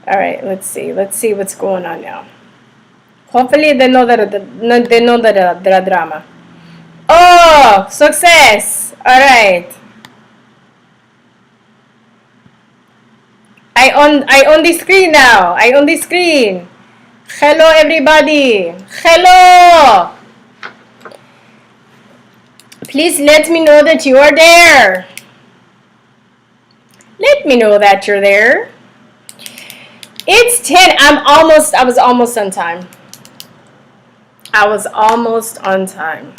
All right, let's see what's going on now. Hopefully they know the drama. Oh, success! All right. I own the screen now. I own the screen. Hello, everybody. Hello. Please let me know that you are there. Let me know that you're there. It's 10. I was almost on time. I was almost on time.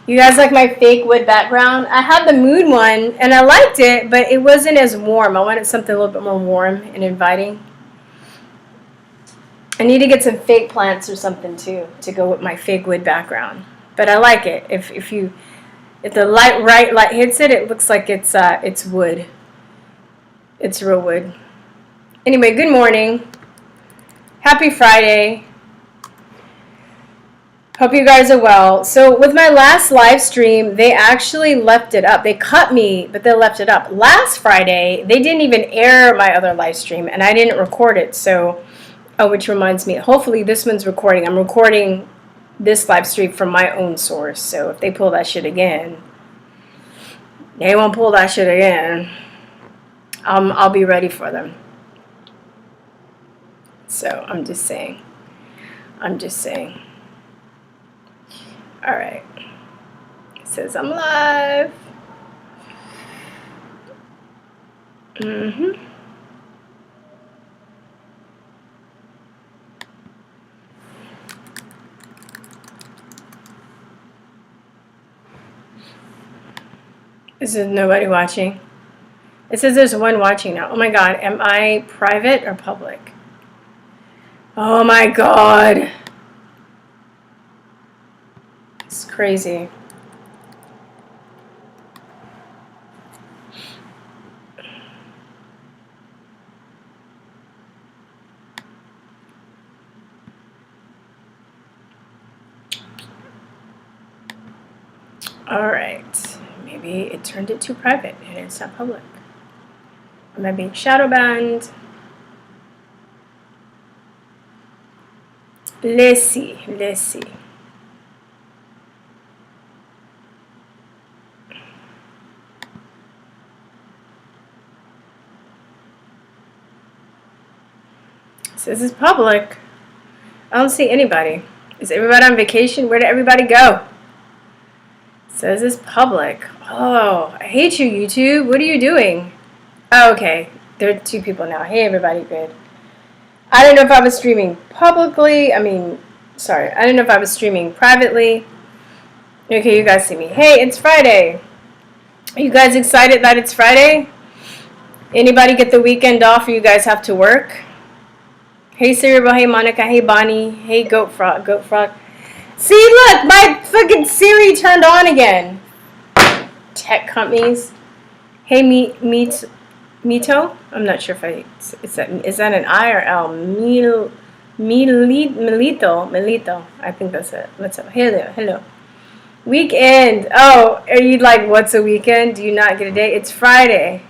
You guys like my fake wood background? I had the moon one and I liked it, but it wasn't as warm. I wanted something a little bit more warm and inviting. I need to get some fake plants or something too to go with my fake wood background. But I like it. If the right light hits it, it looks like it's wood. It's real wood. Anyway, good morning. Happy Friday. Hope you guys are well. So with my last live stream, they actually left it up. They cut me, but they left it up. Last Friday, they didn't even air my other live stream, and I didn't record it. So, which reminds me, hopefully this one's recording. I'm recording this live stream from my own source. So if they pull that shit again, they won't pull that shit again. I'll be ready for them. So I'm just saying. All right. It says I'm live. Is there nobody watching? It says there's one watching now. Oh my God. Am I private or public? Oh my God. It's crazy. All right. Maybe it turned it to private and it's not public. Am I being shadow banned? Let's see. It says it's public. I don't see anybody. Is everybody on vacation? Where did everybody go? It says it's public. Oh, I hate you, YouTube. What are you doing? Oh, okay. There are 2 people now. Hey, everybody. Good. I don't know if I was streaming publicly. I don't know if I was streaming privately. Okay, you guys see me. Hey, it's Friday. Are you guys excited that it's Friday? Anybody get the weekend off or you guys have to work? Hey, Cerebral. Hey, Monica. Hey, Bonnie. Hey, Goat Frog. See, look, my fucking Siri turned on again. Tech companies. Hey, Mito? I'm not sure if is that an I or L? Milito. I think that's it. What's up? Hello. Weekend. Oh, are you like, what's a weekend? Do you not get a day? It's Friday.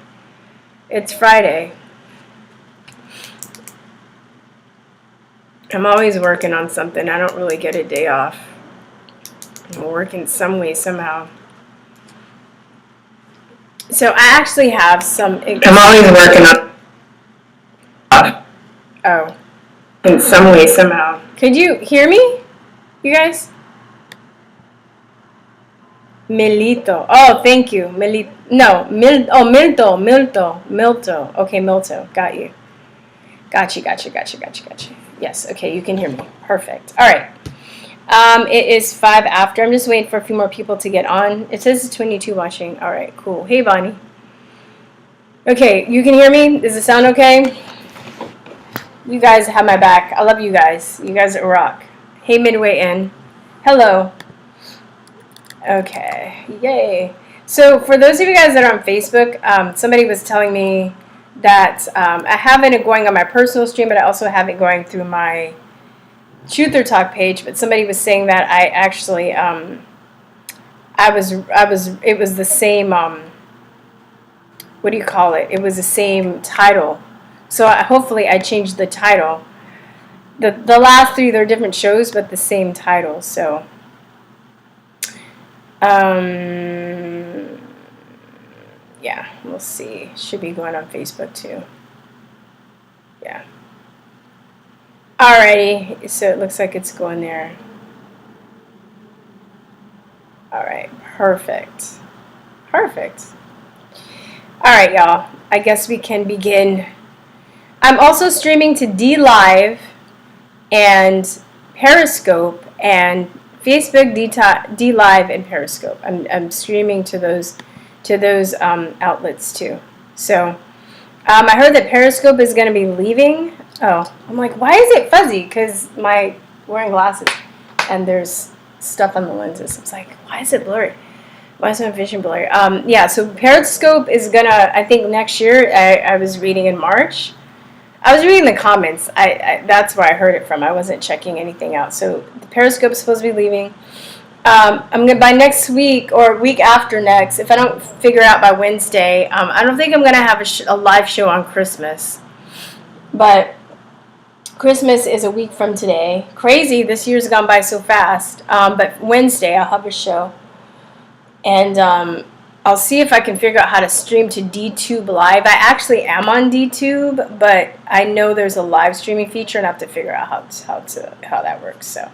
I'm always working on something. I don't really get a day off. I'm working some way, somehow. So I actually have some... I'm always working on... Oh. In some way, somehow. Could you hear me? You guys? Milito. Oh, thank you. Milito. Milto. Okay, Milto. Got you. Gotcha. Yes, okay, you can hear me. Perfect. All right. It is 5 after. I'm just waiting for a few more people to get on. It says it's 22 watching. All right, cool. Hey, Bonnie. Okay, you can hear me? Does it sound okay? You guys have my back. I love you guys. You guys rock. Hey, Midway in. Hello. Okay, yay. So for those of you guys that are on Facebook, somebody was telling me that I have it going on my personal stream, but I also have it going through my Truther Talk page. But somebody was saying that I actually it was the same, what do you call it? It was the same title. So hopefully I changed the title. The last three, they're different shows, but the same title. So, yeah, we'll see. Should be going on Facebook too. Yeah. Alrighty, so it looks like it's going there. Alright, perfect. Perfect. Alright, y'all. I guess we can begin. I'm also streaming to DLive and Periscope and Facebook, DLive, and Periscope. I'm streaming to those outlets too. So I heard that Periscope is going to be leaving. Oh, I'm like, why is it fuzzy? Because my wearing glasses and there's stuff on the lenses. It's like, why is it blurry? Why is my vision blurry? Yeah, so Periscope is gonna, I think next year. I was reading in March. I was reading the comments. That's where I heard it from. I wasn't checking anything out. So the Periscope is supposed to be leaving. I'm gonna, by next week or week after next, if I don't figure it out by Wednesday, I don't think I'm gonna have a live show on Christmas. But Christmas is a week from today. Crazy, this year's gone by so fast. But Wednesday I'll have a show. And I'll see if I can figure out how to stream to DTUBE Live. I actually am on DTUBE, but I know there's a live streaming feature and I have to figure out how that works. So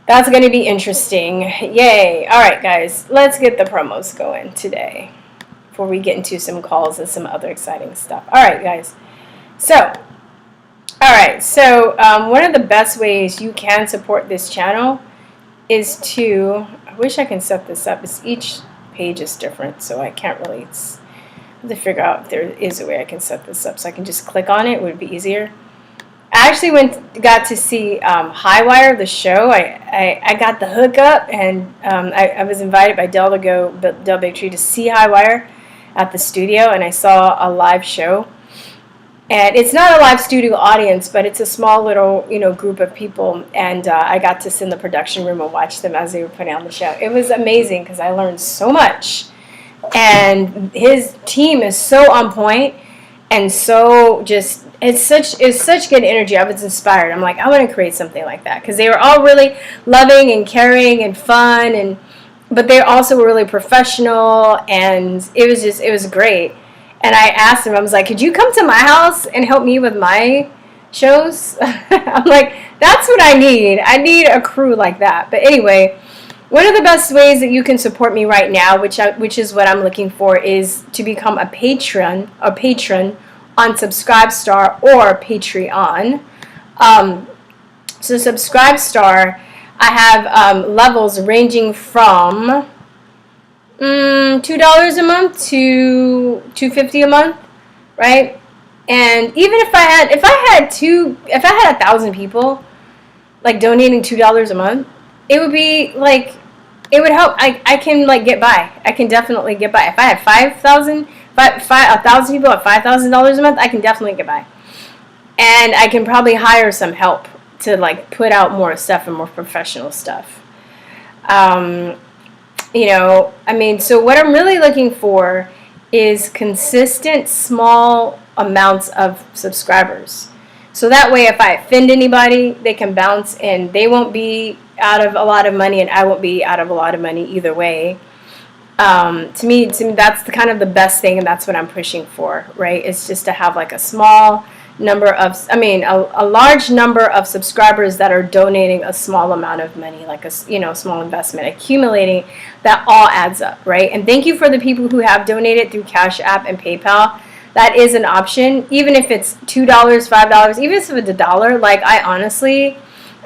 that's going to be interesting. Yay. All right, guys, let's get the promos going today before we get into some calls and some other exciting stuff. All right, guys. So one of the best ways you can support this channel is to, I wish I can set this up. Each page is different, so I can't really, I have to figure out if there is a way I can set this up so I can just click on it. It would be easier. I actually got to see Highwire, the show. I got the hookup, and I was invited by Del Bigtree to see Highwire at the studio, and I saw a live show. And it's not a live studio audience, but it's a small little, group of people. And I got to sit in the production room and watch them as they were putting on the show. It was amazing because I learned so much. And his team is so on point and so just, it's such good energy. I was inspired. I'm like, I want to create something like that because they were all really loving and caring and fun, but they also were really professional, and it was great. And I asked him, I was like, could you come to my house and help me with my shows? I'm like, that's what I need. I need a crew like that. But anyway, one of the best ways that you can support me right now, which is what I'm looking for, is to become a patron on Subscribestar or Patreon. So Subscribestar, I have levels ranging from $2 a month to $2.50 a month, right? And even if I had 1,000 people like donating $2 a month, it would be like, it would help. I can like get by. I can definitely get by. If I had 1,000 people at $5,000 a month, I can definitely get by. And I can probably hire some help to like put out more stuff and more professional stuff. So what I'm really looking for is consistent small amounts of subscribers. So that way, if I offend anybody, they can bounce and they won't be out of a lot of money and I won't be out of a lot of money either way. To me, that's the best thing, and that's what I'm pushing for, right? It's just to have like a large number of subscribers that are donating a small amount of money, like a small investment, accumulating, that all adds up, right? And thank you for the people who have donated through Cash App and PayPal. That is an option, even if it's $2, $5, even if it's $1. Like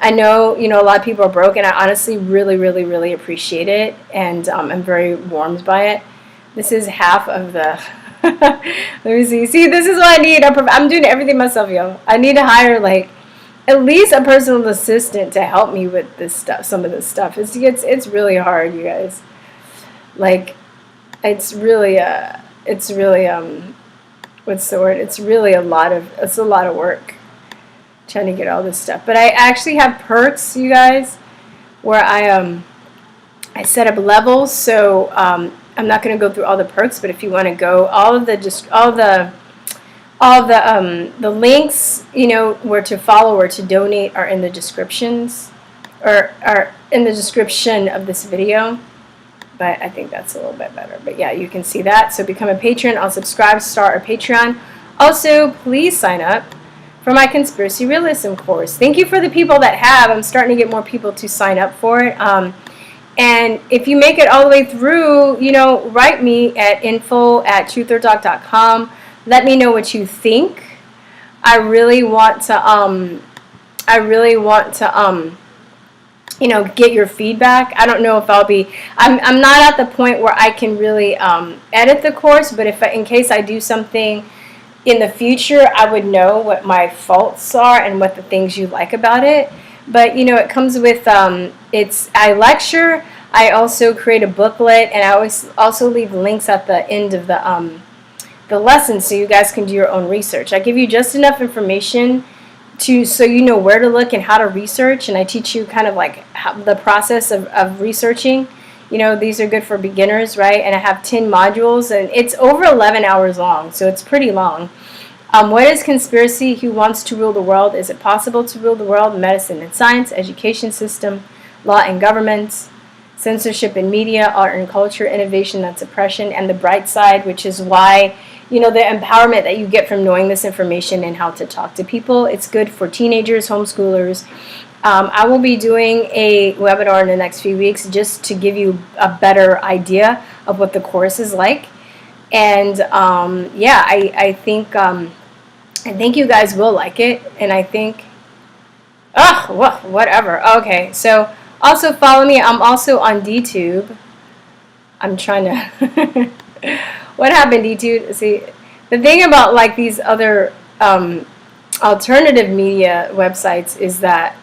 I know, a lot of people are broke, and I honestly really, really, really appreciate it, and I'm very warmed by it. This is half of the. Let me see. See, this is what I need. I'm doing everything myself, yo. I need to hire like at least a personal assistant to help me with this stuff. Some of this stuff. It's really hard, you guys. Like, it's really what's the word? It's a lot of work trying to get all this stuff. But I actually have perks, you guys, where I I set up levels, so I'm not going to go through all the perks, but if you want to go, all the links, you know, where to follow or to donate are in the descriptions, or are in the description of this video. But I think that's a little bit better. But yeah, you can see that. So become a patron on Subscribe, Star, or Patreon. Also, please sign up for my Conspiracy Realism course. Thank you for the people that have. I'm starting to get more people to sign up for it. And if you make it all the way through, you know, write me at info@TrutherTalk.com. Let me know what you think. I really want to, you know, get your feedback. I don't know if I'll be, I'm not at the point where I can really edit the course, but if in case I do something in the future, I would know what my faults are and what the things you like about it. But, you know, it comes with, I lecture, I also create a booklet, and I always also leave links at the end of the lesson so you guys can do your own research. I give you just enough information so you know where to look and how to research, and I teach you kind of like the process of researching. You know, these are good for beginners, right? And I have 10 modules, and it's over 11 hours long, so it's pretty long. What is conspiracy? Who wants to rule the world? Is it possible to rule the world? Medicine and science, education system, law and governments, censorship and media, art and culture, innovation, that's oppression, and the bright side, which is why, you know, the empowerment that you get from knowing this information and how to talk to people. It's good for teenagers, homeschoolers. I will be doing a webinar in the next few weeks just to give you a better idea of what the course is like. And yeah, I think you guys will like it. And I think, oh, whatever. Okay, so also follow me. I'm also on DTUBE. I'm trying to. What happened, DTUBE? See, the thing about like these other alternative media websites is that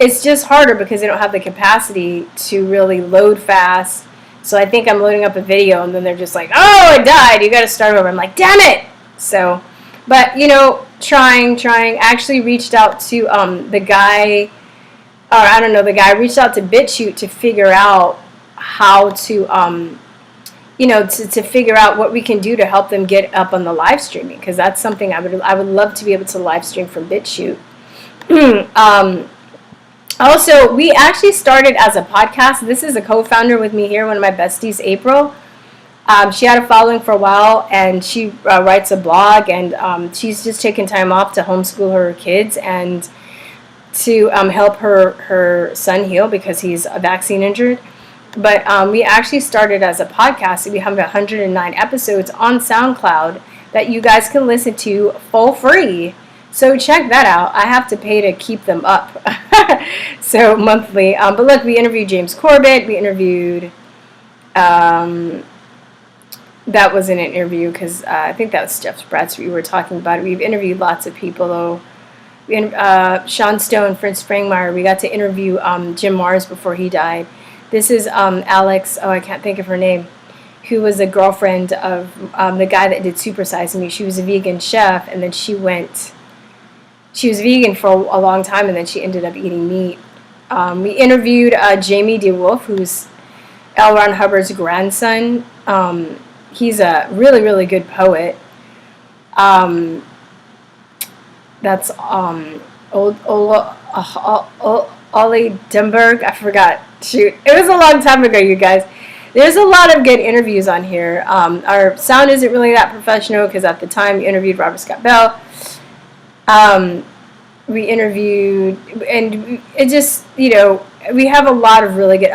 it's just harder because they don't have the capacity to really load fast. So I think I'm loading up a video and then they're just like, oh, it died, you got to start over. I'm like, damn it. So, but you know, trying. Actually reached out to the guy, or I don't know, the guy reached out to Chute to figure out how to, you know, to figure out what we can do to help them get up on the live streaming, because that's something I would love to be able to live stream from Chute. Also, we actually started as a podcast. This is a co-founder with me here, one of my besties, April. She had a following for a while, and she writes a blog, and she's just taken time off to homeschool her kids and to help her son heal because he's vaccine injured. But we actually started as a podcast. We have 109 episodes on SoundCloud that you guys can listen to for free. So check that out. I have to pay to keep them up. So monthly. But look, we interviewed James Corbett. We interviewed, that wasn't an interview because I think that was Jeff Bratz. We were talking about it. We've interviewed lots of people though. Sean Stone, Fritz Sprangmeyer. We got to interview Jim Mars before he died. This is Alex, oh, I can't think of her name, who was a girlfriend of the guy that did Super Size Me. She was a vegan chef, and then she was vegan for a long time, and then she ended up eating meat. We interviewed Jamie DeWolf, who's L. Ron Hubbard's grandson. He's a really, really good poet. That's Ollie Denberg. I forgot. Shoot. It was a long time ago, you guys. There's a lot of good interviews on here. Our sound isn't really that professional because at the time we interviewed Robert Scott Bell. We interviewed, and it just, you know, we have a lot of really good,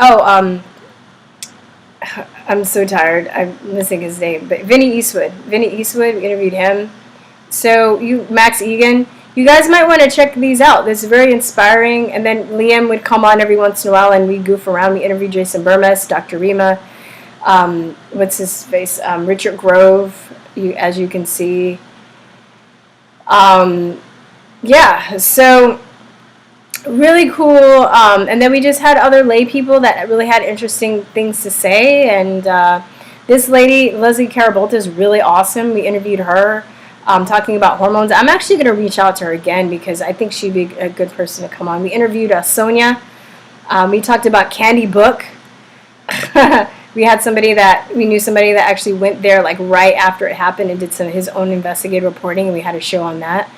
I'm so tired. I'm missing his name. But Vinny Eastwood, we interviewed him. So Max Egan, you guys might want to check these out. This is very inspiring. And then Liam would come on every once in a while and we goof around. We interviewed Jason Burmess, Dr. Rima, what's his face? Richard Grove, as you can see. Yeah, so really cool. And then we just had other lay people that really had interesting things to say. And this lady, Leslie Carabolta, is really awesome. We interviewed her talking about hormones. I'm actually going to reach out to her again because I think she'd be a good person to come on. We interviewed Sonia. We talked about Candy Book. we had we knew somebody that actually went there like right after it happened and did his own investigative reporting, and we had a show on that.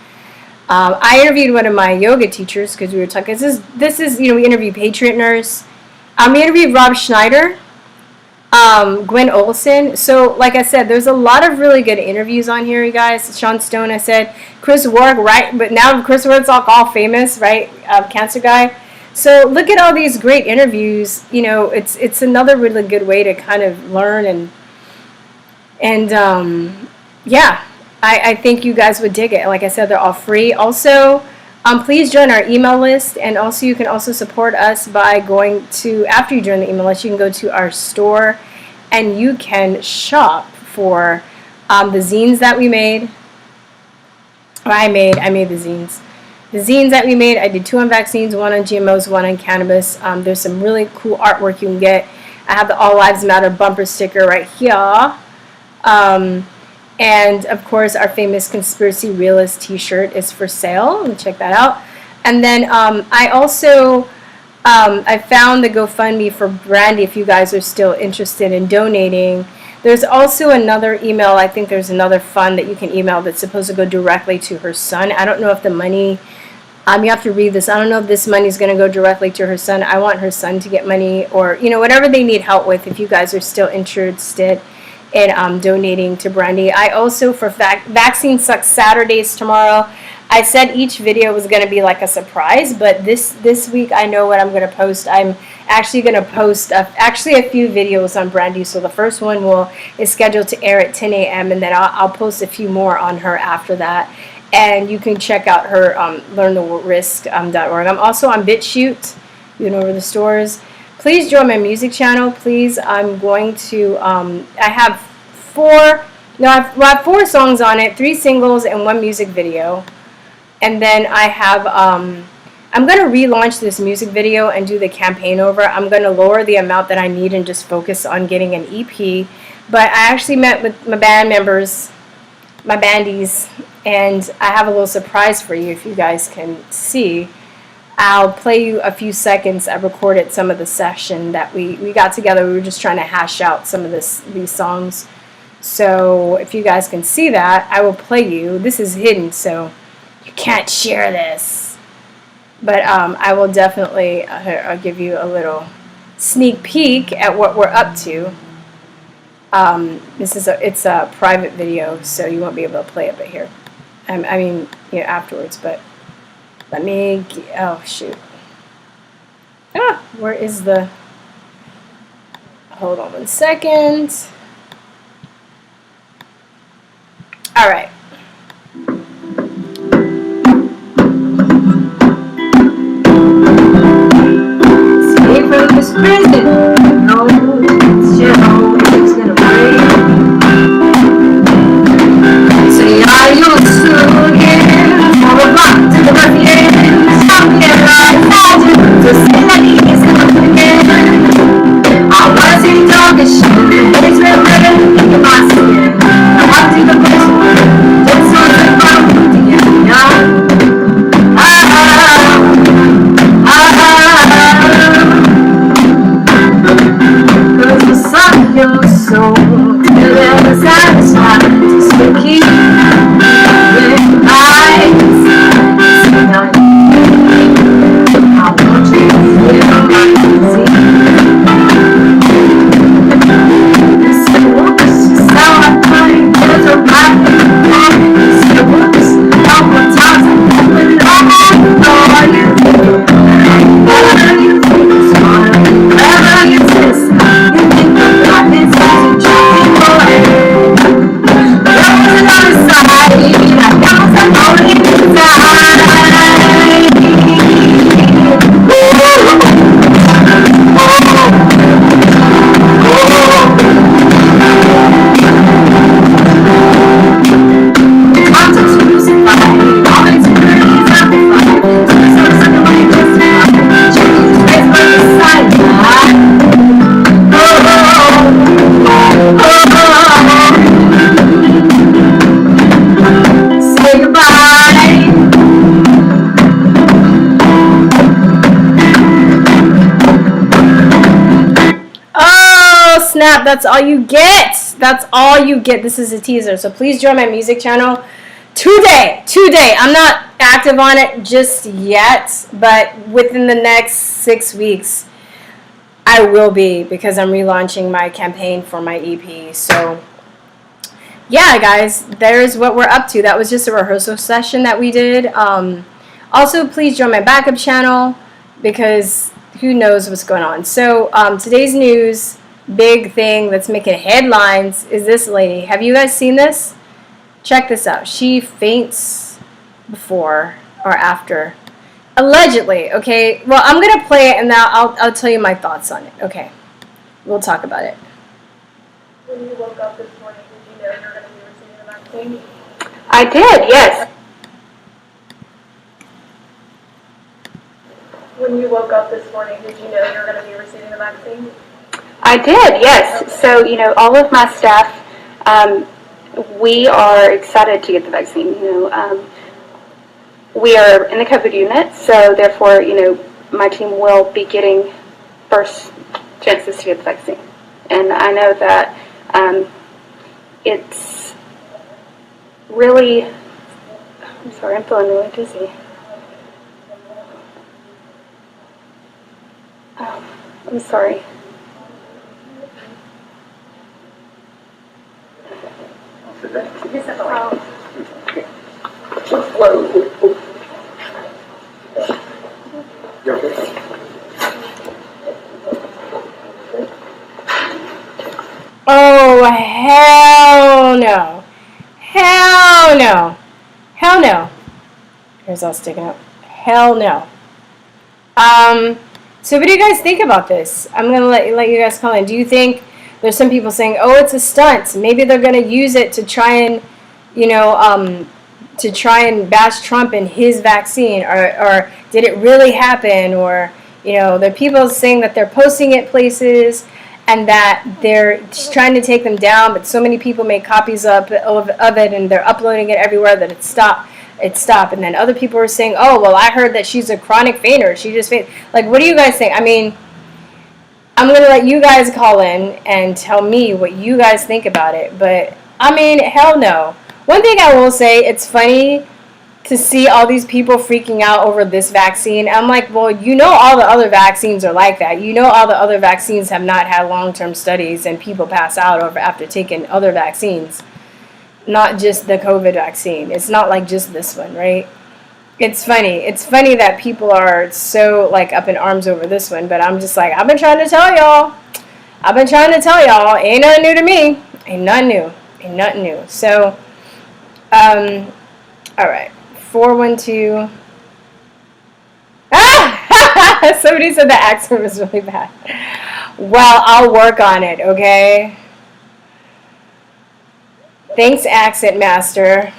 I interviewed one of my yoga teachers because we were talking. This is we interviewed Patroners. We interviewed Rob Schneider, Gwen Olson. So, like I said, there's a lot of really good interviews on here, you guys. Sean Stone, I said. Chris Warwick, right? But now Chris Warwick's all famous, right? Cancer guy. So look at all these great interviews. It's another really good way to kind of learn and yeah. I think you guys would dig it. Like I said, they're all free. Also, please join our email list, and also you can also support us by going to, after you join the email list, you can go to our store and you can shop for the zines that we made. Or I made the zines. The zines that we made, I did 2 on vaccines, 1 on GMOs, 1 on cannabis. There's some really cool artwork you can get. I have the All Lives Matter bumper sticker right here. And, of course, our famous Conspiracy Realist t-shirt is for sale. Let me check that out. And then I also, I found the GoFundMe for Brandy if you guys are still interested in donating. There's also another email. I think there's another fund that you can email that's supposed to go directly to her son. I don't know if the money, you have to read this. I don't know if this money is going to go directly to her son. I want her son to get money, or, whatever they need help with, if you guys are still interested in donating to Brandy. I also, for Vaccine Sucks Saturdays tomorrow, I said each video was going to be like a surprise, but this week I know what I'm going to post. I'm actually going to post a few videos on Brandy. So the first one is scheduled to air at 10 a.m. and then I'll post a few more on her after that. And you can check out her learntherisk.org. I'm also on BitChute, over the stores. Please join my music channel. Please, I'm going to, I have 4 songs on it, 3 singles and 1 music video. And then I have, I'm going to relaunch this music video and do the campaign over. I'm going to lower the amount that I need and just focus on getting an EP. But I actually met with my band members, my bandies, and I have a little surprise for you if you guys can see. I'll play you a few seconds. I recorded some of the session that we got together. We were just trying to hash out some of these songs. So if you guys can see that, I will play you. This is hidden, so you can't share this. But I will definitely I'll give you a little sneak peek at what we're up to. It's a private video, so you won't be able to play it, but here. Afterwards, but let me, oh shoot. Where is the, hold on 1 second. All right. Escape from this prison, no, it's gonna break. So yeah, you'll soon get all the rock to the refuge. Some get right inside to see that he's coming again. I was in dog and shit, it's been living in my skin. I want to the prison. snap. That's all you get. That's all you get. This is a teaser. So please join my music channel today. I'm not active on it just yet, but within the next 6 weeks, I will be, because I'm relaunching my campaign for my EP. So yeah, guys, there's what we're up to. That was just a rehearsal session that we did. Also, please join my backup channel, because who knows what's going on. So today's news, big thing that's making headlines, is this lady. Have you guys seen this? Check this out. She faints before or after. Allegedly, okay? Well, I'm going to play it, and now I'll tell you my thoughts on it. Okay. We'll talk about it. When you woke up this morning, did you know you were going to be receiving the vaccine? I did, yes. When you woke up this morning, did you know you were going to be receiving the vaccine? I did, yes. So, all of my staff, we are excited to get the vaccine. We are in the COVID unit, so therefore, my team will be getting first chances to get the vaccine. And I know that it's really, I'm sorry, I'm feeling really dizzy. Oh, I'm sorry. Oh, hell no. Hell no. Hell no. Here's all sticking up. Hell no. So what do you guys think about this? I'm going to let you guys call in. Do you think there's some people saying, oh, it's a stunt. Maybe they're going to use it to try and, to try and bash Trump and his vaccine, or did it really happen? Or, there are people saying that they're posting it places and that they're trying to take them down, but so many people make copies of it and they're uploading it everywhere that it stopped. And then other people are saying, oh, well, I heard that she's a chronic fainter. She just fainted. Like, what do you guys think? I mean, I'm going to let you guys call in and tell me what you guys think about it. But, I mean, hell no. One thing I will say, it's funny to see all these people freaking out over this vaccine. I'm like, well, all the other vaccines are like that. All the other vaccines have not had long-term studies and people pass out after taking other vaccines. Not just the COVID vaccine. It's not like just this one, right? It's funny. It's funny that people are so, up in arms over this one, but I'm just like, I've been trying to tell y'all. Ain't nothing new to me. Ain't nothing new. So, all right. 412. Ah! Somebody said the accent was really bad. Well, I'll work on it, okay? Thanks, Accent Master.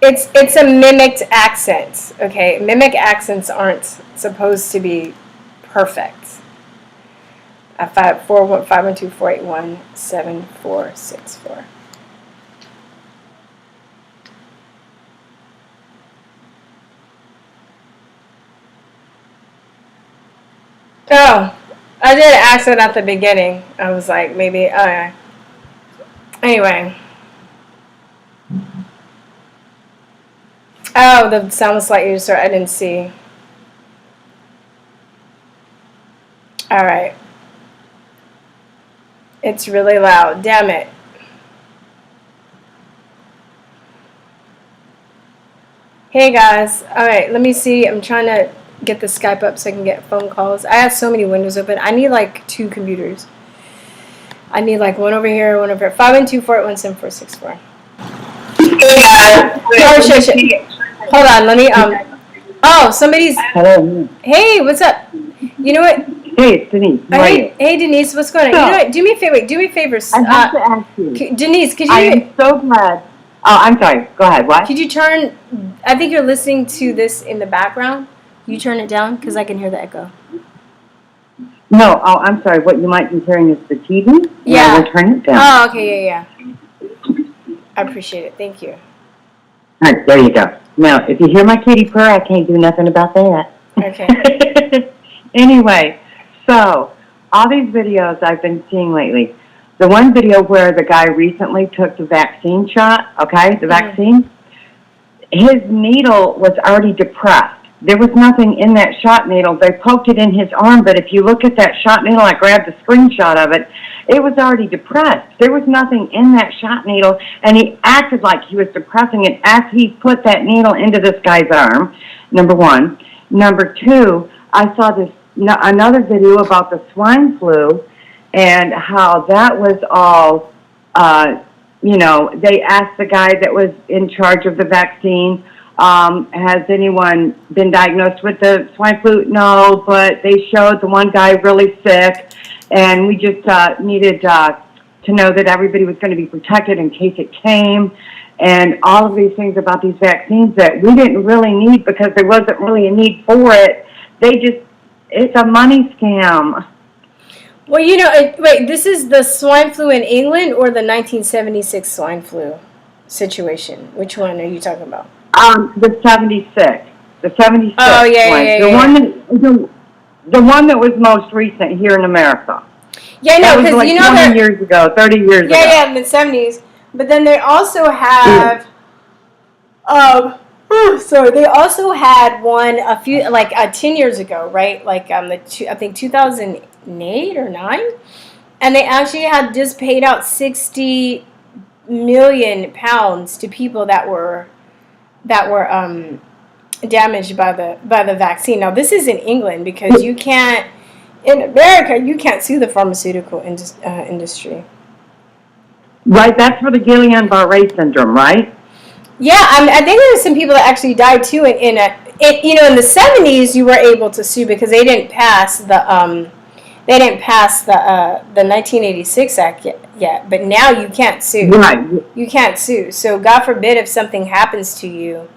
It's a mimicked accent, okay? Mimic accents aren't supposed to be perfect. 512-481-7464. Oh, I did an accent at the beginning. I was like, maybe, okay. Anyway. Oh, the sound was slightly distorted. I didn't see. All right. It's really loud. Damn it. Hey, guys. All right, let me see. I'm trying to get the Skype up so I can get phone calls. I have so many windows open. I need, 2 computers. I need, one over here, one over here. 512-481-7464. Oh, shit. Hold on, let me, oh, somebody's, hello. Hey, what's up? You know what? Hey, it's Denise. How are you? Hey, Denise, what's going on? So, you know what? Do me a favor. I have to ask you. Denise, could you... I'm so glad. Oh, I'm sorry. Go ahead. What? Could you turn... I think you're listening to this in the background. You turn it down because I can hear the echo. No, oh, I'm sorry. What you might be hearing is the TV. Yeah. I will turn it down. Oh, okay, yeah. I appreciate it. Thank you. All right, there you go. Now, if you hear my kitty purr, I can't do nothing about that. Okay. Anyway, so all these videos I've been seeing lately, the one video where the guy recently took the vaccine shot, okay, the vaccine, his needle was already depressed. There was nothing in that shot needle. They poked it in his arm, but if you look at that shot needle, I grabbed a screenshot of it, it was already depressed. There was nothing in that shot needle, and he acted like he was depressing it as he put that needle into this guy's arm, number one. Number two, I saw this another video about the swine flu and how that was all, you know, they asked the guy that was in charge of the vaccine, has anyone been diagnosed with the swine flu? No, but they showed the one guy really sick, and we just needed to know that everybody was going to be protected in case it came, and all of these things about these vaccines that we didn't really need because there wasn't really a need for it. It's a money scam. Well, you know, wait, this is the swine flu in England or the 1976 swine flu situation? Which one are you talking about? The 76. The 76 Oh, yeah, one. yeah, the yeah. One the one that was most recent here in America. Yeah, no, because like you know 20 years ago, 30 years ago. Yeah, in the 70s. But then they also have, they also had one a few, 10 years ago, right? Like, I think 2008 or 9. And they actually had just paid out 60 million pounds to people that were damaged by the vaccine. Now, this is in England because you can't, in America, you can't sue the pharmaceutical industry. Right, that's for the Guillain-Barré syndrome, right? Yeah, I think there were some people that actually died too. In the 70s, you were able to sue because they didn't pass the 1986 Act yet. But now you can't sue. Right. You can't sue. So God forbid if something happens to you,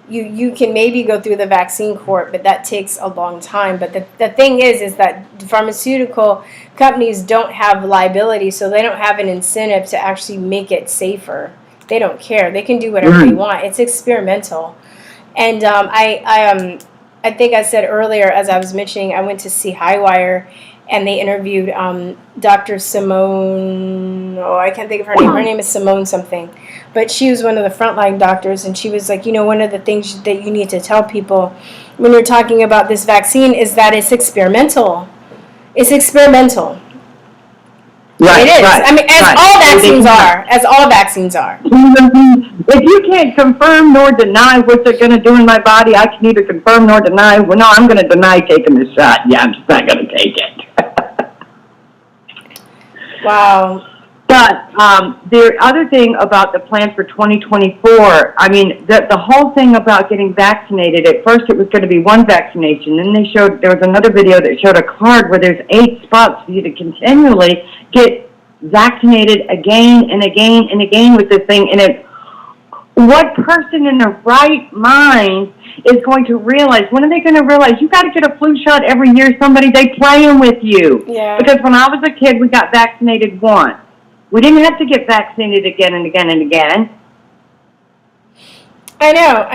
you can maybe go through the vaccine court, but that takes a long time. But the thing is that pharmaceutical companies don't have liability, so they don't have an incentive to actually make it safer. They don't care. They can do whatever they want. It's experimental. And I think I said earlier, as I was mentioning, I went to see Highwire, and they interviewed Dr. Simone. Oh, I can't think of her name. Her name is Simone something. But she was one of the frontline doctors, and she was like, one of the things that you need to tell people when you're talking about this vaccine is that it's experimental. It's experimental. Right, it is. Right, I mean, all vaccines are. As all vaccines are. If you can't confirm nor deny what they're going to do in my body, I can neither confirm nor deny. Well, no, I'm going to deny taking the shot. Yeah, I'm just not going to take it. Wow. But the other thing about the plan for 2024, I mean, the whole thing about getting vaccinated, at first it was going to be one vaccination. Then there was another video that showed a card where there's 8 spots for you to continually get vaccinated again and again and again with this thing. And what person in their right mind is going to realize? When are they going to realize you got to get a flu shot every year? They playing with you. Yeah. Because when I was a kid, we got vaccinated once. We didn't have to get vaccinated again and again and again. I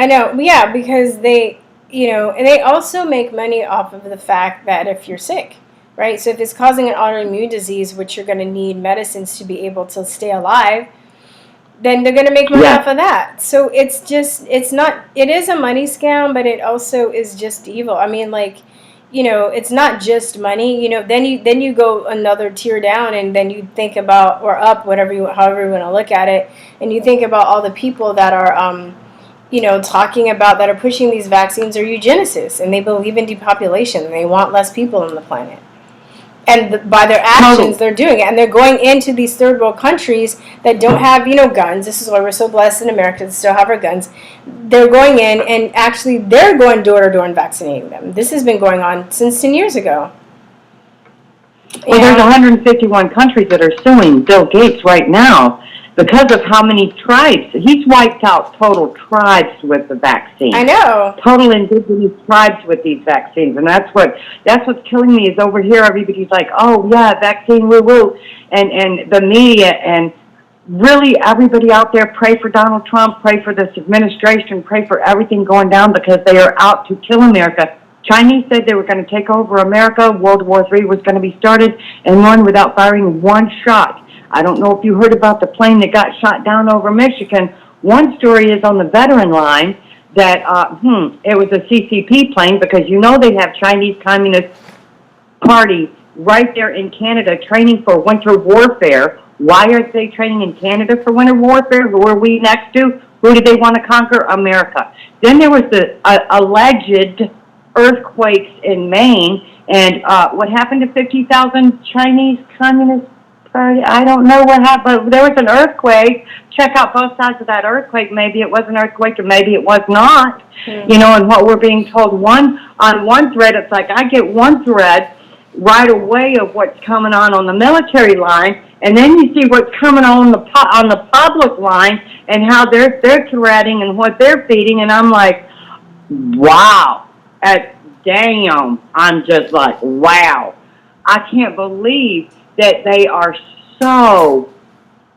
know. Yeah, because they, and they also make money off of the fact that if you're sick, right? So if it's causing an autoimmune disease, which you're going to need medicines to be able to stay alive, then they're going to make money off of that. So it is a money scam, but it also is just evil. I mean, it's not just money, then you go another tier down, and then you think about, or up, however you want to look at it, and you think about all the people that are, talking about, that are pushing these vaccines are eugenicists, and they believe in depopulation, and they want less people on the planet. And by their actions, they're doing it. And they're going into these third world countries that don't have, guns. This is why we're so blessed in America to still have our guns. They're going in, and actually they're going door to door and vaccinating them. This has been going on since 10 years ago. Well, there's 151 countries that are suing Bill Gates right now because of how many tribes. He's wiped out total tribes with the vaccine. I know. Total indigenous tribes with these vaccines. And that's what's killing me is over here everybody's like, oh, yeah, vaccine, woo-woo. And the media and really everybody out there, pray for Donald Trump, pray for this administration, pray for everything going down because they are out to kill America Chinese said they were going to take over America. World War III was going to be started and run without firing one shot. I don't know if you heard about the plane that got shot down over Michigan. One story is on the veteran line that, it was a CCP plane because you know they have Chinese Communist Party right there in Canada training for winter warfare. Why are they training in Canada for winter warfare? Who are we next to? Who do they want to conquer? America. Then there was the alleged earthquakes in Maine, and what happened to 50,000 Chinese Communist Party? I don't know what happened, but there was an earthquake. Check out both sides of that earthquake. Maybe it was an earthquake, or maybe it was not. You know, and what we're being told on one thread, it's like I get one thread right away of what's coming on the military line, and then you see what's coming on the public line and how they're threading and what they're feeding, and I'm like, wow. Damn, I'm just like, wow. I can't believe that they are so,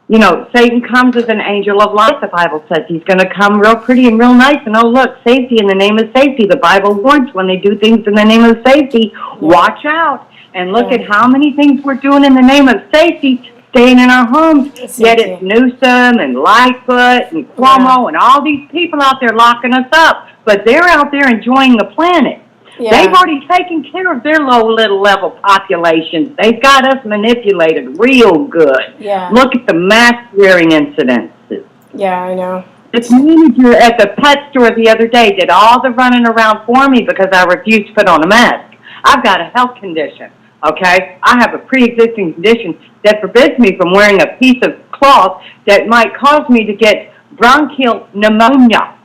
you know, Satan comes as an angel of light, the Bible says. He's going to come real pretty and real nice, and oh, look, safety in the name of safety. The Bible warns when they do things in the name of safety, watch out. And look at how many things we're doing in the name of safety, staying in our homes. Yet it's Newsom and Lightfoot and Cuomo and all these people out there locking us up. But they're out there enjoying the planet. They've already taken care of their low little level populations. They've got us manipulated real good. Look at the mass rearing incidences. I know. The manager at the pet store the other day did all the running around for me because I refused to put on a mask. I've got a health condition, okay? I have a pre-existing condition that forbids me from wearing a piece of cloth that might cause me to get bronchial pneumonia.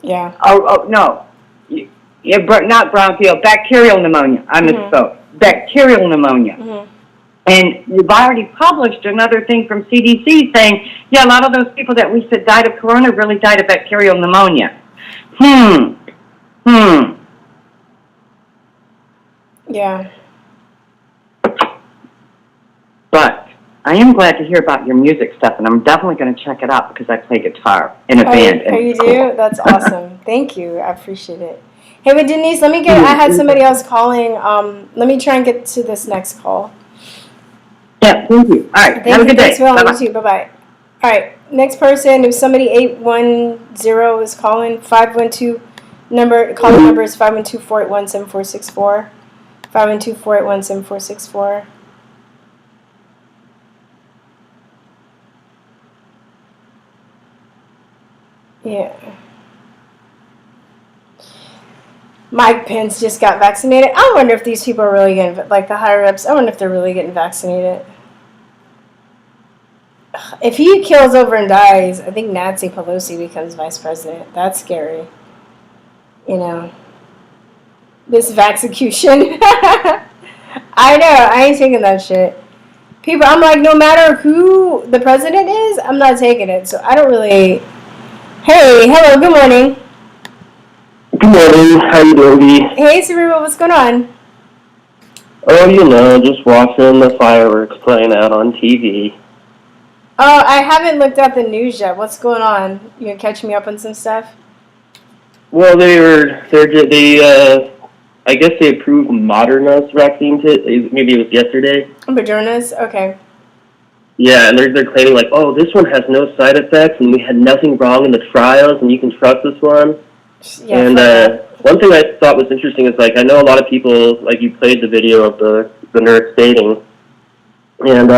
No. Yeah, not bronchial, bacterial pneumonia. I misspoke. Bacterial pneumonia. And we've already published another thing from CDC saying, a lot of those people that we said died of corona really died of bacterial pneumonia. But I am glad to hear about your music stuff, and I'm definitely going to check it out because I play guitar in a band. Oh, you do? That's awesome. Thank you. I appreciate it. Hey, but Denise, I had somebody else calling. Let me try and get to this next call. Yeah, thank you. All right, have a good day. Thanks, Will. You too. Bye-bye. All right, next person, if somebody 810 is calling, 512 calling number is 512-481-7464. 512-481-7464. Yeah. Mike Pence just got vaccinated. I wonder if these people are really getting, like the higher ups, I wonder if they're really getting vaccinated. If he kills over and dies, I think Nancy Pelosi becomes vice president. That's scary. You know. This vaxecution. I know. I ain't taking that shit. People, I'm like, no matter who the president is, I'm not taking it. So I don't really... Hey, hello, good morning. Good morning, how you doing, Dee? Hey, Cerebral, what's going on? Oh, you know, just watching the fireworks playing out on TV. Oh, I haven't looked at the news yet. What's going on? You gonna catch me up on some stuff? Well, I guess they approved Moderna's vaccine, maybe it was yesterday. Moderna's? Okay. Yeah, and they're claiming like, oh, this one has no side effects, and we had nothing wrong in the trials, and you can trust this one. Yeah, and one thing I thought was interesting is, like, I know a lot of people, like, you played the video of the nurse stating, and,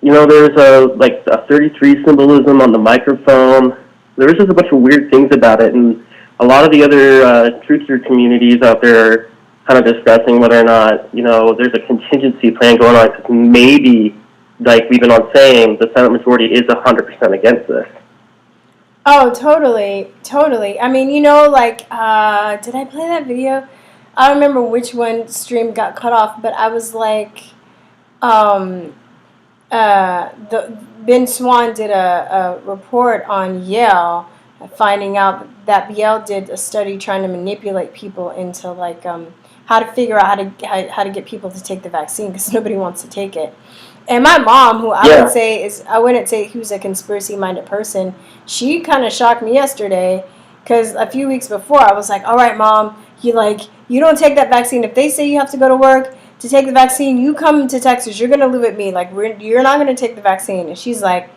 you know, there's a 33 symbolism on the microphone. There was just a bunch of weird things about it, and a lot of the other truther communities out there are kind of discussing whether or not, you know, there's a contingency plan going on, because maybe, like we've been on saying, the Senate majority is 100% against this. Oh, totally, totally. I mean, you know, like, did I play that video? I don't remember which one stream got cut off, but I was like, Ben Swan did a report on Yale, finding out that Yale did a study trying to manipulate people into, like, how to figure out how to get people to take the vaccine because nobody wants to take it. And my mom, who I wouldn't say who's a conspiracy-minded person, she kind of shocked me yesterday because a few weeks before I was like, all right, Mom, you You don't take that vaccine. If they say you have to go to work to take the vaccine, you come to Texas. You're going to live with me. Like, you're not going to take the vaccine. And she was like,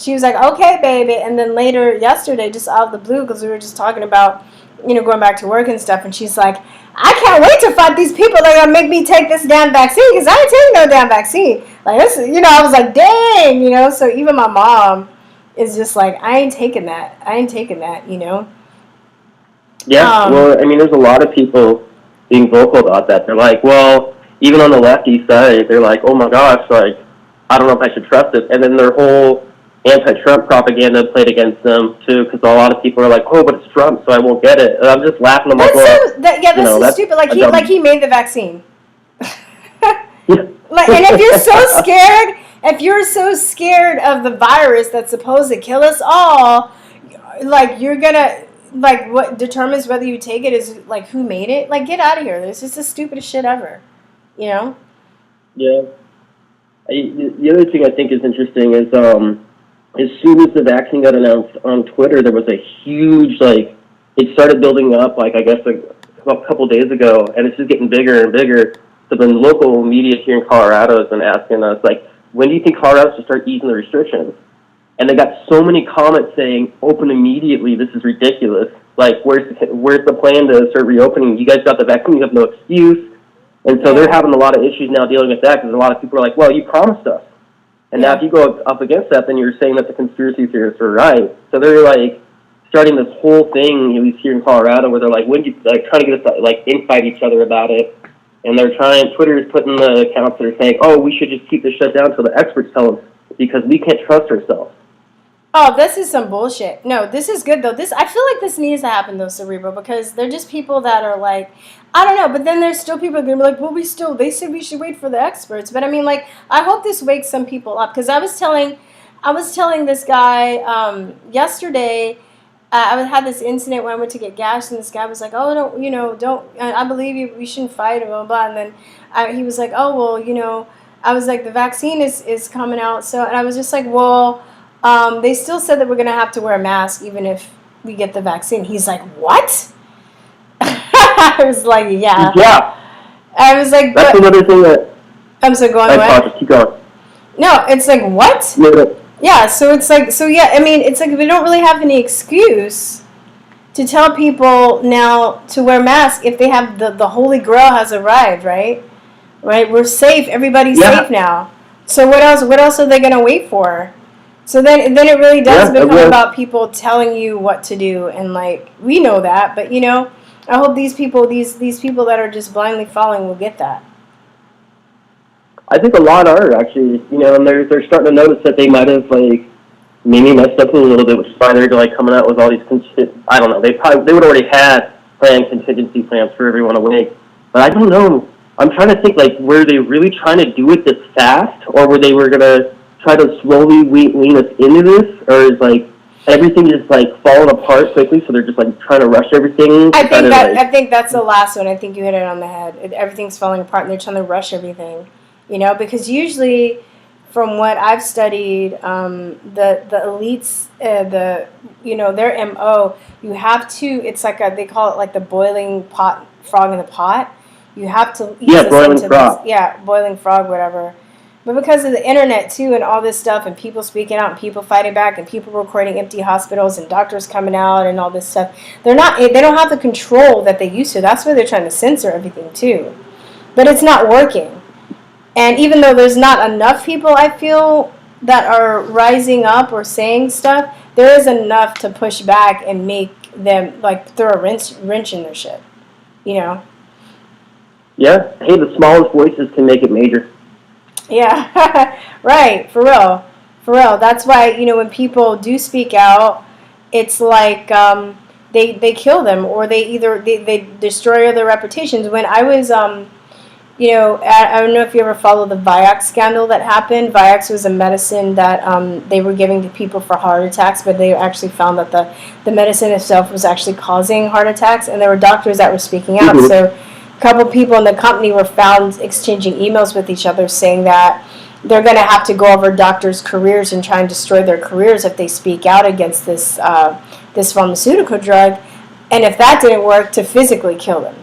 okay, baby. And then later, yesterday, just out of the blue, because we were just talking about, going back to work and stuff. And she's like, I can't wait to fight these people that are going to make me take this damn vaccine, because I ain't taking no damn vaccine. Like, this, I was like, dang, so even my mom is just like, I ain't taking that. Yeah, well, I mean, there's a lot of people being vocal about that. They're like, well, even on the lefty side, they're like, oh my gosh, like, I don't know if I should trust it. And then their whole anti-Trump propaganda played against them, too, because a lot of people are like, oh, but it's Trump, so I won't get it. And I'm just laughing. I'm like, well, that's so stupid. Like he made the vaccine. Like, and if you're so scared of the virus that's supposed to kill us all, like, you're gonna, like, what determines whether you take it is, like, who made it? Like, get out of here. This is the stupidest shit ever, Yeah. The other thing I think is interesting is, as soon as the vaccine got announced on Twitter, there was a huge, like, it started building up, like, I guess, a couple days ago, and it's just getting bigger and bigger. So the local media here in Colorado has been asking us, like, when do you think Colorado should start easing the restrictions? And they got so many comments saying, open immediately, this is ridiculous. Like, where's the plan to start reopening? You guys got the vaccine, you have no excuse. And so they're having a lot of issues now dealing with that, because a lot of people are like, well, you promised us. And now if you go up against that, then you're saying that the conspiracy theorists are right. So they're, like, starting this whole thing, at least here in Colorado, where they're like, when you, like, trying to get us to, like, infight each other about it. And they're Twitter is putting the accounts that are saying, oh, we should just keep this shut down until the experts tell us, because we can't trust ourselves. Oh, this is some bullshit. No, this is good, though. I feel like this needs to happen, though, Cerebral, because they're just people that are like, I don't know, but then there's still people that are going to be like, well, they said we should wait for the experts. But I mean, like, I hope this wakes some people up, because I was telling this guy yesterday, I had this incident when I went to get gas, and this guy was like, oh, don't, I believe you, we shouldn't fight, and blah, blah, blah. And then he was like, oh, well, I was like, the vaccine is coming out. So, and I was just like, well, they still said that we're going to have to wear a mask even if we get the vaccine. He's like, what? I was like, yeah. Yeah. I was like, that's another thing that... I'm so going away. Keep going. No, it's like, what? Yeah, so it's like, I mean, it's like we don't really have any excuse to tell people now to wear masks if they have the Holy Grail has arrived, right? Right? We're safe. Everybody's safe now. So what else are they going to wait for? So then it really does become about people telling you what to do, and like, we know that, but I hope these people that are just blindly following will get that. I think a lot are actually, and they're starting to notice that they might have like maybe messed up a little bit, which is why they're like coming out with all these I don't know. They would already had planned contingency plans for everyone awake, but I don't know. I'm trying to think, like, were they really trying to do it this fast, or were they gonna try to slowly wean us into this, or is like everything just like falling apart quickly, so they're just like trying to rush everything? I think that's the last one. I think you hit it on the head. Everything's falling apart, and they're trying to rush everything. Because usually, from what I've studied, the elites, their MO, you have to. It's like they call it like the boiling frog in the pot. You have to ease boiling frog. Boiling frog, whatever. But because of the internet too, and all this stuff, and people speaking out, and people fighting back, and people recording empty hospitals, and doctors coming out, and all this stuff, they don't have the control that they used to. That's why they're trying to censor everything too. But it's not working. And even though there's not enough people, I feel, that are rising up or saying stuff, there is enough to push back and make them like throw a wrench in their shit. Yeah. Hey, the smallest voices can make it major. Yeah, right, for real. That's why, when people do speak out, it's like they kill them, or they destroy their reputations. When I was, I don't know if you ever followed the Vioxx scandal that happened. Vioxx was a medicine that they were giving to people for heart attacks, but they actually found that the medicine itself was actually causing heart attacks, and there were doctors that were speaking out. Mm-hmm. So a couple people in the company were found exchanging emails with each other saying that they're going to have to go over doctors' careers and try and destroy their careers if they speak out against this pharmaceutical drug, and if that didn't work, to physically kill them.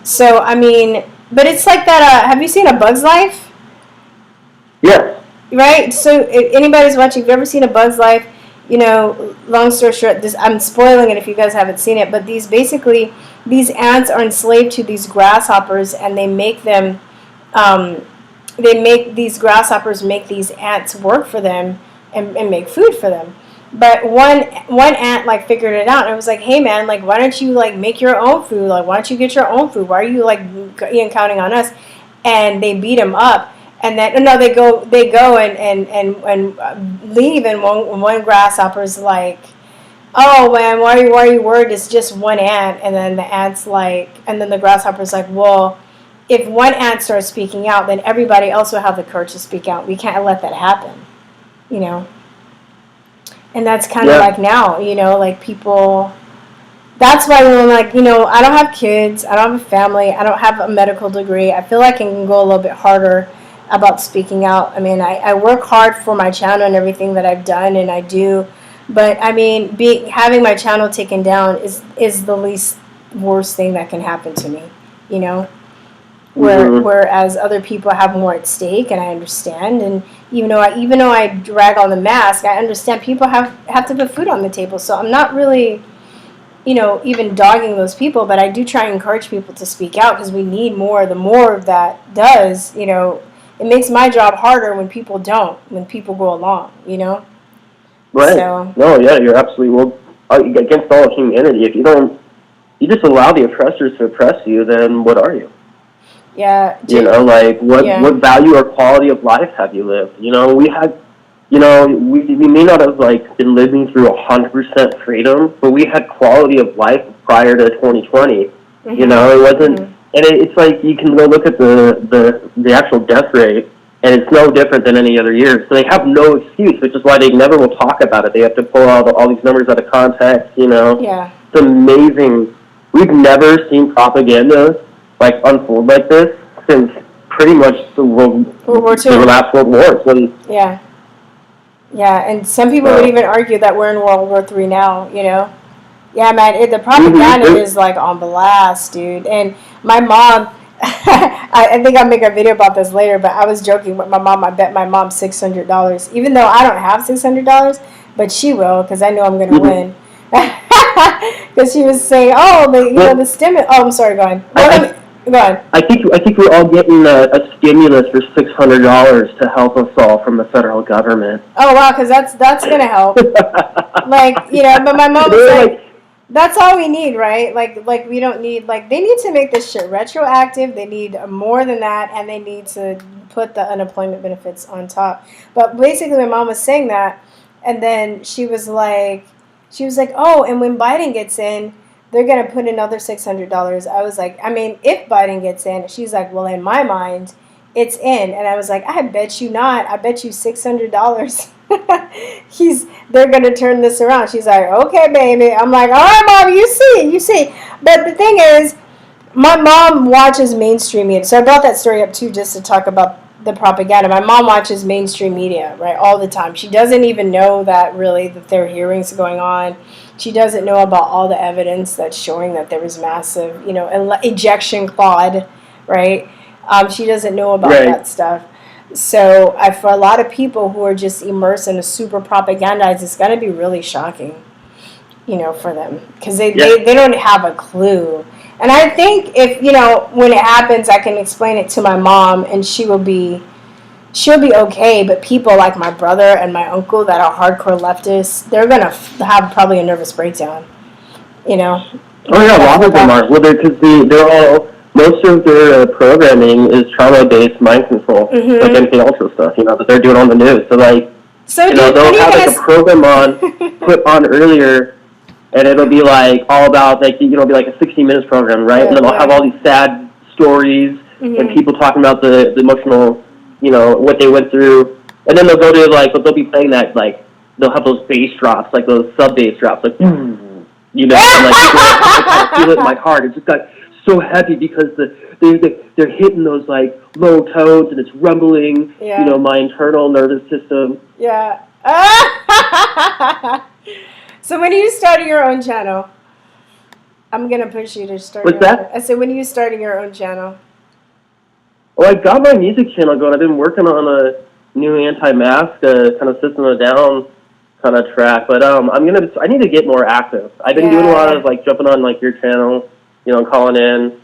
So, I mean, but it's like that, have you seen A Bug's Life? Yes. Right? So, if anybody's watching, if you've ever seen A Bug's Life, you know, long story short, I'm spoiling it if you guys haven't seen it, but these ants are enslaved to these grasshoppers, and they make them, these grasshoppers make these ants work for them and make food for them. But one ant like figured it out and it was like, hey man, like why don't you like make your own food? Like why don't you get your own food? Why are you like counting on us? And they beat him up. And then no, they go and leave. And one grasshopper's like, oh man, why are you worried? It's just one ant. And then the ant's like, and then the grasshopper's like, well, if one ant starts speaking out, then everybody else will have the courage to speak out. We can't let that happen, you know. And that's kind of like now, you know, like people. That's why when I'm like, you know, I don't have kids, I don't have a family, I don't have a medical degree. I feel like I can go a little bit harder about speaking out. I mean, I work hard for my channel and everything that I've done, and I do. But I mean, having my channel taken down is the least worst thing that can happen to me, you know. Whereas other people have more at stake, and I understand. And even though I drag on the mask, I understand people have to put food on the table. So I'm not really, you know, even dogging those people, but I do try and encourage people to speak out because we need more. The more that does, you know, it makes my job harder when people don't, when people go along, you know. Right. So, no, yeah, you're absolutely against all humanity. If you just allow the oppressors to oppress you, then what are you? Yeah. You know, like, what value or quality of life have you lived? You know, we may not have, like, been living through 100% freedom, but we had quality of life prior to 2020. Mm-hmm. You know, it wasn't, and it's like, you can go look at the actual death rate, and it's no different than any other year. So they have no excuse, which is why they never will talk about it. They have to pull all these numbers out of context, you know. Yeah. It's amazing. We've never seen propaganda like unfold like this since pretty much the World War II. The last World War. Yeah, and some people would even argue that we're in World War III now. You know, yeah, man, the propaganda is like on blast, dude. And my mom, I think I'll make a video about this later. But I was joking with my mom. I bet my mom $600, even though I don't have $600, but she will because I know I'm gonna win. Because she was saying, oh, the Steemit. Oh, I'm sorry. Go on. Go ahead. I think we're all getting a stimulus for $600 to help us all from the federal government. Oh wow, because that's gonna help. Like, you know, but my mom was like, that's all we need, right? Like we don't need, like, they need to make this shit retroactive. They need more than that, and they need to put the unemployment benefits on top. But basically, my mom was saying that, and then she was like, oh, and when Biden gets in, they're going to put another $600. I was like, I mean, if Biden gets in, she's like, well, in my mind, it's in. And I was like, I bet you not. I bet you $600. They're going to turn this around. She's like, okay, baby. I'm like, all right, Mom, you see. But the thing is, my mom watches mainstream media. So I brought that story up, too, just to talk about the propaganda. My mom watches mainstream media, right, all the time. She doesn't even know that there are hearings going on. She doesn't know about all the evidence that's showing that there was massive, you know, ejection clod, right? She doesn't know about that stuff. So for a lot of people who are just immersed in a super propagandized, it's going to be really shocking, you know, for them. Because they don't have a clue. And I think if, you know, when it happens, I can explain it to my mom and she'll be okay. But people like my brother and my uncle that are hardcore leftists, they're going to have probably a nervous breakdown, you know. Oh, yeah, a lot of them are. Well, because they're all, most of their programming is trauma-based mind control, like anything ultra stuff, you know, that they're doing on the news. So, like, you know, they'll have like a program put on earlier, and it'll be like all about, like, you know, be like a 60 Minutes program, right? And then they'll have all these sad stories and people talking about the emotional, you know, what they went through. And then they'll go to, like, but they'll be playing that, like, they'll have those bass drops, like those sub-bass drops, like, you know, and, like, I feel it in my heart. It's just got so heavy because they're hitting those, like, low tones and it's rumbling, you know, my internal nervous system. Yeah. So when you started your own channel? I'm gonna push you to start. What's that? I said, when are you starting your own channel? Well, I got my music channel going. I've been working on a new anti-mask, kind of system of down kind of track. But I need to get more active. I've been doing a lot of like jumping on like your channel, you know, calling in,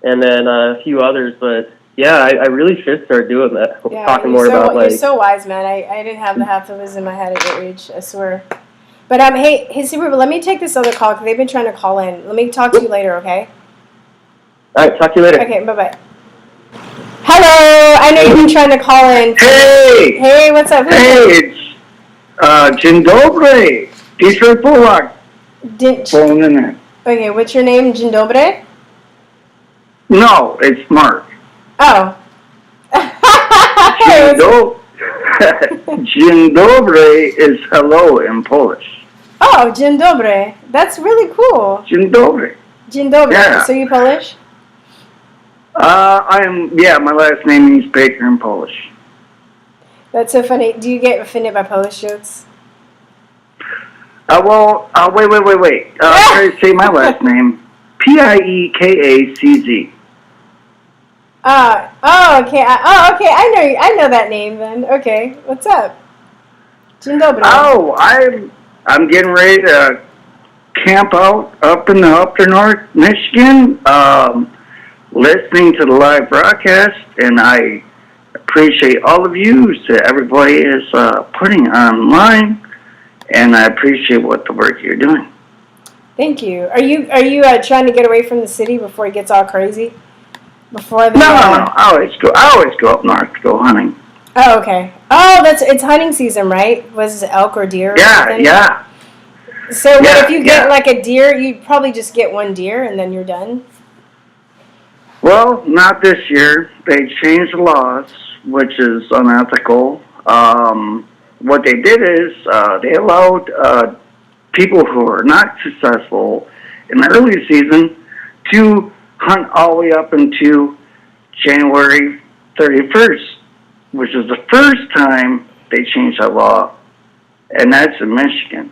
and then a few others. But yeah, I really should start doing that. Yeah, Talking more about like. You're so wise, man. I didn't have the half the wisdom I had at your age. I swear. But hey, Super, let me take this other call because they've been trying to call in. Let me talk to you later, okay? All right, talk to you later. Okay, bye-bye. Hello, I know you've been trying to call in. Hey! Hey, what's up? Hey, it's Dzień dobry. Teacher Polak. Phoning in. Okay, what's your name? Dzień dobry? No, it's Mark. Oh. Dzień dobry is hello in Polish. Oh, dzień dobry. That's really cool. Dzień dobry. Dzień dobry. Yeah. So you Polish? My last name means baker in Polish. That's so funny. Do you get offended by Polish jokes? Wait. Try to say my last name. Piekacz. Okay. I know that name then. Okay, what's up? Dzień dobry. Oh, I'm getting ready to camp out up in the upper north Michigan, listening to the live broadcast, and I appreciate all of you that everybody is putting online, and I appreciate what the work you're doing. Thank you. Are you trying to get away from the city before it gets all crazy? Before the No. I always go up north to go hunting. Oh, okay. Oh, it's hunting season, right? Was it elk or deer? Or something? Yeah. So if you get like a deer, you'd probably just get one deer and then you're done? Well, not this year. They changed the laws, which is unethical. What they did is they allowed people who are not successful in the early season to hunt all the way up into January 31st, which is the first time they changed that law, and that's in Michigan.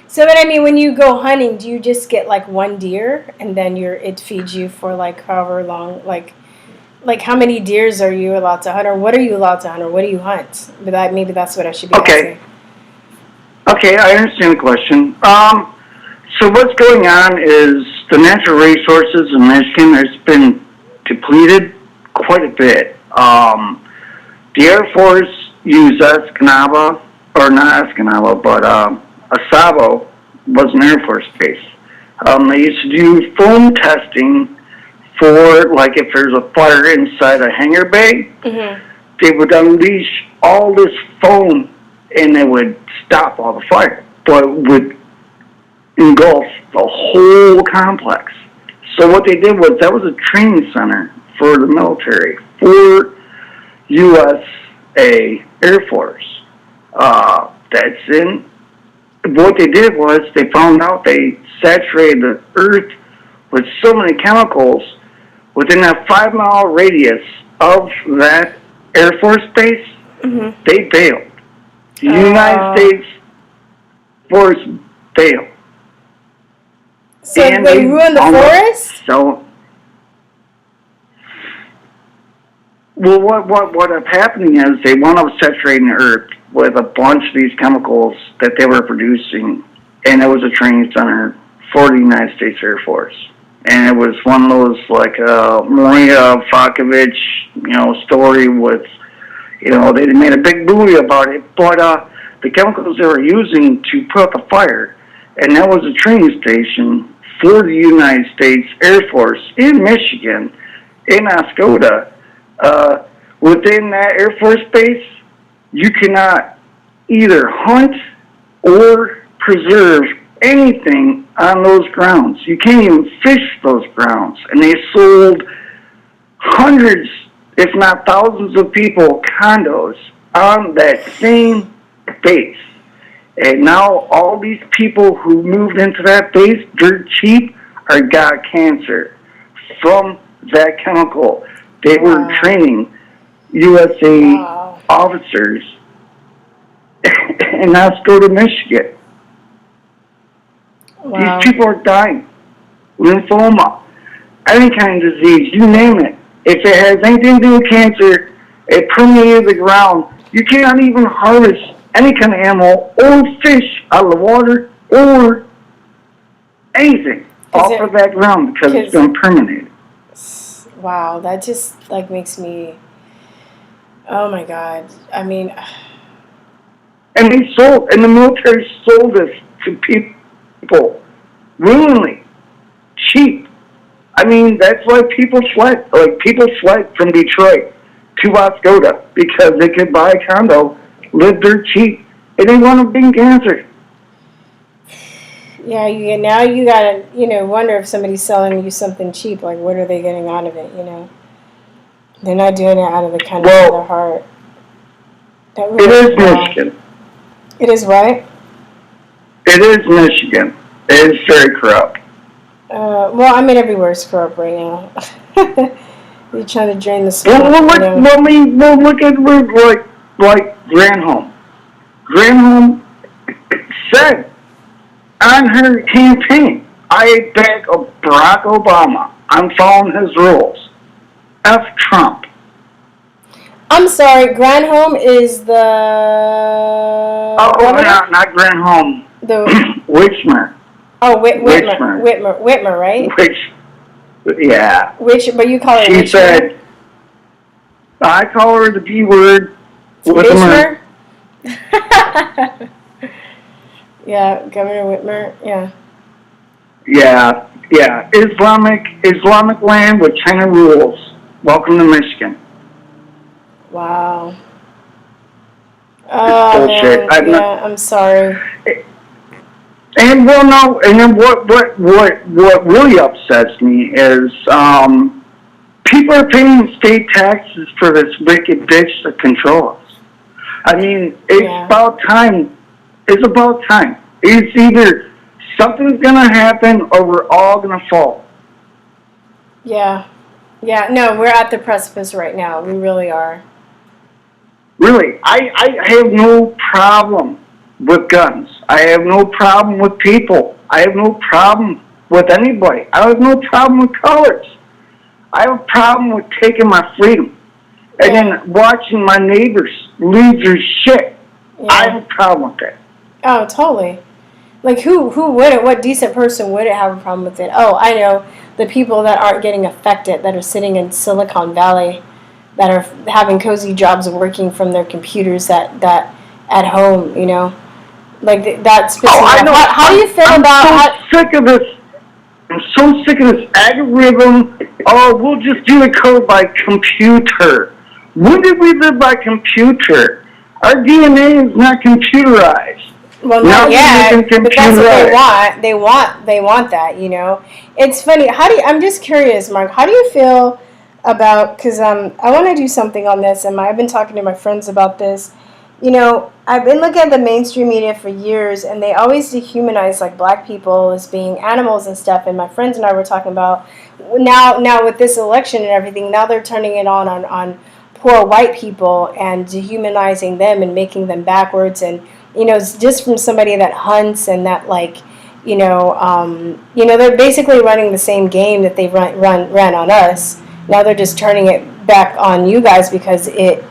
So, but I mean, when you go hunting, do you just get like one deer and then it feeds you for like however long, like how many deers are you allowed to hunt, or what are you allowed to hunt, or what do you hunt? But maybe that's what I should be asking. Okay, I understand the question. So what's going on is the natural resources in Michigan has been depleted quite a bit. The Air Force used Escanaba, or not Escanaba, but Asabo was an Air Force base. They used to do foam testing for, like, if there's a fire inside a hangar bay, they would unleash all this foam and it would stop all the fire, but it would engulf the whole complex. So what they did was, that was a training center for the military, for USA Air Force. What they did was, they found out they saturated the earth with so many chemicals within that 5-mile radius of that Air Force base, they bailed. The United States Force bailed. So and they ruined the forest? So, well, what is happening is they wound up saturating the earth with a bunch of these chemicals that they were producing, and it was a training center for the United States Air Force. And it was one of those, like, Maria Fakovich, story with, they made a big movie about it, but the chemicals they were using to put out the fire, and that was a training station for the United States Air Force in Michigan, in Oscoda. Within that Air Force base, you cannot either hunt or preserve anything on those grounds. You can't even fish those grounds. And they sold hundreds, if not thousands of people condos on that same base. And now all these people who moved into that base dirt cheap got cancer from that chemical. They were training USA officers in Oscoda, Michigan. Wow. These people are dying. Lymphoma, any kind of disease, you name it. If it has anything to do with cancer, it permeated the ground. You cannot even harvest any kind of animal or fish out of the water or anything off of that ground because it's been permeated. Wow, that just like makes me. Oh my God! I mean, and the military sold this to people willingly, cheap. I mean, that's why people fled. Like people fled from Detroit to Wascoda because they could buy a condo, live dirt cheap, and they want to beat cancer. yeah, now you gotta, wonder if somebody's selling you something cheap. Like, what are they getting out of it? They're not doing it out of the kindness of their heart. Really, it is Michigan. It is what? It is Michigan. It is very corrupt. Well, I mean, everywhere's corrupt right now. You're trying to drain the swamp. Well, look at like Granholm. Granholm said on her campaign, I back Barack Obama. I'm following his rules. F Trump. I'm sorry, Granholm is the... not Granholm. The... Witchmer. Oh, Whitmer, right? Yeah. But you call her She Witchmer? said, I call her the B word. Witchmer? Yeah, Governor Whitmer, yeah. Yeah. Islamic land with China rules. Welcome to Michigan. Wow. Oh, bullshit. Man. I'm sorry. And then what really upsets me is people are paying state taxes for this wicked bitch to control us. I mean, it's about time. It's about time. It's either something's gonna happen or we're all gonna fall. Yeah. No, we're at the precipice right now. We really are. Really, I have no problem with guns. I have no problem with people. I have no problem with anybody. I have no problem with colors. I have a problem with taking my freedom and then watching my neighbors lose their shit. Yeah. I have a problem with that. Oh, totally. Like, who wouldn't? What decent person wouldn't have a problem with it? Oh, I know. The people that aren't getting affected, that are sitting in Silicon Valley, that are having cozy jobs working from their computers that at home, Like, that's specific. I know. How do you feel about... I'm so sick of this algorithm. Oh, we'll just do the code by computer. When did we live by computer? Our DNA is not computerized. Well, not yet, but that's what they want. They want that, It's funny. I'm just curious, Mark, how do you feel about, because I want to do something on this, and I've been talking to my friends about this. I've been looking at the mainstream media for years, and they always dehumanize, like, black people as being animals and stuff, and my friends and I were talking about, now with this election and everything, now they're turning it on poor white people and dehumanizing them and making them backwards, and, just from somebody that hunts and that, like, they're basically running the same game that they ran on us. Now they're just turning it back on you guys because it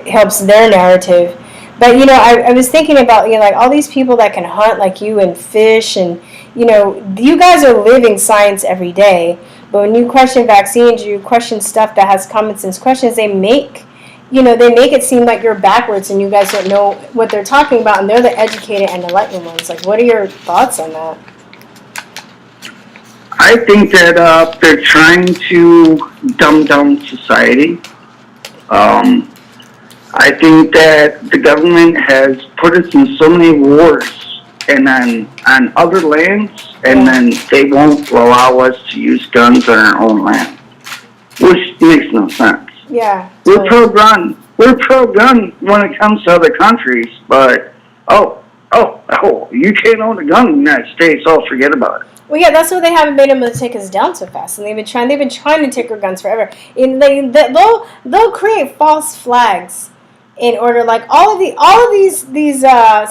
helps their narrative. But, I was thinking about, like, all these people that can hunt like you and fish and, you guys are living science every day. But when you question vaccines, you question stuff that has common sense questions, they make it seem like you're backwards and you guys don't know what they're talking about, and they're the educated and enlightened ones. Like, what are your thoughts on that? I think that they're trying to dumb down society. I think that the government has put us in so many wars and on other lands, and then they won't allow us to use guns on our own land, which makes no sense. Yeah. We're pro-gun. We're pro-gun when it comes to other countries, but, you can't own a gun in the United States, forget about it. Well, yeah, that's why they haven't been able to take us down so fast, and they've been trying to take our guns forever. And they'll create false flags in order, like all of these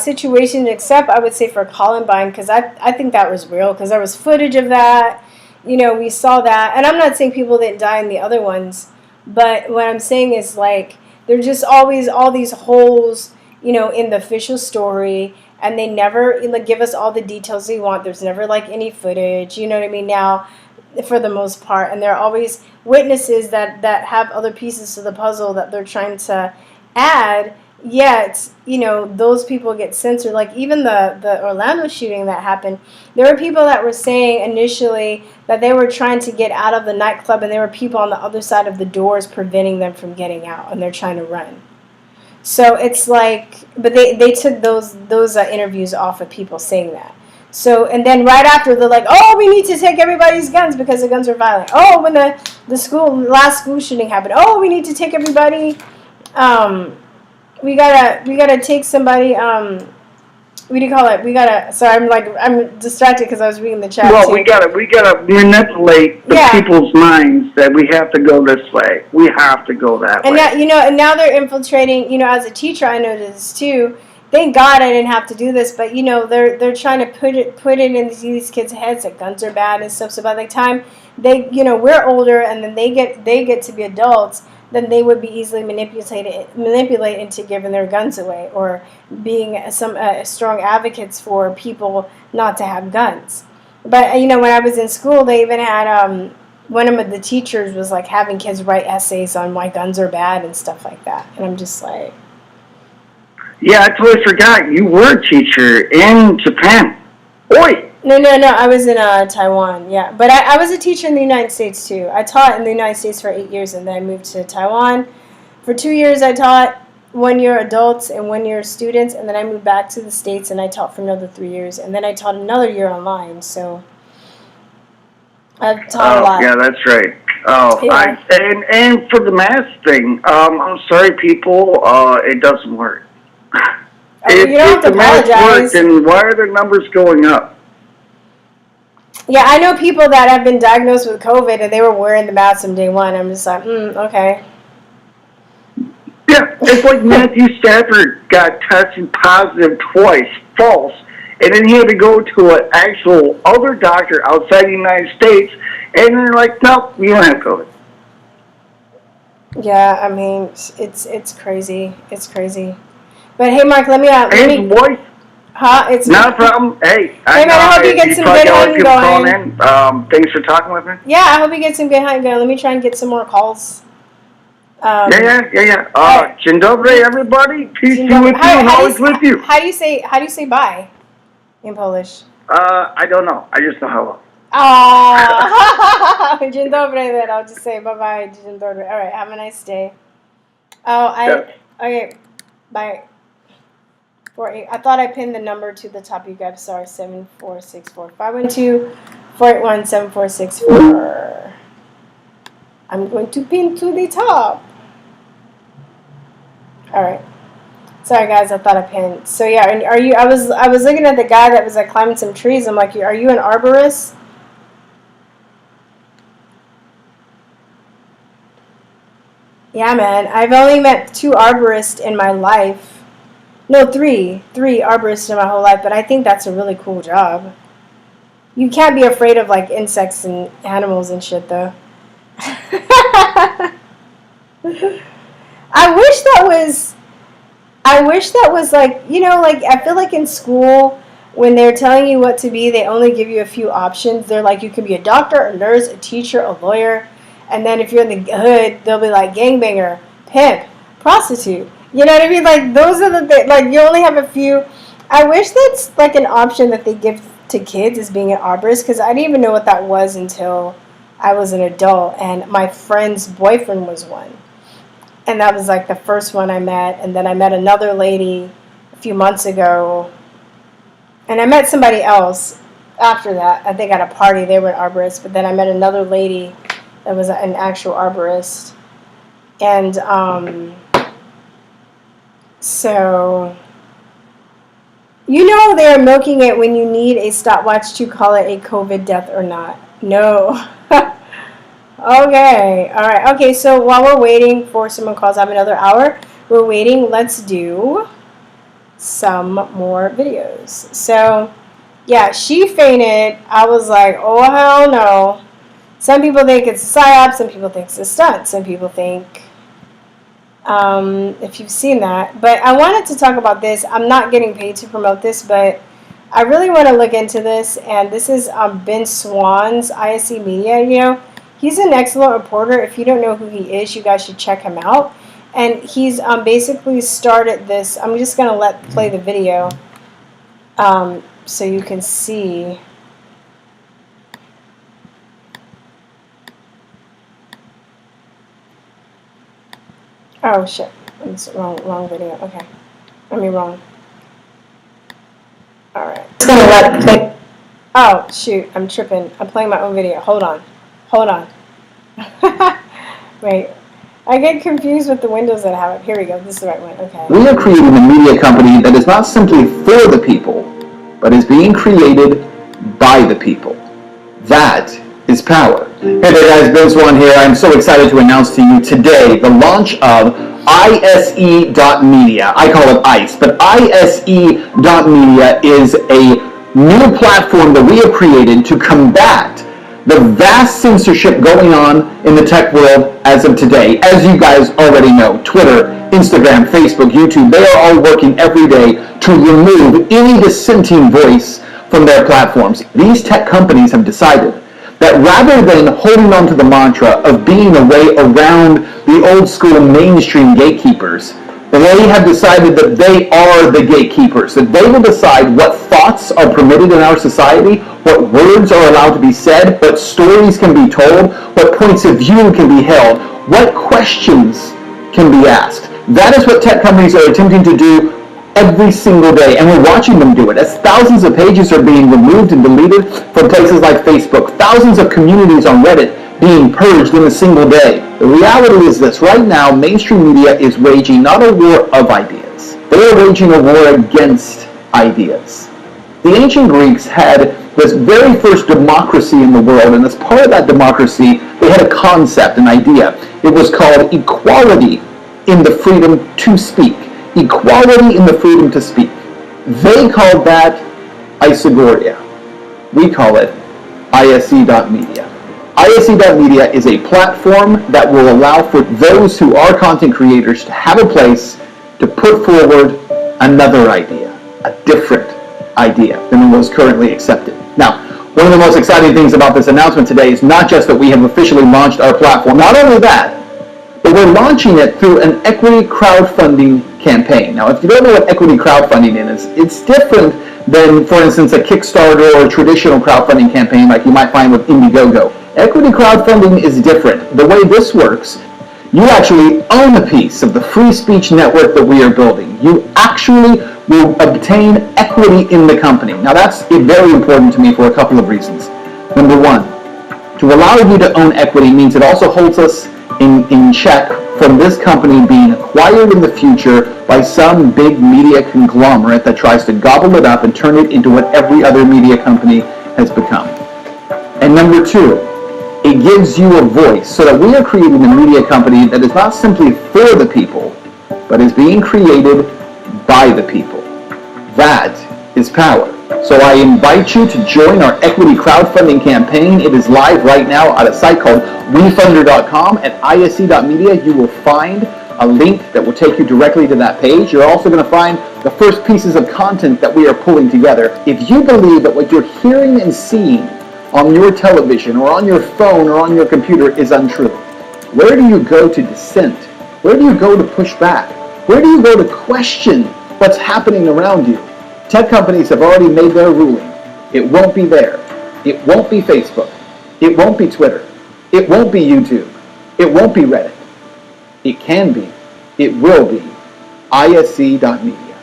situations, except I would say for Columbine, because I think that was real, because there was footage of that. We saw that, and I'm not saying people didn't die in the other ones, but what I'm saying is, like, there's just always all these holes, in the official story, and they never give us all the details we want. There's never like any footage, you know what I mean? Now, for the most part, and there are always witnesses that have other pieces to the puzzle that they're trying to add, yet those people get censored. Like even the Orlando shooting that happened, there were people that were saying initially that they were trying to get out of the nightclub, and there were people on the other side of the doors preventing them from getting out, and they're trying to run. So it's like, but they took those interviews off of people saying that. So, and then right after, they're like, oh, we need to take everybody's guns because the guns are violent. Oh, when the last school shooting happened, oh, we need to take everybody, we gotta take somebody, what do you call it? Sorry, I'm distracted because I was reading the chat. Well, too. we gotta manipulate the people's minds that we have to go this way. We have to go that and way. Now, and now they're infiltrating. As a teacher, I noticed too. Thank God I didn't have to do this, but they're trying to put it in these kids' heads that guns are bad and stuff. So by the time they, we're older, and then they get to be adults, then they would be easily manipulated into giving their guns away, or being some strong advocates for people not to have guns. But when I was in school, they even had one of the teachers was like having kids write essays on why guns are bad and stuff like that, and I'm just like. Yeah, I totally forgot. You were a teacher in Japan. Oi! No. I was in Taiwan, yeah. But I was a teacher in the United States, too. I taught in the United States for 8 years, and then I moved to Taiwan. For 2 years, I taught 1 year adults and 1 year students, and then I moved back to the States, and I taught for another 3 years. And then I taught another year online, so I've taught a lot. Yeah, that's right. Oh, Yeah. And for the mask thing, I'm sorry, people, it doesn't work. You don't have to the mask apologize. worked, then why are their numbers going up? Yeah, I know people that have been diagnosed with COVID, and they were wearing the mask from day one. I'm just like, okay. Yeah, it's like Matthew Stafford got tested positive twice, false, and then he had to go to an actual other doctor outside the United States, and they're like, nope, you don't have COVID. Yeah, I mean, it's crazy. It's crazy. But hey, Mark, let me. His wife. Huh? It's not a problem. Hey, I hope you get some good hunting going. Thanks for talking with me. Yeah, I hope you get some good hunting going. Let me try and get some more calls. Yeah. Dzień dobry, everybody. Peace be with you and always with you. How do you say bye in Polish? I don't know. I just know hello. Oh, dzień dobry. Then I'll just say bye. Dzień dobry. All right. Have a nice day. Okay. Bye. I thought I pinned the number to the top. You guys, sorry. 7464512 481 7464. I'm going to pin to the top. All right. Sorry, guys. I thought I pinned. So yeah, and are you? I was looking at the guy that was like climbing some trees. I'm like, are you an arborist? Yeah, man. I've only met 2 arborists in my life. No, 3 arborists in my whole life. But I think that's a really cool job. You can't be afraid of like insects and animals and shit, though. I wish that was like, like I feel like in school when they're telling you what to be, they only give you a few options. They're like, you can be a doctor, a nurse, a teacher, a lawyer, and then if you're in the hood, they'll be like gangbanger, pimp, prostitute. You know what I mean? Like those are the things. Like you only have a few. I wish that's like an option that they give to kids as being an arborist, because I didn't even know what that was until I was an adult, and my friend's boyfriend was one. And that was like the first one I met. And then I met another lady a few months ago. And I met somebody else after that. I think at a party they were an arborist. But then I met another lady that was an actual arborist. And so, they're milking it when you need a stopwatch to call it a COVID death or not. No. Okay, all right. Okay, so while we're waiting for someone calls, I have another hour. we're waiting. Let's do some more videos. So, yeah, she fainted. I was like, oh, hell no. Some people think it's a psyop. Some people think it's a stunt. Some people think, if you've seen that. But I wanted to talk about this. I'm not getting paid to promote this, but I really want to look into this. And this is Ben Swan's ISC Media. You know, he's an excellent reporter. If you don't know who he is, you guys should check him out. And he's basically started this. I'm just going to play the video so you can see. Oh, shit. It's wrong video. Okay. Wrong. All right. Just going to play. Oh, shoot. I'm tripping. I'm playing my own video. Hold on. Wait. I get confused with the windows that I have. Here we go. This is the right one. Okay. We are creating a media company that is not simply for the people, but is being created by the people. That is power. Hey there guys, Ben Swan here. I'm so excited to announce to you today the launch of ISE.media. I call it ICE, but ISE.media is a new platform that we have created to combat the vast censorship going on in the tech world as of today. As you guys already know, Twitter, Instagram, Facebook, YouTube, they are all working every day to remove any dissenting voice from their platforms. These tech companies have decided that rather than holding on to the mantra of being a way around the old school mainstream gatekeepers, they have decided that they are the gatekeepers, that they will decide what thoughts are permitted in our society, what words are allowed to be said, what stories can be told, what points of view can be held, what questions can be asked. That is what tech companies are attempting to do every single day, and we're watching them do it as thousands of pages are being removed and deleted from places like Facebook, thousands of communities on Reddit being purged in a single day. The reality is this: right now, mainstream media is waging not a war of ideas, they are waging a war against ideas. The ancient Greeks had this very first democracy in the world, and as part of that democracy, they had a concept, an idea. It was called equality in the freedom to speak. Equality in the freedom to speak. They called that Isagoria. We call it ISE.media. ISE.media is a platform that will allow for those who are content creators to have a place to put forward another idea, a different idea than was currently accepted. Now, one of the most exciting things about this announcement today is not just that we have officially launched our platform, not only that, but we're launching it through an equity crowdfunding campaign. Now, if you don't know what equity crowdfunding is, it's different than, for instance, a Kickstarter or a traditional crowdfunding campaign like you might find with Indiegogo. Equity crowdfunding is different. The way this works, you actually own a piece of the free speech network that we are building. You actually will obtain equity in the company. Now, that's very important to me for a couple of reasons. Number one, to allow you to own equity means it also holds us in check from this company being acquired in the future by some big media conglomerate that tries to gobble it up and turn it into what every other media company has become. And number two, it gives you a voice so that we are creating a media company that is not simply for the people, but is being created by the people. That is power. So I invite you to join our equity crowdfunding campaign. It is live right now at a site called WeFunder.com. At ISE.media, you will find a link that will take you directly to that page. You're also going to find the first pieces of content that we are pulling together. If you believe that what you're hearing and seeing on your television or on your phone or on your computer is untrue, where do you go to dissent? Where do you go to push back? Where do you go to question what's happening around you? Tech companies have already made their ruling. It won't be there. It won't be Facebook. It won't be Twitter. It won't be YouTube. It won't be Reddit. It can be. It will be. ISE.media.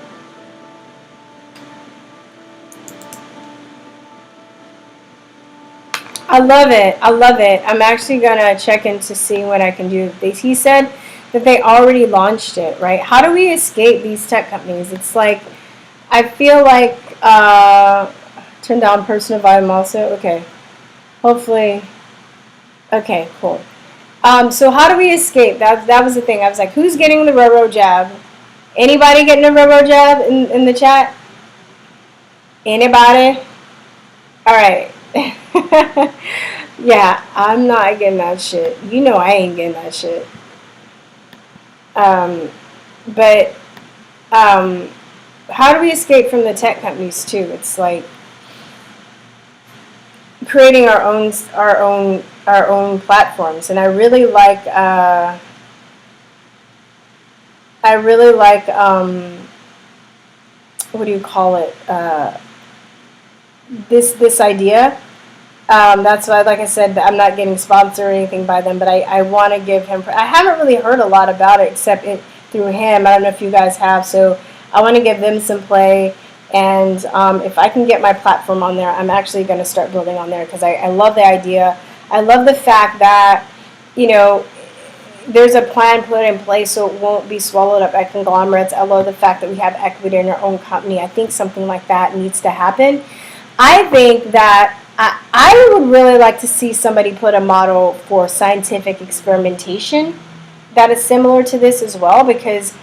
I love it. I love it. I'm actually going to check in to see what I can do. He said that they already launched it, right? How do we escape these tech companies? It's like, I feel like, turn down personal volume also. Okay. Hopefully. Okay, cool. So how do we escape? That was the thing. I was like, who's getting the Roro jab? Anybody getting a Roro jab in the chat? Anybody? All right. Yeah, I'm not getting that shit. You know I ain't getting that shit. But how do we escape from the tech companies too? It's like creating our own platforms, and I really like what do you call it? This idea. That's why, like I said, I'm not getting sponsored or anything by them, but I want to give him. I haven't really heard a lot about it except through him. I don't know if you guys have, so I want to give them some play. And if I can get my platform on there, I'm actually going to start building on there because I love the idea. I love the fact that, you know, there's a plan put in place so it won't be swallowed up by conglomerates. I love the fact that we have equity in our own company. I think something like that needs to happen. I think that I would really like to see somebody put a model for scientific experimentation that is similar to this as well, because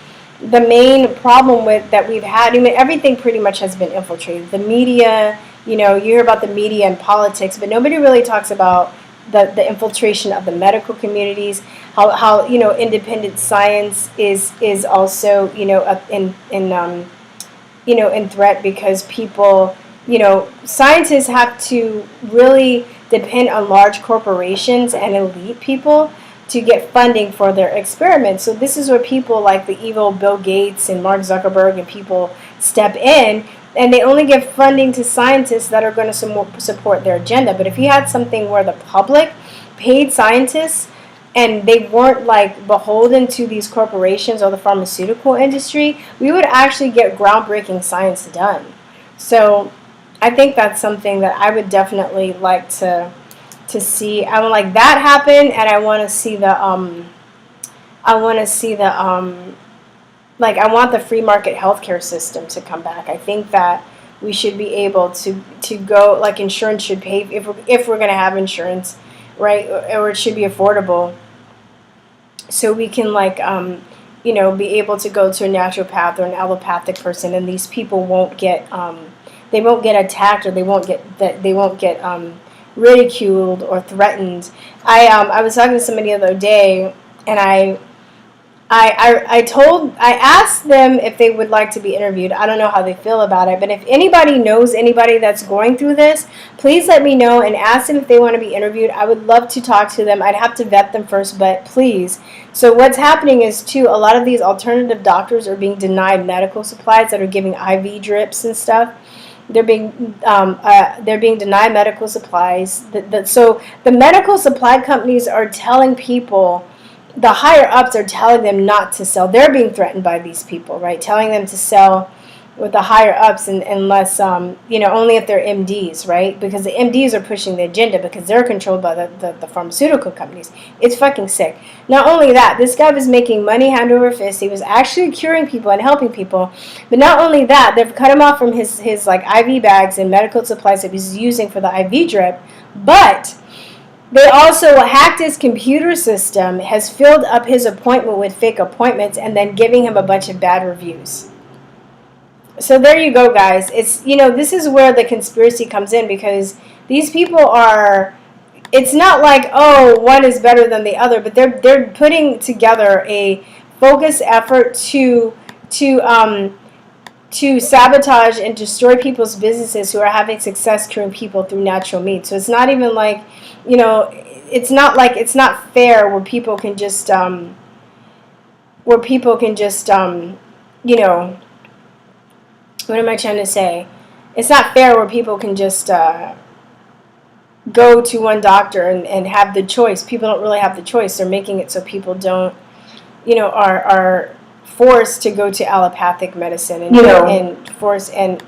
the main problem that we've had, I mean, everything pretty much has been infiltrated. The media, you know, you hear about the media and politics, but nobody really talks about the infiltration of the medical communities, how you know, independent science is also, you know, in threat because people, you know, scientists have to really depend on large corporations and elite people to get funding for their experiments. So this is where people like the evil Bill Gates and Mark Zuckerberg and people step in, and they only give funding to scientists that are going to support their agenda. But if you had something where the public paid scientists and they weren't like beholden to these corporations or the pharmaceutical industry, we would actually get groundbreaking science done. So I think that's something that I would definitely like to see. I would like that happen, and I want to see the like, I want the free market healthcare system to come back. I think that we should be able to go, like, insurance should pay if we're going to have insurance, right? Or it should be affordable, so we can, like, you know, be able to go to a naturopath or an allopathic person, and these people won't get they won't get attacked, or they won't get ridiculed or threatened. I was talking to somebody the other day, and I asked them if they would like to be interviewed. I don't know how they feel about it, but if anybody knows anybody that's going through this, please let me know and ask them if they want to be interviewed. I would love to talk to them. I'd have to vet them first, but please. So what's happening is, too, a lot of these alternative doctors are being denied medical supplies that are giving IV drips and stuff. They're being denied medical supplies. So the medical supply companies are telling people, the higher ups are telling them not to sell. They're being threatened by these people, right? Telling them to sell with the higher ups, unless you know, only if they're MDs, right? Because the MDs are pushing the agenda because they're controlled by the pharmaceutical companies. It's fucking sick. Not only that, this guy was making money hand over fist. He was actually curing people and helping people. But not only that, they've cut him off from his like IV bags and medical supplies that he was using for the IV drip. But they also hacked his computer system, has filled up his appointment with fake appointments, and then giving him a bunch of bad reviews. So there you go, guys. It's, you know, this is where the conspiracy comes in, because these people are, it's not like, oh, one is better than the other, but they're putting together a focused effort to sabotage and destroy people's businesses who are having success curing people through natural means. So it's not even like, you know, it's not fair where people can just you know, what am I trying to say? It's not fair where people can just go to one doctor and have the choice. People don't really have the choice. They're making it so people don't, you know, are forced to go to allopathic medicine and, you know, and force and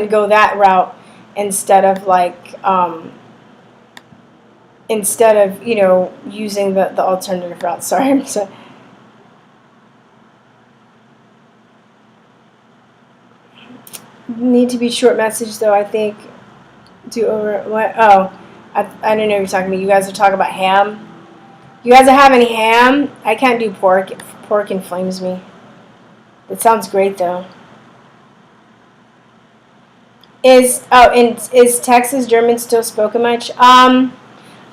go that route instead of like you know, using the alternative route. Sorry, I'm so. Need to be short message though, I think. Do over what? Oh, I don't know what you're talking about. You guys are talking about ham. You guys have any ham? I can't do pork. Pork inflames me. It sounds great though. Is Texas German still spoken much? I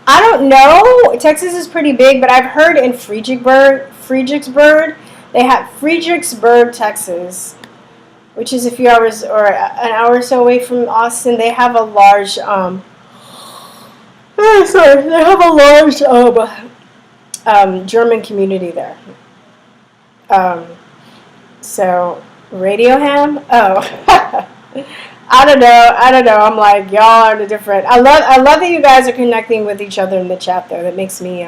don't know. Texas is pretty big, but I've heard in Fredericksburg, they have Fredericksburg, Texas, which is a few hours or an hour or so away from Austin. They have a large they have a large German community there. So radio ham? Oh. I don't know. I'm like, y'all are the different. I love that you guys are connecting with each other in the chat though. That makes me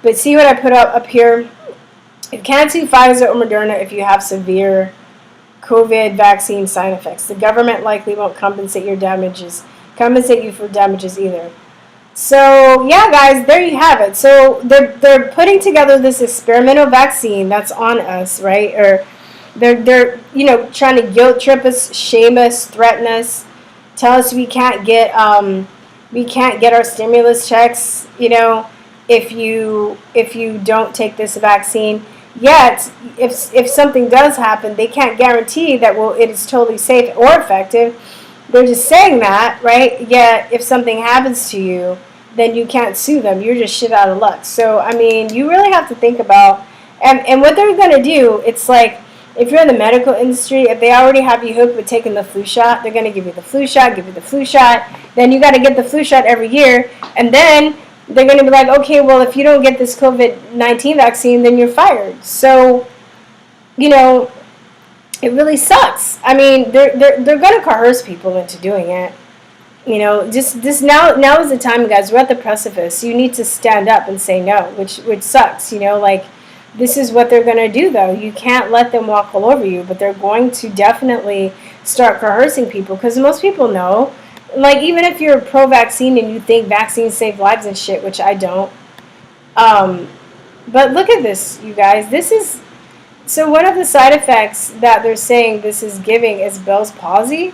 But see what I put up here? You can't do Pfizer or Moderna if you have severe COVID vaccine side effects. The government likely won't compensate you for damages either. So yeah, guys, there you have it. So they're putting together this experimental vaccine that's on us, right? Or they're trying to guilt trip us, shame us, threaten us, tell us we can't get our stimulus checks, if you don't take this vaccine. Yet, if something does happen, they can't guarantee that it is totally safe or effective. They're just saying that, right? Yet, if something happens to you, then you can't sue them. You're just shit out of luck. So, I mean, you really have to think about, and what they're going to do, it's like, if you're in the medical industry, if they already have you hooked with taking the flu shot, they're going to give you the flu shot, then you got to get the flu shot every year, and then they're going to be like, okay, well, if you don't get this COVID-19 vaccine, then you're fired. So, it really sucks. I mean, they're going to coerce people into doing it. Just now is the time, guys. We're at the precipice. You need to stand up and say no, which sucks. This is what they're going to do, though. You can't let them walk all over you, but they're going to definitely start coercing people, because most people know, like, even if you're pro-vaccine and you think vaccines save lives and shit, which I don't, but look at this, you guys. So one of the side effects that they're saying this is giving is Bell's palsy,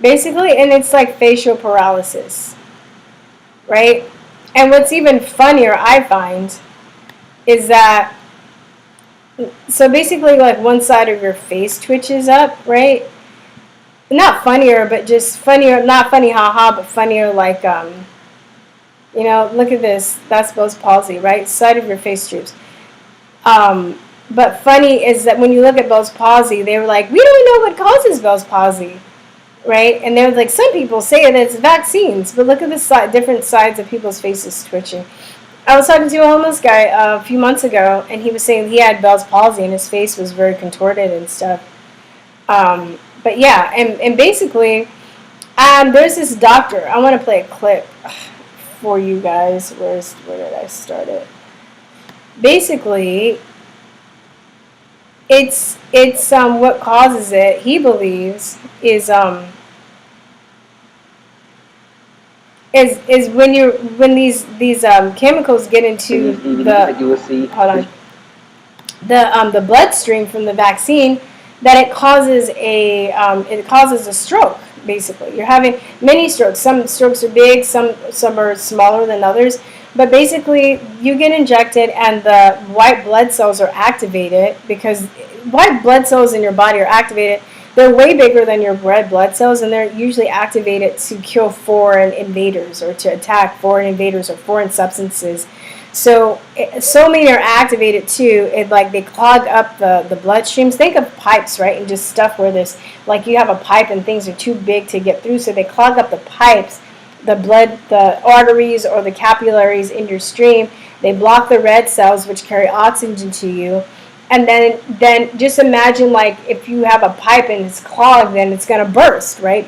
basically, and it's like facial paralysis, right? And what's even funnier, I find, is that, so basically, like, one side of your face twitches up, right? Not funnier, but just funnier. Not funny, haha, but funnier, like, look at this. That's Bell's palsy, right? Side of your face droops. But funny is that when you look at Bell's palsy, they were like, we don't know what causes Bell's palsy, right? And they're like, some people say that it's vaccines, but look at the different sides of people's faces twitching. I was talking to a homeless guy a few months ago, and he was saying he had Bell's palsy, and his face was very contorted and stuff. But yeah, and basically, there's this doctor. I want to play a clip for you guys. Where did I start it? Basically, it's what causes it, he believes, is when these chemicals get into the bloodstream from the vaccine, that it causes a stroke. Basically, you're having many strokes. Some strokes are big, some are smaller than others. But basically, you get injected, and the white blood cells are activated, because white blood cells in your body are activated. They're way bigger than your red blood cells, and they're usually activated to kill foreign invaders, or to attack foreign invaders or foreign substances. So many are activated too. They clog up the bloodstreams. Think of pipes, right? And just stuff where there's, like, you have a pipe and things are too big to get through, so they clog up the pipes, the arteries or the capillaries in your stream. They block the red cells, which carry oxygen to you. And then just imagine, like, if you have a pipe and it's clogged, then it's going to burst, right?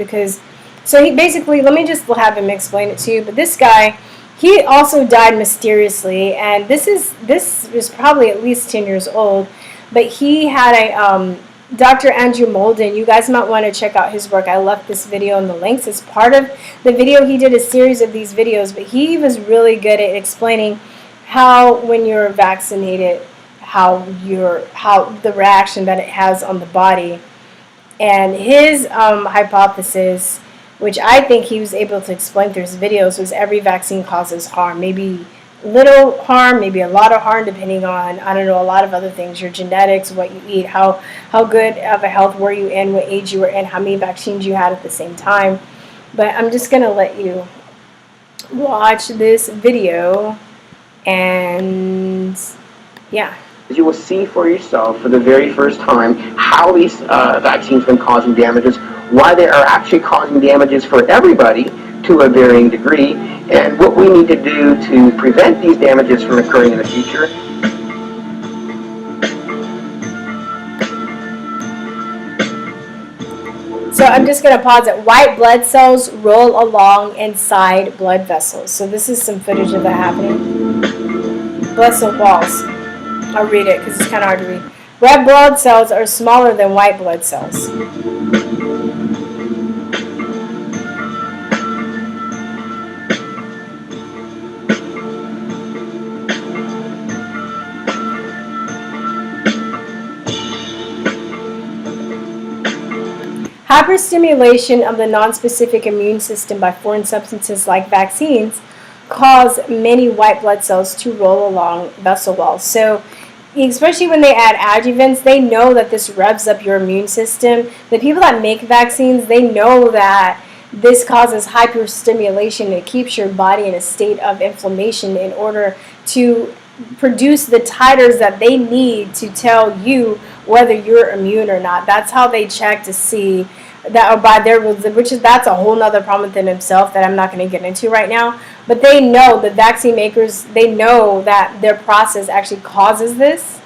So he basically, let me just have him explain it to you. But this guy, he also died mysteriously, and this was probably at least 10 years old. But he had a Dr. Andrew Moulden. You guys might want to check out his work. I left this video in the links. It's part of the video. He did a series of these videos, but he was really good at explaining how, when you're vaccinated, how the reaction that it has on the body. And his hypothesis, which I think he was able to explain through his videos, was every vaccine causes harm. Maybe little harm, maybe a lot of harm, depending on, I don't know, a lot of other things, your genetics, what you eat, how good of a health were you in, what age you were in, how many vaccines you had at the same time. But I'm just going to let you watch this video, and yeah. You will see for yourself for the very first time how these vaccines have been causing damages, why they are actually causing damages for everybody to a varying degree, and what we need to do to prevent these damages from occurring in the future. So I'm just going to pause it. White blood cells roll along inside blood vessels. So this is some footage of that happening. Blood cell walls. I'll read it because it's kind of hard to read. Red blood cells are smaller than white blood cells. Hyperstimulation of the nonspecific immune system by foreign substances like vaccines cause many white blood cells to roll along vessel walls. So especially when they add adjuvants, they know that this revs up your immune system. The people that make vaccines, they know that this causes hyperstimulation. It keeps your body in a state of inflammation in order to produce the titers that they need to tell you whether you're immune or not. That's how they check to see that, or by their, that's a whole nother problem within itself that I'm not going to get into right now. But they know, the vaccine makers, they know that their process actually causes this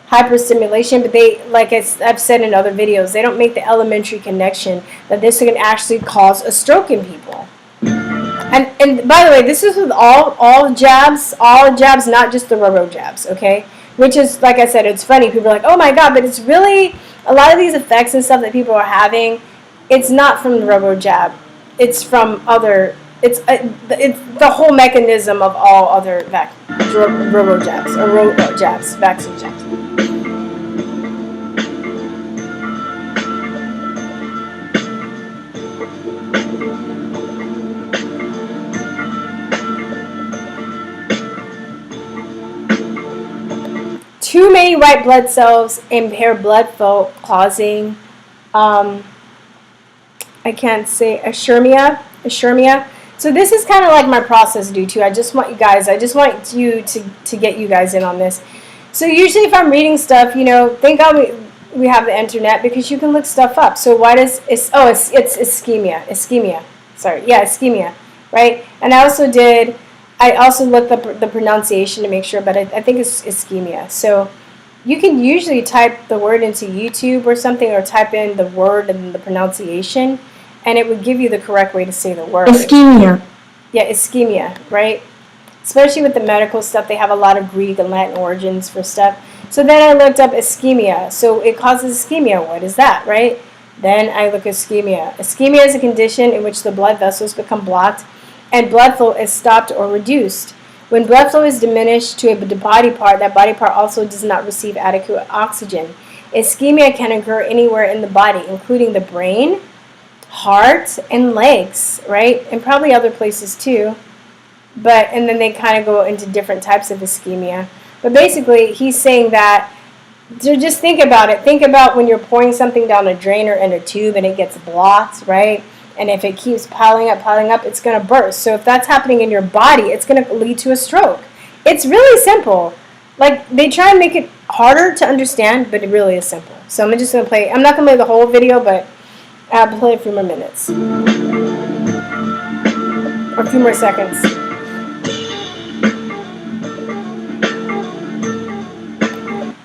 hyperstimulation, but they, like I've said in other videos, they don't make the elementary connection that this can actually cause a stroke in people. And by the way, this is with all jabs, not just the robo jabs, okay? Which is, like I said, it's funny. People are like, oh my God, but it's really, a lot of these effects and stuff that people are having, it's not from the robo jab. It's from other, it's the whole mechanism of all other robo jabs, or jabs, vaccine jabs. Too many white blood cells impair blood flow, causing, I can't say, ischemia. So this is kind of like my process due to. I just want you to get you guys in on this. So usually if I'm reading stuff, you know, thank God we have the internet because you can look stuff up. So why does, it's ischemia. Sorry, yeah, ischemia, right? And I also looked up the pronunciation to make sure, but I think it's ischemia. So you can usually type the word into YouTube or something, or type in the word and the pronunciation, and it would give you the correct way to say the word. Ischemia. Yeah, ischemia, right? Especially with the medical stuff, they have a lot of Greek and Latin origins for stuff. So then I looked up ischemia. So it causes ischemia. What is that, right? Then I look at ischemia. Ischemia is a condition in which the blood vessels become blocked and blood flow is stopped or reduced. When blood flow is diminished to a body part, that body part also does not receive adequate oxygen. Ischemia can occur anywhere in the body, including the brain, heart, and legs, right? And probably other places too. And then they kind of go into different types of ischemia. But basically, he's saying that, so just think about it. Think about when you're pouring something down a drain or in a tube and it gets blocked, right? And if it keeps piling up, it's going to burst. So if that's happening in your body, it's going to lead to a stroke. It's really simple. Like, they try and make it harder to understand, but it really is simple. So I'm just going to play. I'm not going to play the whole video, but I'll play a few more minutes. Or a few more seconds.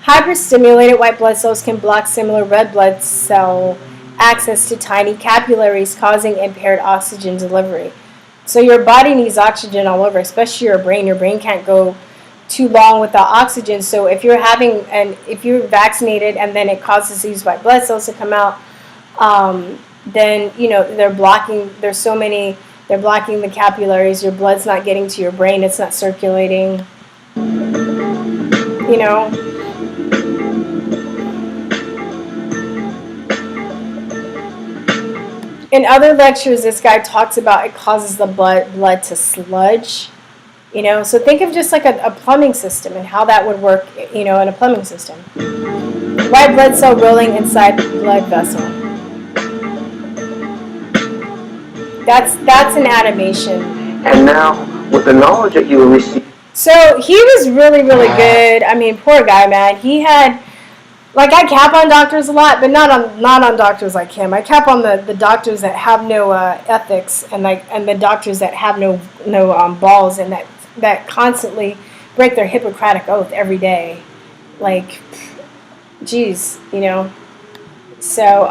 Hyperstimulated white blood cells can block similar red blood cell access to tiny capillaries, causing impaired oxygen delivery. So your body needs oxygen all over, especially your brain. Your brain can't go too long without oxygen. So if you're vaccinated and then it causes these white blood cells to come out, then they're blocking the capillaries. Your blood's not getting to your brain. It's not circulating. In other lectures, this guy talks about it causes the blood to sludge, You know, so think of just like a plumbing system and how that would work, you know, in a plumbing system. White blood cell rolling inside blood vessel. That's an animation. And now, with the knowledge that you will receive. So he was really, really good. I mean, poor guy, man. He had, like, I cap on doctors a lot, but not on doctors like him. I cap on the doctors that have no ethics, and the doctors that have no balls, and that constantly break their Hippocratic oath every day. Like, geez, you know. So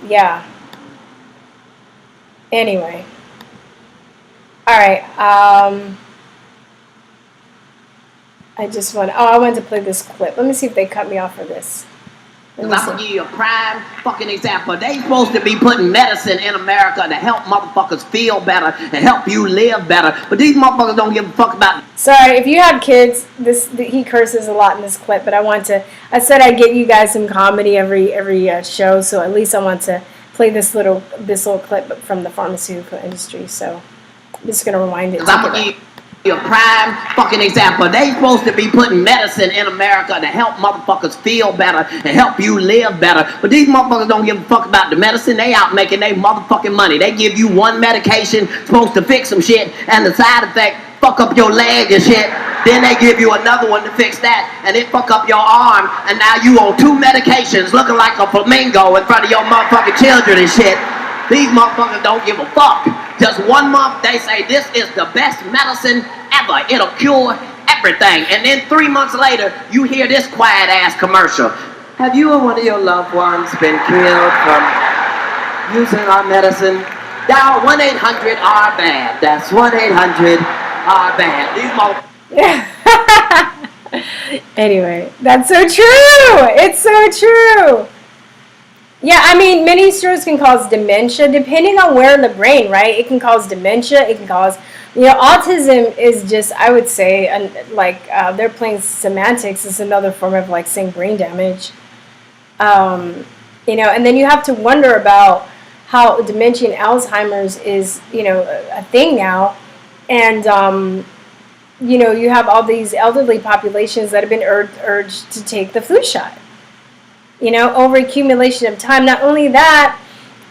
yeah. Anyway. All right. I wanted to play this clip. Let me see if they cut me off for this. I'm gonna give you a prime fucking example. They supposed to be putting medicine in America to help motherfuckers feel better and help you live better, but these motherfuckers don't give a fuck about. Sorry, if you have kids, he curses a lot in this clip, but I said I'd get you guys some comedy every show, so at least I want to play this little clip from the pharmaceutical industry. So I'm just gonna rewind it. I'm gonna give you a prime fucking example. They supposed to be putting medicine in America to help motherfuckers feel better and help you live better, but these motherfuckers don't give a fuck about the medicine. They out making their motherfucking money. They give you one medication supposed to fix some shit, and the side effect fuck up your leg and shit. Then they give you another one to fix that, and it fuck up your arm, and now you on 2 medications looking like a flamingo in front of your motherfucking children and shit. These motherfuckers don't give a fuck. Just 1 month they say this is the best medicine ever. It'll cure everything. And then 3 months later, you hear this quiet ass commercial. Have you or one of your loved ones been killed from using our medicine? Dial 1-800-RBAD. That's 1-800-RBAD. These motherfuckers. Anyway, that's so true. It's so true. Yeah, I mean, many strokes can cause dementia, depending on where in the brain, right? It can cause dementia. It can cause, you know, autism is just, I would say, they're playing semantics. It's another form of, like, saying brain damage. You know, and then you have to wonder about how dementia and Alzheimer's is, you know, a thing now. And, you know, you have all these elderly populations that have been urged to take the flu shot. You know, over accumulation of time. Not only that,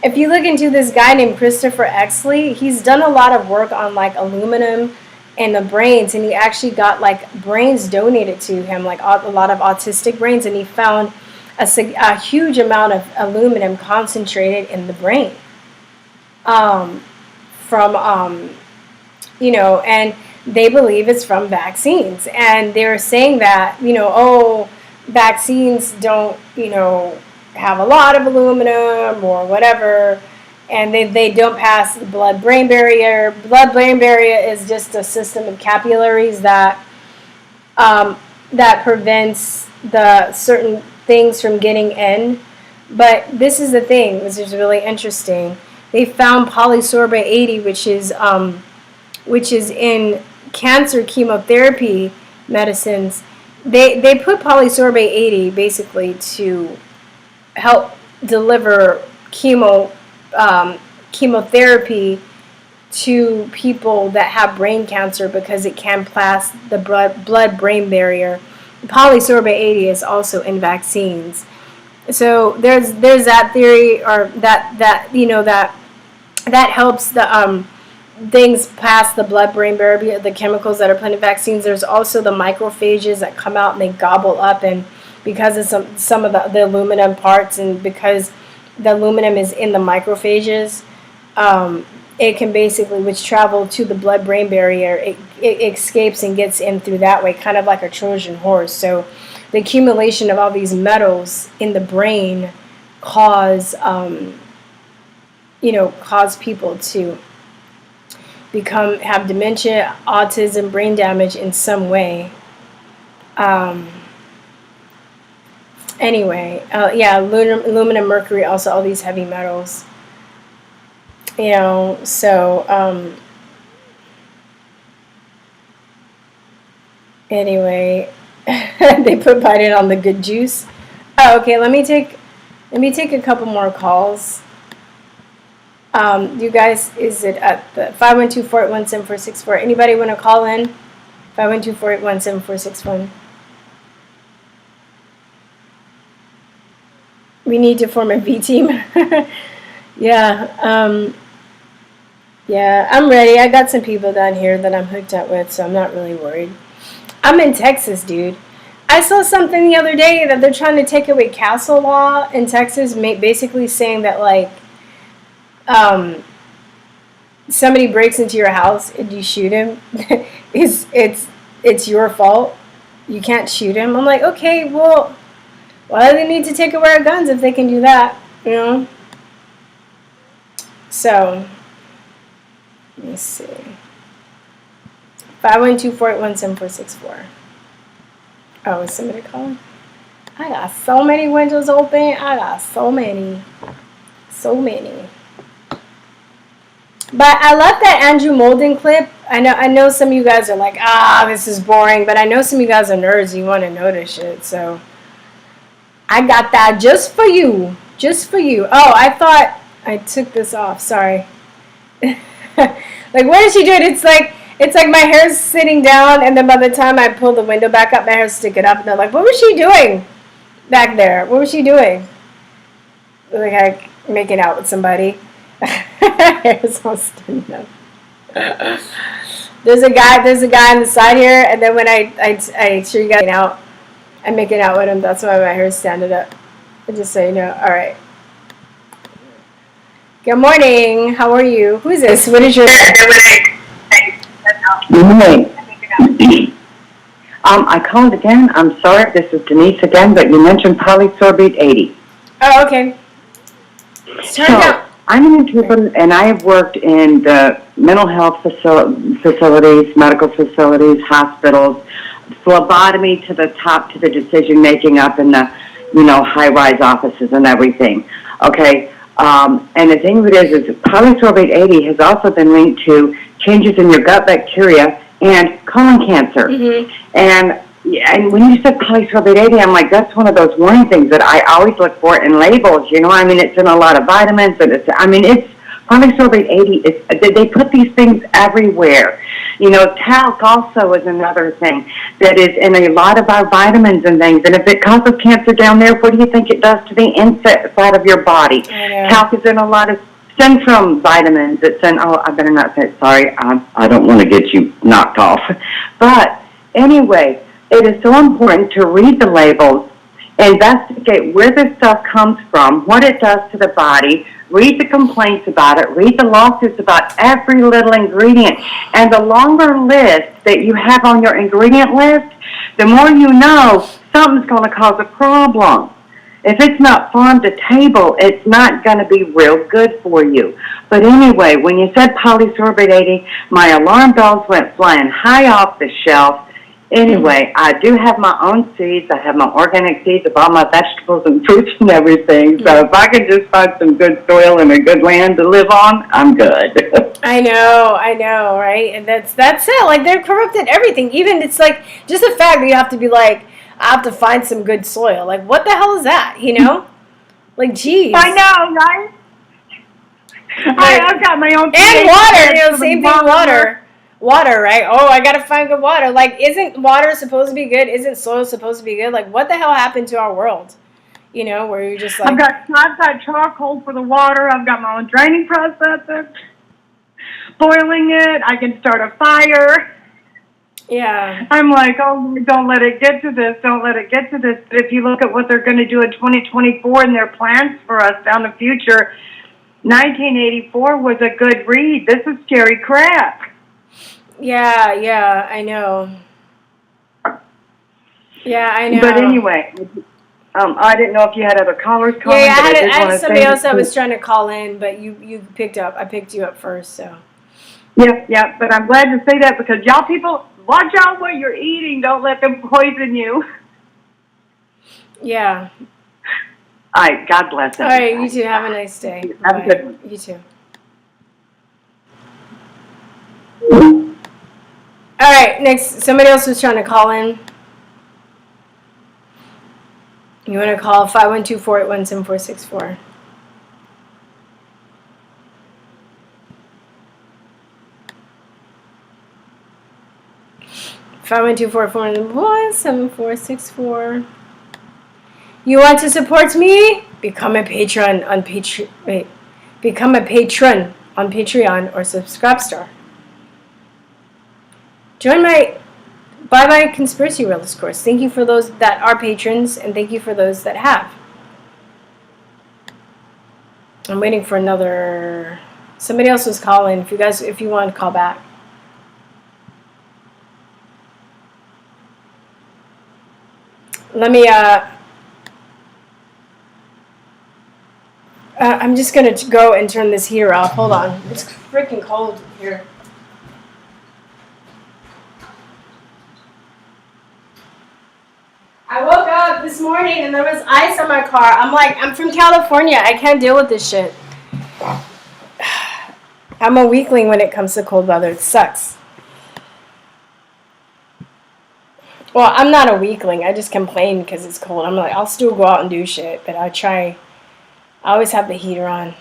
if you look into this guy named Christopher Exley, he's done a lot of work on, like, aluminum and the brains, and he actually got, like, brains donated to him, like a lot of autistic brains, and he found a huge amount of aluminum concentrated in the brain you know, and they believe it's from vaccines. And they were saying that, you know, oh, vaccines don't, you know, have a lot of aluminum or whatever, and they don't pass the blood-brain barrier. Blood-brain barrier is just a system of capillaries that prevents the certain things from getting in. But this is the thing, which is really interesting. They found polysorbate 80, which is in cancer chemotherapy medicines. They put polysorbate 80 basically to help deliver chemotherapy to people that have brain cancer because it can pass the blood-brain barrier. Polysorbate 80 is also in vaccines. So there's that theory, or that you know, that helps the things past the blood-brain barrier, the chemicals that are put in vaccines. There's also the macrophages that come out and they gobble up, and because of some of the aluminum parts, and because the aluminum is in the macrophages, it can basically, which travel to the blood-brain barrier, it escapes and gets in through that way, kind of like a Trojan horse. So the accumulation of all these metals in the brain cause people to have dementia, autism, brain damage in some way. Anyway, aluminum, mercury, also all these heavy metals. You know, so anyway, they put Biden on the good juice. Oh, okay, let me take a couple more calls. You guys, is it at the 512-481-7464? Anybody want to call in? 512-481-7461. We need to form a V team. Yeah. Yeah, I'm ready. I got some people down here that I'm hooked up with, so I'm not really worried. I'm in Texas, dude. I saw something the other day that they're trying to take away castle law in Texas, basically saying that, like, somebody breaks into your house and you shoot him, it's your fault. You can't shoot him. I'm like, okay, well, why do they need to take away our guns if they can do that, you know? So, let me see. 512-481-7464. Oh, is somebody calling? I got so many windows open. I got so many. So many. But I love that Andrew Moulden clip. I know some of you guys are like, this is boring. But I know some of you guys are nerds. You want to know this shit. So I got that just for you. Just for you. Oh, I thought I took this off. Sorry. Like, what is she doing? It's like my hair's sitting down, and then by the time I pull the window back up, my hair's sticking up, and they're like, what was she doing back there? What was she doing? Like, making out with somebody. Hair's all sticking up. There's a guy on the side here, and then when I show you guys out, I'm making out with him. That's why my hair's standing up. Just so you know. All right. Good morning. How are you? Who is this? What is your name? Good morning. I called again. I'm sorry. This is Denise again, but you mentioned polysorbate 80. Oh, okay. I'm an interpreter, and I have worked in the mental health facilities, medical facilities, hospitals, phlebotomy to the top, to the decision making up in the, high-rise offices and everything. Okay. And the thing of it is polysorbate 80 has also been linked to changes in your gut bacteria and colon cancer. Mm-hmm. And when you said polysorbate 80, I'm like, that's one of those warning things that I always look for in labels. It's in a lot of vitamins, and it's polysorbate 80. They put these things everywhere. Talc also is another thing that is in a lot of our vitamins and things. And if it causes cancer down there, what do you think it does to the inside of your body? Talc is in a lot of Centrum vitamins. It's in, I better not say it, sorry. I don't want to get you knocked off. But anyway, it is so important to read the labels, investigate where this stuff comes from, what it does to the body, read the complaints about it, read the lawsuits about every little ingredient. And the longer list that you have on your ingredient list, the more you know something's going to cause a problem. If it's not farm to table, it's not going to be real good for you. But anyway, when you said polysorbate 80, my alarm bells went flying high off the shelf. Anyway, I do have my own seeds. I have my organic seeds of all my vegetables and fruits and everything. So if I could just find some good soil and a good land to live on, I'm good. I know, right? And that's it. Like, they've corrupted everything. Even it's like just the fact that you have to be like, I have to find some good soil. Like, what the hell is that? Like, geez. I know, right? I've got my own. And water. Same thing. Water, right? Oh, I gotta find good water. Like, isn't water supposed to be good? Isn't soil supposed to be good? Like, what the hell happened to our world? Where you're just like... I've got charcoal for the water. I've got my own draining process. Boiling it. I can start a fire. Yeah. I'm like, don't let it get to this. Don't let it get to this. But if you look at what they're going to do in 2024 and their plans for us down the future, 1984 was a good read. This is scary crap. Yeah, I know. Yeah, I know. But anyway, I didn't know if you had other callers calling. Yeah, I had somebody else that was trying to call in, but you picked up. I picked you up first, so. Yeah, but I'm glad to say that because y'all people, watch out what you're eating. Don't let them poison you. Yeah. All right, God bless everybody. All right, you too. Have a nice day. Have a good one. You too. All right, next, somebody else was trying to call in. You want to call 512-481-7464. 512447464. You want to support me? Become a patron on Become a patron on Patreon or Subscribestar. Buy my Conspiracy Realist course. Thank you for those that are patrons, and thank you for those that have. I'm waiting for another. Somebody else was calling. If you want to call back. Let me. I'm just gonna go and turn this heater off. Hold on. It's freaking cold here. I woke up this morning and there was ice on my car. I'm like, I'm from California. I can't deal with this shit. I'm a weakling when it comes to cold weather. It sucks. Well, I'm not a weakling. I just complain because it's cold. I'm like, I'll still go out and do shit, but I always have the heater on.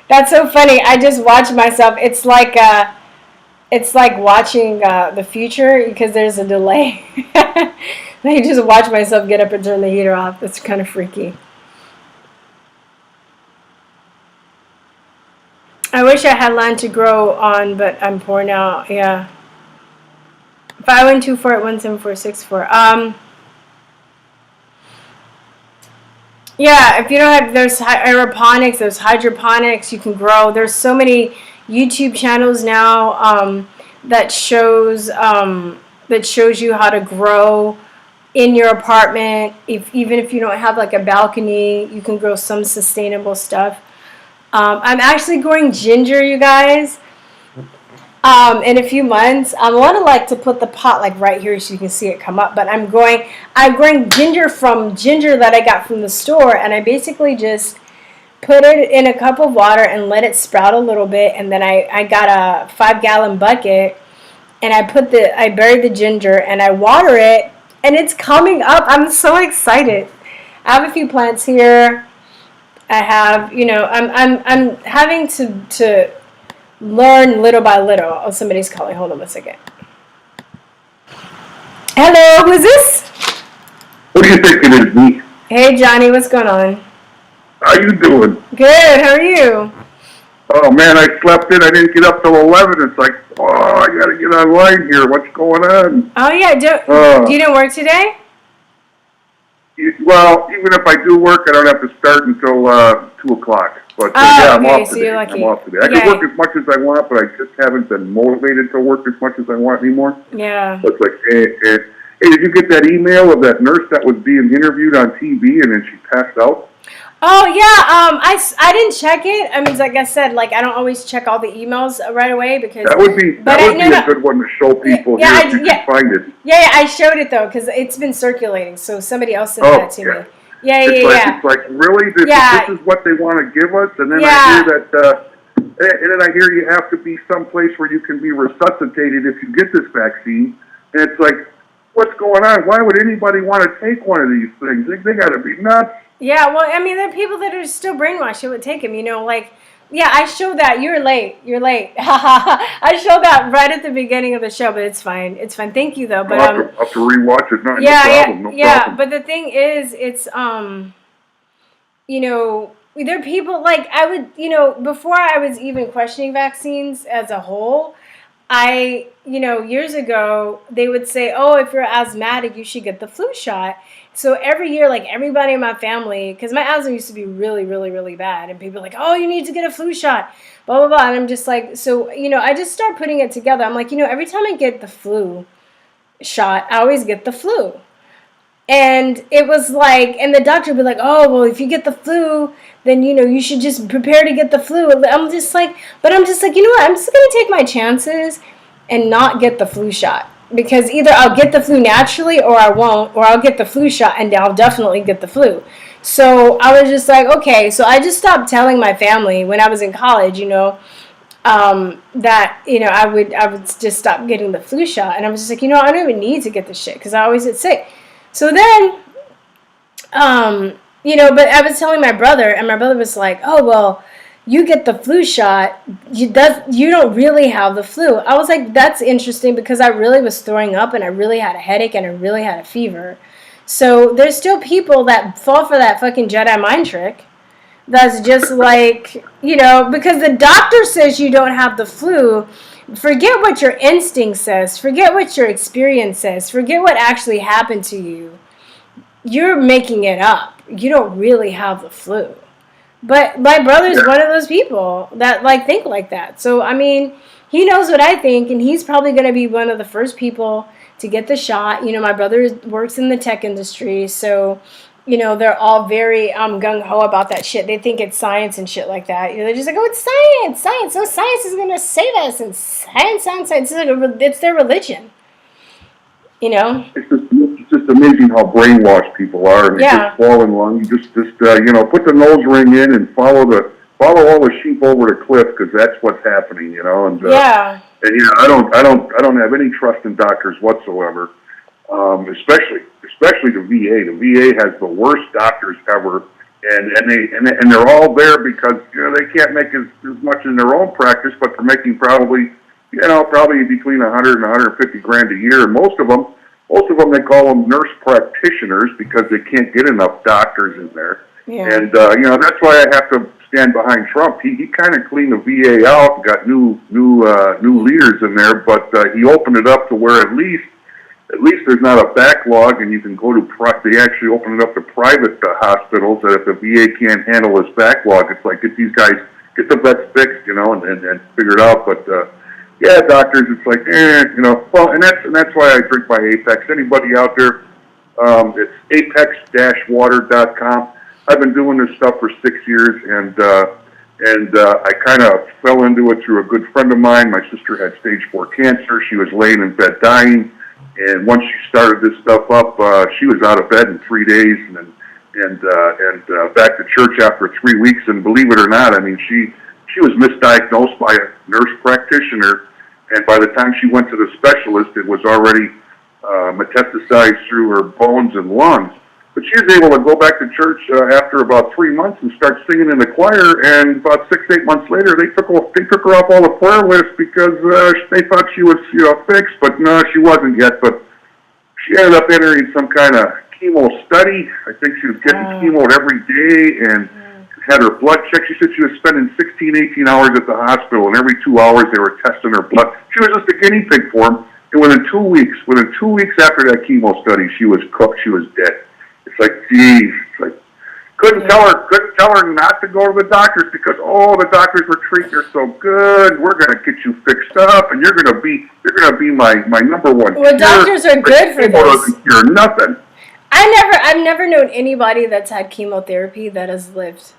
That's so funny. I just watch myself. It's like watching the future because there's a delay. I just watch myself get up and turn the heater off. That's kind of freaky. I wish I had land to grow on, but I'm poor now. Yeah. 51248174464. Yeah, if you don't have, there's aeroponics, there's hydroponics, you can grow. There's so many YouTube channels now that shows you how to grow in your apartment. Even if you don't have like a balcony, you can grow some sustainable stuff. I'm actually growing ginger, you guys. In a few months, I want to like to put the pot like right here so you can see it come up. But I'm growing ginger from ginger that I got from the store, and I basically just put it in a cup of water and let it sprout a little bit, and then I got a 5-gallon bucket, and I buried the ginger and I water it, and it's coming up. I'm so excited. I have a few plants here. I have, I'm having to learn little by little. Oh, somebody's calling. Hold on a second. Hello, who's this? What do you think it is, me? Hey, Johnny, what's going on? How you doing? Good, how are you? Oh, man, I slept in. I didn't get up till 11. It's like, I got to get online here. What's going on? Oh, yeah, you didn't work today? Well, even if I do work, I don't have to start until 2 o'clock. But, I'm off today. You're lucky. I'm off today. I can work as much as I want, but I just haven't been motivated to work as much as I want anymore. Yeah. So it's like, hey, did you get that email of that nurse that was being interviewed on TV and then she passed out? Oh, yeah, I didn't check it. I mean, like I said, like, I don't always check all the emails right away because... That would be a good one to show people here if you can find it. Yeah, I showed it, though, because it's been circulating, so somebody else sent that to me. It's like, really? This is what they want to give us? And then I hear that... and then I hear you have to be someplace where you can be resuscitated if you get this vaccine. And it's like, what's going on? Why would anybody want to take one of these things? They got to be nuts. Yeah, well, I mean, there are people that are still brainwashed who would take them, like, yeah, I showed that. You're late. I showed that right at the beginning of the show, but it's fine. It's fine. Thank you, though. But I'll have to rewatch it. No problem. But the thing is, it's, there are people, like, I would, before I was even questioning vaccines as a whole, years ago, they would say, oh, if you're asthmatic, you should get the flu shot. So every year, like, everybody in my family, because my asthma used to be really, really, really bad, and people are like, oh, you need to get a flu shot, blah, blah, blah, and I'm just like, so, I just start putting it together. I'm like, every time I get the flu shot, I always get the flu. And it was like, and the doctor would be like, oh, well, if you get the flu, then, you should just prepare to get the flu. I'm just like, you know what, I'm just going to take my chances and not get the flu shot. Because either I'll get the flu naturally or I won't, or I'll get the flu shot and I'll definitely get the flu. So I was just like, okay. So I just stopped telling my family when I was in college, that, I would just stop getting the flu shot. And I was just like, I don't even need to get this shit because I always get sick. So then, but I was telling my brother, and my brother was like, oh, well, you get the flu shot, you don't really have the flu. I was like, that's interesting because I really was throwing up and I really had a headache and I really had a fever. So there's still people that fall for that fucking Jedi mind trick. That's just like, because the doctor says you don't have the flu. Forget what your instinct says. Forget what your experience says. Forget what actually happened to you. You're making it up. You don't really have the flu. But my brother's one of those people that think like that. So, I mean, he knows what I think, and he's probably going to be one of the first people to get the shot. My brother works in the tech industry, so, they're all very gung-ho about that shit. They think it's science and shit like that. They're just like, oh, it's science. So science is going to save us, and science. It's their religion. It's just amazing how brainwashed people are, and they just fall in line. You just put the nose ring in and follow all the sheep over the cliff, because that's what's happening, And I don't have any trust in doctors whatsoever, especially the VA. The VA has the worst doctors ever, and they're all there because they can't make as much in their own practice, but they're making probably between $100 and $150 a year. And most of them, they call them nurse practitioners because they can't get enough doctors in there. Yeah. And that's why I have to stand behind Trump. He kind of cleaned the VA out, got new leaders in there, but he opened it up to where at least there's not a backlog, and you can go to they actually opened it up to private hospitals that if the VA can't handle this backlog, it's like get the vets fixed, and figure it out. But doctors, it's like, well, and that's why I drink my Apex. Anybody out there, it's apex-water.com. I've been doing this stuff for 6 years, and I kind of fell into it through a good friend of mine. My sister had stage 4 cancer. She was laying in bed dying, and once she started this stuff up, she was out of bed in 3 days, and back to church after 3 weeks. And believe it or not, I mean, she was misdiagnosed by a nurse practitioner, and by the time she went to the specialist, it was already metastasized through her bones and lungs. But she was able to go back to church after about 3 months and start singing in the choir, and about 6-8 months later, they took her off all the prayer lists because they thought she was fixed, but no, she wasn't yet. But she ended up entering some kind of chemo study. I think she was getting chemo every day, and had her blood checked. She said she was spending 16, 18 hours at the hospital, and every 2 hours they were testing her blood. She was just a guinea pig for them. And within 2 weeks after that chemo study, she was cooked. She was dead. It's like, geez, it's like couldn't tell her not to go to the doctors because the doctors were treating her so good. We're gonna get you fixed up, and you're gonna be my number one. Well, doctors are good for this. You're nothing. I've never known anybody that's had chemotherapy that has lived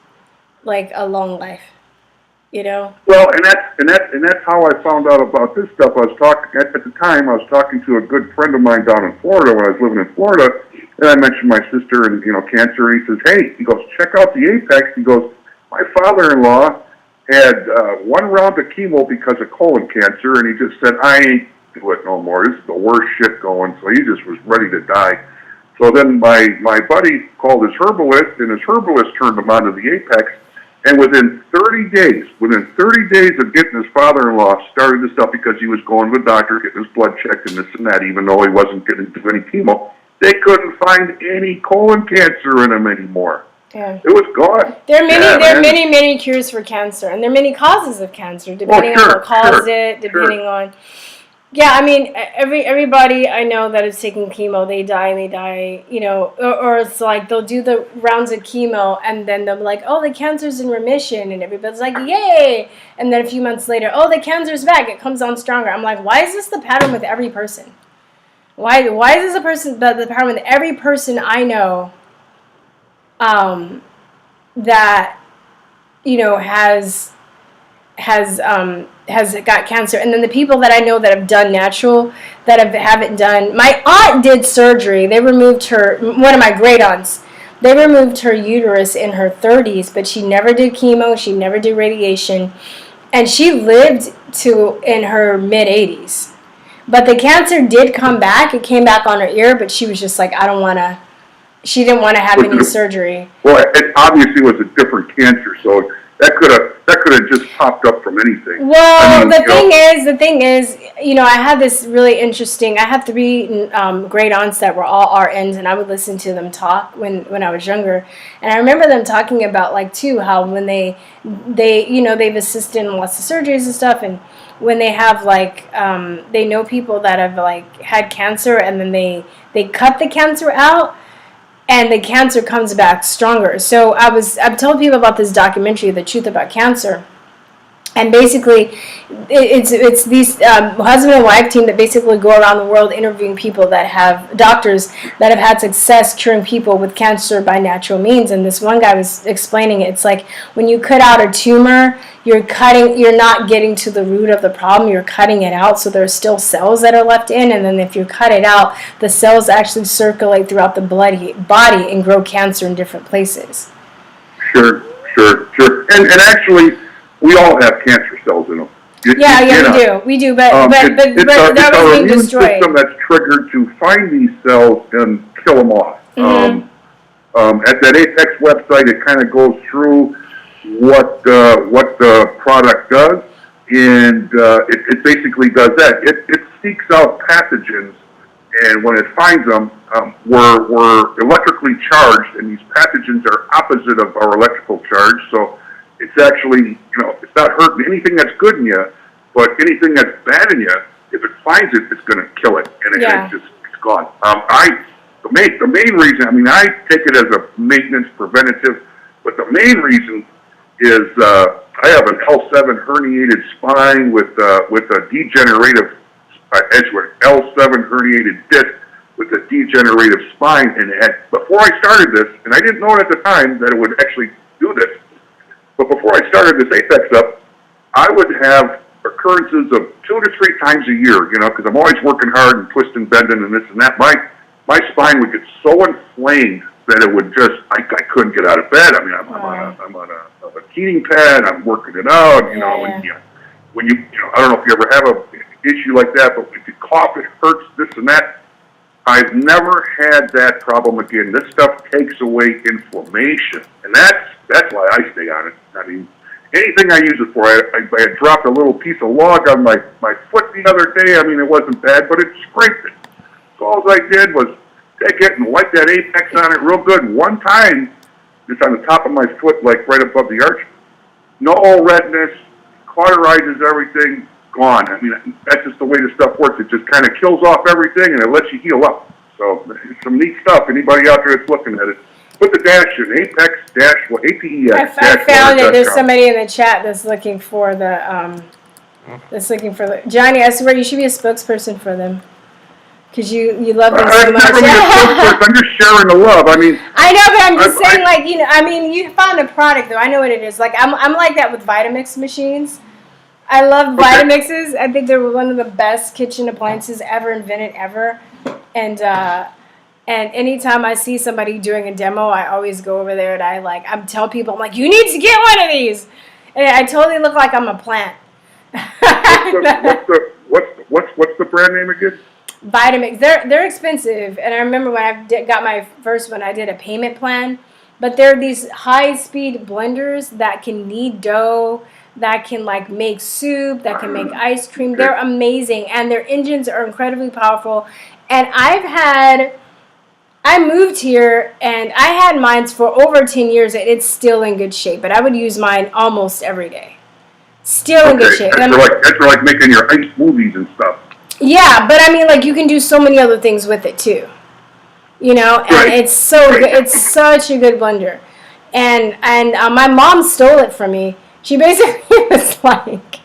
like a long life, Well, and that's how I found out about this stuff. I was talking at the time. I was talking to a good friend of mine down in Florida when I was living in Florida, and I mentioned my sister and cancer. And he says, "Hey," he goes, "check out the Apex." He goes, "My father-in-law had 1 round of chemo because of colon cancer, and he just said, I ain't do it no more. This is the worst shit going." So he just was ready to die. So then my buddy called his herbalist, and his herbalist turned him onto the Apex. And within 30 days of getting his father-in-law started this stuff because he was going to the doctor, getting his blood checked and this and that, even though he wasn't getting to any chemo, they couldn't find any colon cancer in him anymore. Yeah. It was gone. There are many cures for cancer, and there are many causes of cancer, depending on what caused it, depending on... Yeah, I mean, everybody I know that is taking chemo, they die, or it's like they'll do the rounds of chemo, and then they'll be like, oh, the cancer's in remission, and everybody's like, yay! And then a few months later, oh, the cancer's back, it comes on stronger. I'm like, why is this the pattern with every person? Why is this the pattern with every person I know that, has got cancer? And then the people that I know that have done natural, that haven't done... My aunt did surgery. They removed her... One of my great aunts. They removed her uterus in her 30s, but she never did chemo. She never did radiation. And she lived in her mid-80s. But the cancer did come back. It came back on her ear, but she was just like, I don't want to... She didn't want to have any surgery. Well, it obviously was a different cancer, so that could have just popped up from anything. Well, the thing is, you know, I had this really interesting. I have 3 great aunts that were all RNs, and I would listen to them talk when I was younger, and I remember them talking about like too how when they you know, they've assisted in lots of surgeries and stuff, and when they have like they know people that have like had cancer, and then they cut the cancer out, and the cancer comes back stronger. So I've told people about this documentary, The Truth About Cancer, and basically it's these husband and wife team that basically go around the world interviewing people that have doctors that have had success curing people with cancer by natural means. And this one guy was explaining it. It's like when you cut out a tumor, you're not getting to the root of the problem, you're cutting it out, so there's still cells that are left in, and then if you cut it out, the cells actually circulate throughout the body and grow cancer in different places. Sure. And actually, we all have cancer cells in them. We do, but that was being destroyed. It's our immune system that's triggered to find these cells and kill them off. At that Apex website, it kind of goes through what the product does, and it basically does that. It seeks out pathogens, and when it finds them, we're electrically charged, and these pathogens are opposite of our electrical charge, so it's actually, you know, it's not hurting anything that's good in you, but anything that's bad in you, if it finds it, it's going to kill it, and it's gone. The main reason, I mean, I take it as a maintenance preventative, but the main reason is I have an L7 herniated spine with a degenerative L7 herniated disc with a degenerative spine, and before I started this, and I didn't know it at the time that it would actually do this, but before I started this Apex up, I would have occurrences of 2 to 3 times a year, you know, because I'm always working hard and twisting, bending, and this and that. My spine would get so inflamed that it would just, I couldn't get out of bed. I mean, I'm on a heating pad, I'm working it out, you know, and when you know, I don't know if you ever have an issue like that, but if you cough, it hurts, this and that. I've never had that problem again. This stuff takes away inflammation, and that's why I stay on it. I mean, anything I use it for, I had dropped a little piece of log on my foot the other day. I mean, it wasn't bad, but it scraped it. So all I did was take it and wipe that Apex on it real good. One time, just on the top of my foot, like right above the arch. No redness, cauterizes everything, gone. I mean, that's just the way this stuff works. It just kind of kills off everything, and it lets you heal up. So it's some neat stuff. Anybody out there that's looking at it, put the dash in, APEX. I found it. There's somebody in the chat that's looking for the, Johnny, I swear you should be a spokesperson for them. Because you love them so much. I'm just sharing the love. I mean, I know, but I'm just saying, like, you know, I mean, you found a product, though. I know what it is. Like, I'm like that with Vitamix machines. I love Vitamixes. I think they're one of the best kitchen appliances ever invented, ever. And anytime I see somebody doing a demo, I always go over there and I tell people, I'm like, you need to get one of these. And I totally look like I'm a plant. What's the brand name again? Vitamix. They're expensive, and I remember when I got my first one, I did a payment plan. But they're these high-speed blenders that can knead dough, that can like make soup, that can make ice cream. They're amazing, and their engines are incredibly powerful. And I moved here, and I had mine for over 10 years, and it's still in good shape. But I would use mine almost every day. Still in good shape. That's for like making your ice smoothies and stuff. Yeah, but I mean, like, you can do so many other things with it too, you know. And it's so good. It's such a good blender. And my mom stole it from me. She basically was like,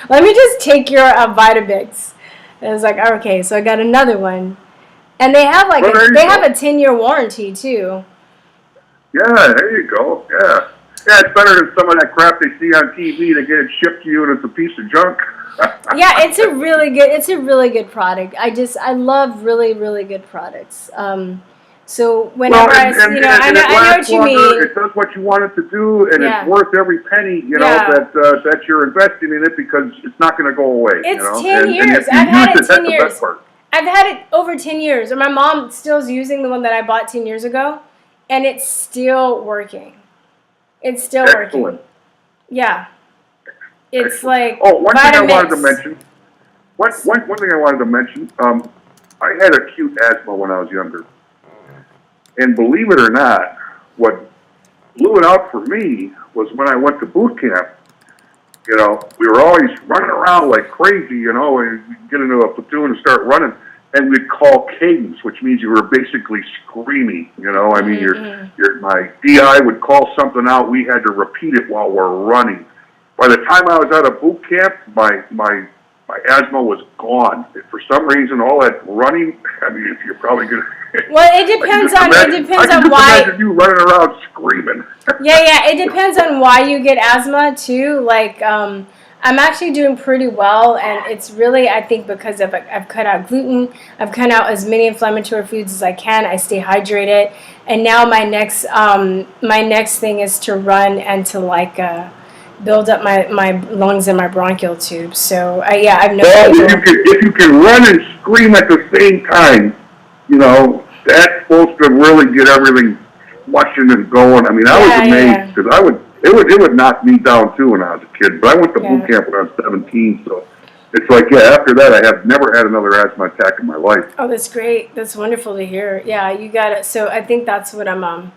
"Let me just take your Vitamix." And I was like, "Okay." So I got another one, and they have like have a 10-year warranty too. Yeah, there you go. Yeah. Yeah, it's better than some of that crap they see on TV. They get it shipped to you and it's a piece of junk. Yeah, it's a really good product. I love really, really good products. So whenever I know what you mean. It does what you want it to do, and it's worth every penny, you know, that you're investing in it, because it's not going to go away. It's you know? 10 years. I've had it 10 years. I've had it over 10 years. And my mom still's using the one that I bought 10 years ago, and it's still working. It's still working. Yeah. It's like one thing I wanted to Vitamix. mention. One thing I wanted to mention. I had acute asthma when I was younger, and believe it or not, what blew it out for me was when I went to boot camp. You know, we were always running around like crazy, you know, and we'd get into a platoon and start running, and we'd call cadence, which means you were basically screaming, you know. I mean, my DI would call something out, we had to repeat it while we're running. By the time I was out of boot camp, my asthma was gone. For some reason, all that running, I mean, if you're probably going to... Well, it depends on why. I can imagine you running around screaming. Yeah, it depends on why you get asthma too. Like, I'm actually doing pretty well, and it's really, I think, because I've cut out gluten, I've cut out as many inflammatory foods as I can. I stay hydrated, and now my next thing is to run and to build up my lungs and my bronchial tube. So I've Well, if you can run and scream at the same time, you know, that's supposed to really get everything flushing and going. I mean, I was amazed because it would knock me down too when I was a kid. But I went to boot camp when I was 17, so it's like, after that, I have never had another asthma attack in my life. Oh, that's great. That's wonderful to hear. Yeah, you got it. So I think that's what I'm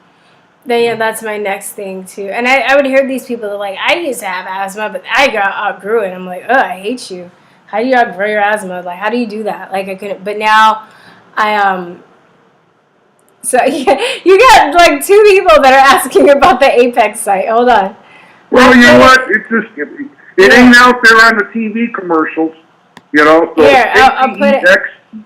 that's my next thing too. And I would hear these people that are like, I used to have asthma, but I outgrew it. I'm like, I hate you. How do you outgrow your asthma? Like, how do you do that? Like, I couldn't. But now, So you got like two people that are asking about the Apex site. Hold on. Well, you know what? It's just it ain't out there on the TV commercials. You know, so here, I'll put it.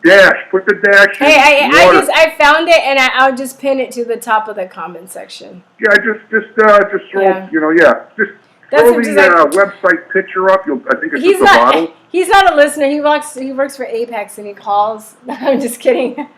Dash. Put the dash. Hey, I found it, and I'll just pin it to the top of the comment section. Yeah, just throw, you know, just throw the website picture up. I think it's just a bottle. He's not a listener. He works for Apex, and he calls. I'm just kidding.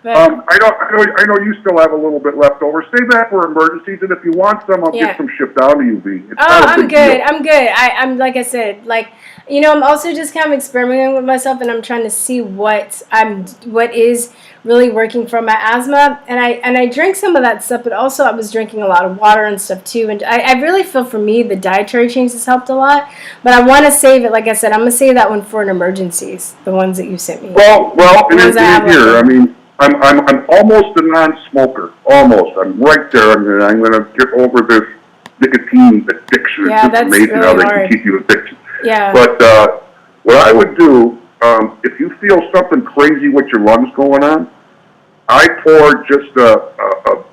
I know you still have a little bit left over. Save that for emergencies, and if you want some, I'll get some shipped down to you, V. I'm good. I'm good. I'm like I said, like, you know, I'm also just kind of experimenting with myself, and I'm trying to see what is really working for my asthma. And I drink some of that stuff, but also I was drinking a lot of water and stuff too. And I really feel for me the dietary change has helped a lot. But I want to save it. Like I said, I'm gonna save that one for an emergencies. The ones that you sent me. Well, it is here. I mean, I'm almost a non-smoker. Almost. I'm right there. I'm gonna get over this nicotine addiction. Yeah, it's that's amazing really how they hard. can keep you addicted. Yeah. But what I would do, if you feel something crazy with your lungs going on, I pour just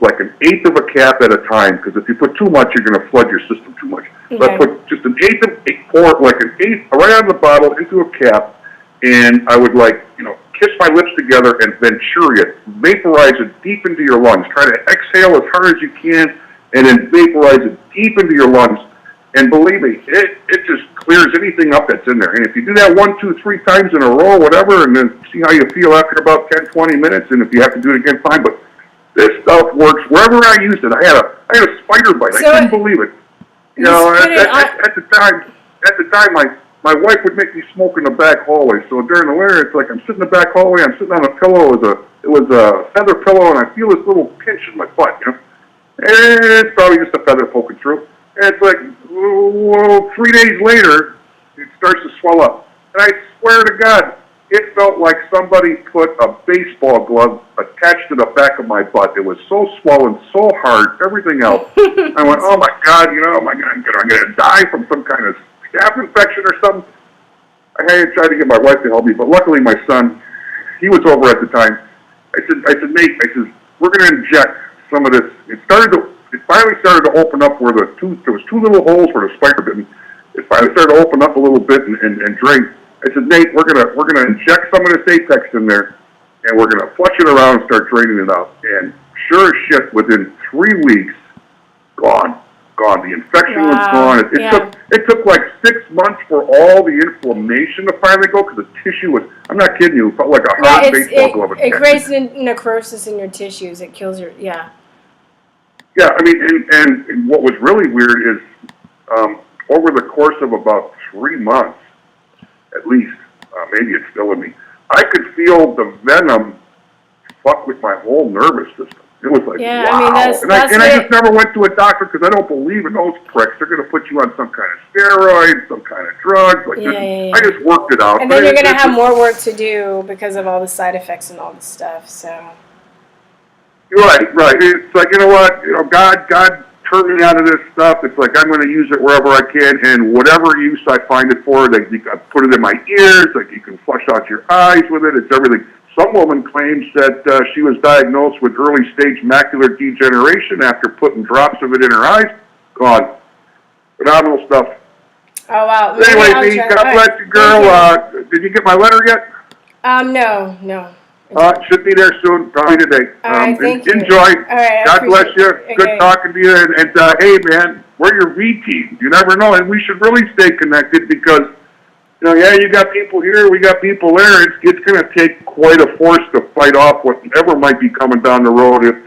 like an eighth of a cap at a time, because if you put too much, you're going to flood your system too much. Okay. So I put just an pour like an eighth right out of the bottle into a cap, and I would kiss my lips together and Venturi it, vaporize it deep into your lungs. Try to exhale as hard as you can, and then vaporize it deep into your lungs. And believe me, it just clears anything up that's in there. And if you do that 1, 2, 3 times in a row, whatever, and then see how you feel after about 10, 20 minutes, and if you have to do it again, fine. But this stuff works wherever I used it. I had a spider bite. So I couldn't believe it. You know, at the time, my wife would make me smoke in the back hallway. So during the winter, it's like I'm sitting in the back hallway. I'm sitting on a pillow. It was a feather pillow, and I feel this little pinch in my butt. You know, and it's probably just a feather poking through. And it's like, 3 days later, it starts to swell up. And I swear to God, it felt like somebody put a baseball glove attached to the back of my butt. It was so swollen, so hard, everything else. I went, oh my God, am I going to die from some kind of staph infection or something? I had tried to get my wife to help me, but luckily my son, he was over at the time. I said, Nate, we're going to inject some of this. It finally started to open up where there was 2 little holes where the spider bit me. It finally started to open up a little bit and drain. I said, Nate, we're gonna inject some of this Apex in there, and we're gonna flush it around and start draining it out. And sure as shit, within 3 weeks, gone. The infection was gone. It took like 6 months for all the inflammation to finally go, because the tissue was, I'm not kidding you, it felt like a hard baseball glove. It creates necrosis in your tissues. It kills your, Yeah, I mean, and what was really weird is over the course of about 3 months, at least, maybe it's still in me, I could feel the venom fuck with my whole nervous system. It was like, Yeah, wow. I mean, that's I just never went to a doctor because I don't believe in those pricks. They're going to put you on some kind of steroid, some kind of drug. Like, I just worked it out. And then you're going to have more work to do because of all the side effects and all the stuff, so. Right. It's like, you know what? God turned me out of this stuff. It's like, I'm going to use it wherever I can, and whatever use I find it for, like, you can put it in my ears, like, you can flush out your eyes with it. It's everything. Some woman claims that she was diagnosed with early-stage macular degeneration after putting drops of it in her eyes. God, phenomenal stuff. Oh, wow. Anyway, Dee, God bless you, girl. Did you get my letter yet? No. It should be there soon, probably today. All right, thank you. Enjoy. All right, God bless you. Okay. Good talking to you. And hey, man, we're your V team. You never know, and we should really stay connected because, you got people here, we got people there. It's going to take quite a force to fight off whatever might be coming down the road if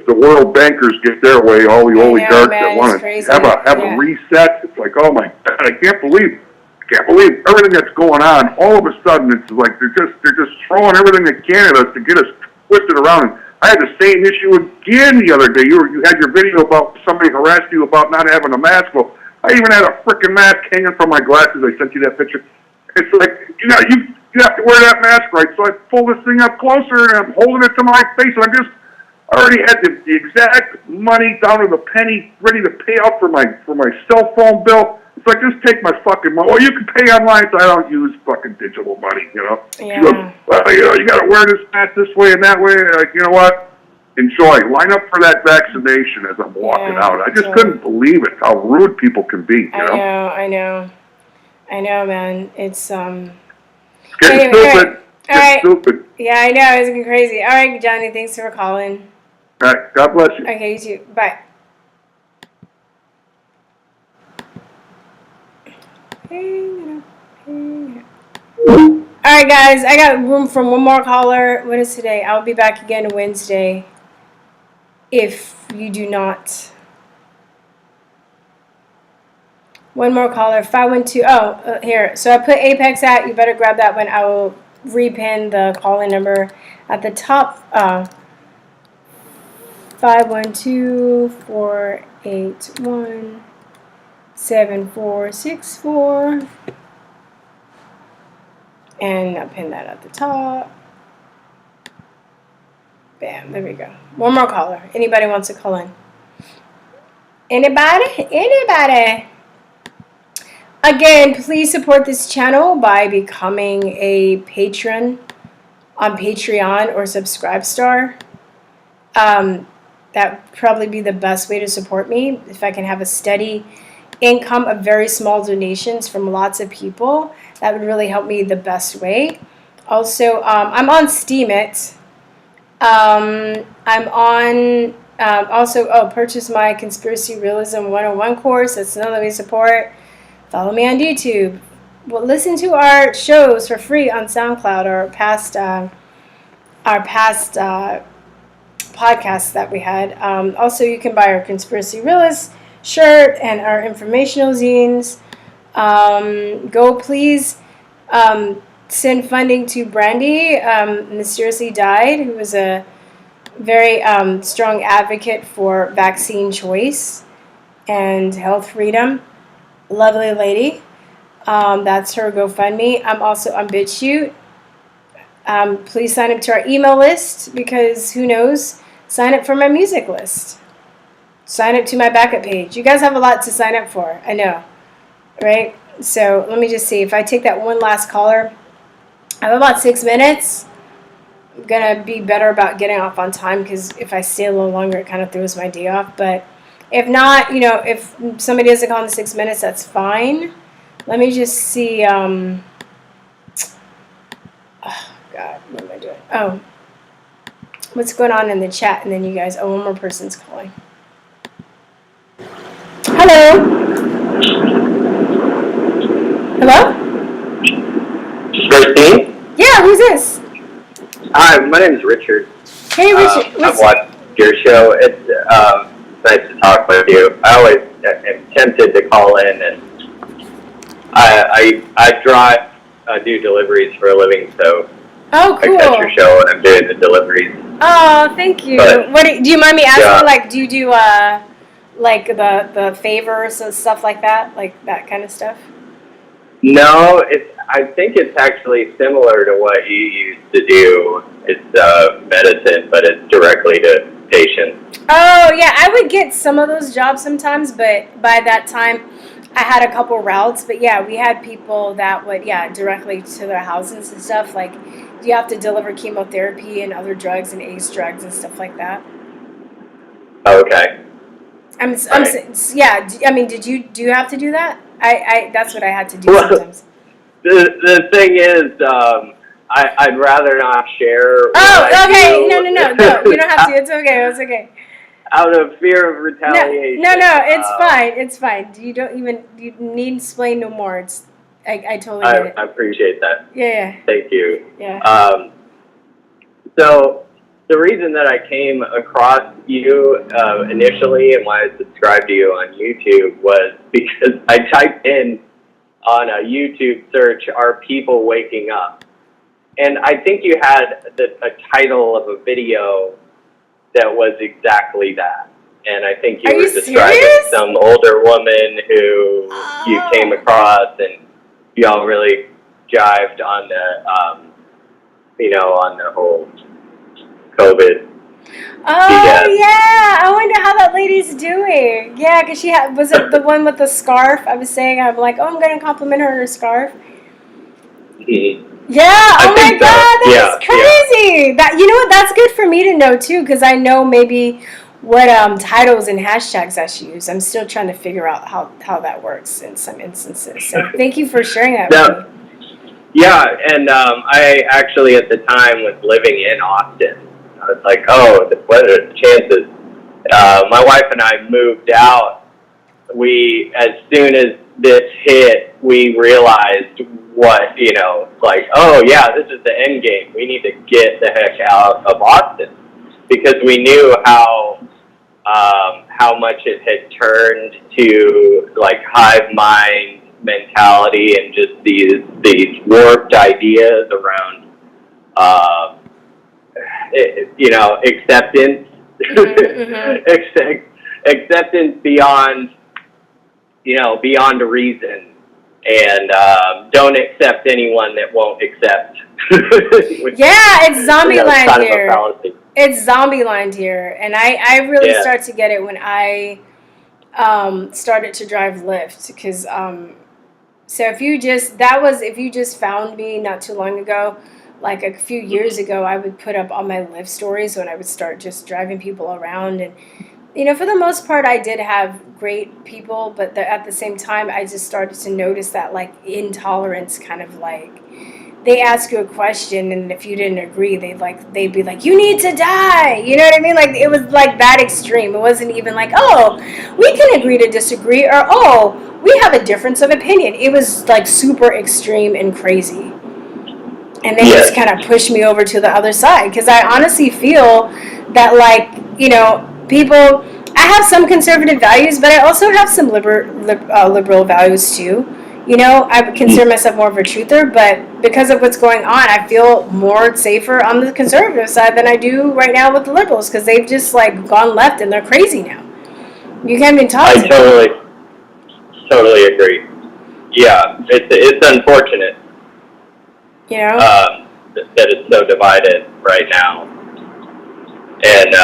the world bankers get their way, all the oligarchs that want to have a reset. It's like, oh my God, I can't believe everything that's going on. All of a sudden, it's like they're just throwing everything they can at us to get us twisted around. And I had the same issue again the other day. You had your video about somebody harassed you about not having a mask. Well, I even had a freaking mask hanging from my glasses. I sent you that picture. It's like, you have to wear that mask, right? So I pull this thing up closer and I'm holding it to my face, and I already had the exact money down to the penny ready to pay out for my cell phone bill. It's like, just take my fucking money. Well, you can pay online, so I don't use fucking digital money, Yeah. You got to wear this mask this way and that way. Like, you know what? Enjoy. Line up for that vaccination as I'm walking out. I just couldn't believe it, how rude people can be, I know, man. It's, getting stupid. All right. Stupid. Yeah, I know. It's getting crazy. All right, Johnny, thanks for calling. All right. God bless you. Okay, you too. Bye. Alright guys, I got room for one more caller. What is today? I'll be back again Wednesday if you do not. One more caller, 512. Here. So I put Apex at. You better grab that one. I will repin the calling number at the top. 512-481-7464. And I'll pin that at the top. Bam, there we go. One more caller. Anybody wants to call in? Anybody? Again, please support this channel by becoming a patron on Patreon or Subscribestar. That would probably be the best way to support me. If I can have a steady income of very small donations from lots of people, that would really help me the best way. Also, I'm on Steemit. I'm on, purchase my Conspiracy Realism 101 course. That's another way to support. Follow me on DTUBE. Well, listen to our shows for free on SoundCloud, or past podcasts that we had. Also, you can buy our Conspiracy Realist shirt and our informational zines. Go please send funding to Brandy, mysteriously died, who was a very strong advocate for vaccine choice and health freedom. Lovely lady. That's her GoFundMe. I'm also on BitChute. Please sign up to our email list, because who knows? Sign up for my music list. Sign up to my backup page. You guys have a lot to sign up for. I know. Right? So let me just see. If I take that one last caller, I have about 6 minutes. I'm going to be better about getting off on time, because if I stay a little longer, it kind of throws my day off. But if not, if somebody doesn't call in 6 minutes, that's fine. Let me just see. Oh, God. What am I doing? Oh. What's going on in the chat? And then you guys, one more person's calling. Hello? Hello? Christine? Yeah, who's this? Hi, my name is Richard. Hey, Richard. I've watched your show. It's nice to talk with you. I always am tempted to call in, and I do deliveries for a living, so oh, cool. I catch your show and I'm doing the deliveries. Oh, thank you. But, What do you mind me asking? yeah. Like, do you do like the favors and stuff like that, like that kind of stuff? No, I think it's actually similar to what you used to do. It's medicine, but it's directly to patients. Oh, yeah, I would get some of those jobs sometimes, but by that time, I had a couple routes. But yeah, we had people that would, directly to their houses and stuff. Like, do you have to deliver chemotherapy and other drugs and ACE drugs and stuff like that? Okay. Yeah. I mean, do you have to do that? I that's what I had to do Well, sometimes. The thing is, I'd rather not share. Oh, okay. No. You don't have to. It's okay. It's okay. Out of fear of retaliation. No. It's fine. It's fine. You need to explain no more. I totally get it. I appreciate that. Yeah. Thank you. Yeah. So the reason that I came across you initially and why I subscribed to you on YouTube was because I typed in on a YouTube search, "Are people waking up?" And I think you had a title of a video that was exactly that. And I think you were describing some older woman who you came across, and y'all really jived on the, on the whole COVID. Oh, yeah. I wonder how that lady's doing. Yeah, because was it the one with the scarf? I was saying, I'm like, I'm going to compliment her on her scarf. Mm-hmm. Yeah. Oh my God, that is crazy. Yeah. That, you know what? That's good for me to know too, because I know maybe what titles and hashtags I should use. I'm still trying to figure out how that works in some instances. So thank you for sharing that with me. Yeah, and I actually at the time was living in Austin. I was like, oh, what are the chances? My wife and I moved out. As soon as this hit, we realized like, oh yeah, this is the end game. We need to get the heck out of Austin, because we knew how much it had turned to like hive mind mentality and just these warped ideas around acceptance. Acceptance beyond reason, and don't accept anyone that won't accept. Yeah, it's zombie land kind here. Of a fallacy. It's zombie land here, and I really start to get it when I started to drive Lyft, because so if you just found me not too long ago, like a few years ago, I would put up all my Lyft stories when I would start just driving people around, and for the most part, I did have great people, but at the same time, I just started to notice that like intolerance kind of like, they ask you a question, and if you didn't agree, they'd be like, you need to die. You know what I mean? Like, it was like that extreme. It wasn't even like, oh, we can agree to disagree, or oh, we have a difference of opinion. It was like super extreme and crazy. And they just kind of pushed me over to the other side, because I honestly feel that like, people, I have some conservative values, but I also have some liberal values too. I would consider myself more of a truther, but because of what's going on, I feel more safer on the conservative side than I do right now with the liberals, because they've just like gone left and they're crazy now. You can't even talk to them. Totally agree. Yeah, it's unfortunate. That it's so divided right now. And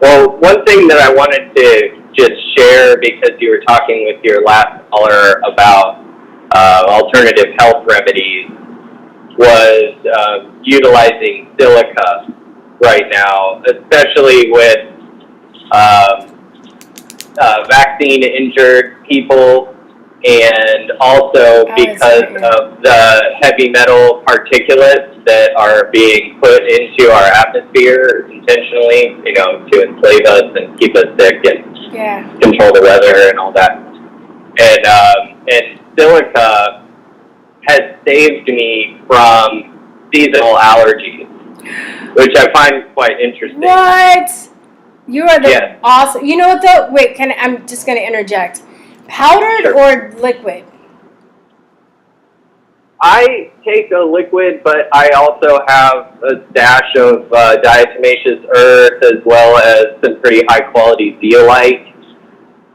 well, one thing that I wanted to just share, because you were talking with your last caller about alternative health remedies, was utilizing silica right now, especially with vaccine-injured people, and also because of the heavy metal particulates that are being put into our atmosphere intentionally, to enslave us and keep us sick and control the weather and all that. And silica has saved me from seasonal allergies, which I find quite interesting. What? You are the awesome. You know what though? Wait, I'm just going to interject. Powdered or liquid? I take a liquid, but I also have a stash of diatomaceous earth as well as some pretty high quality zeolite.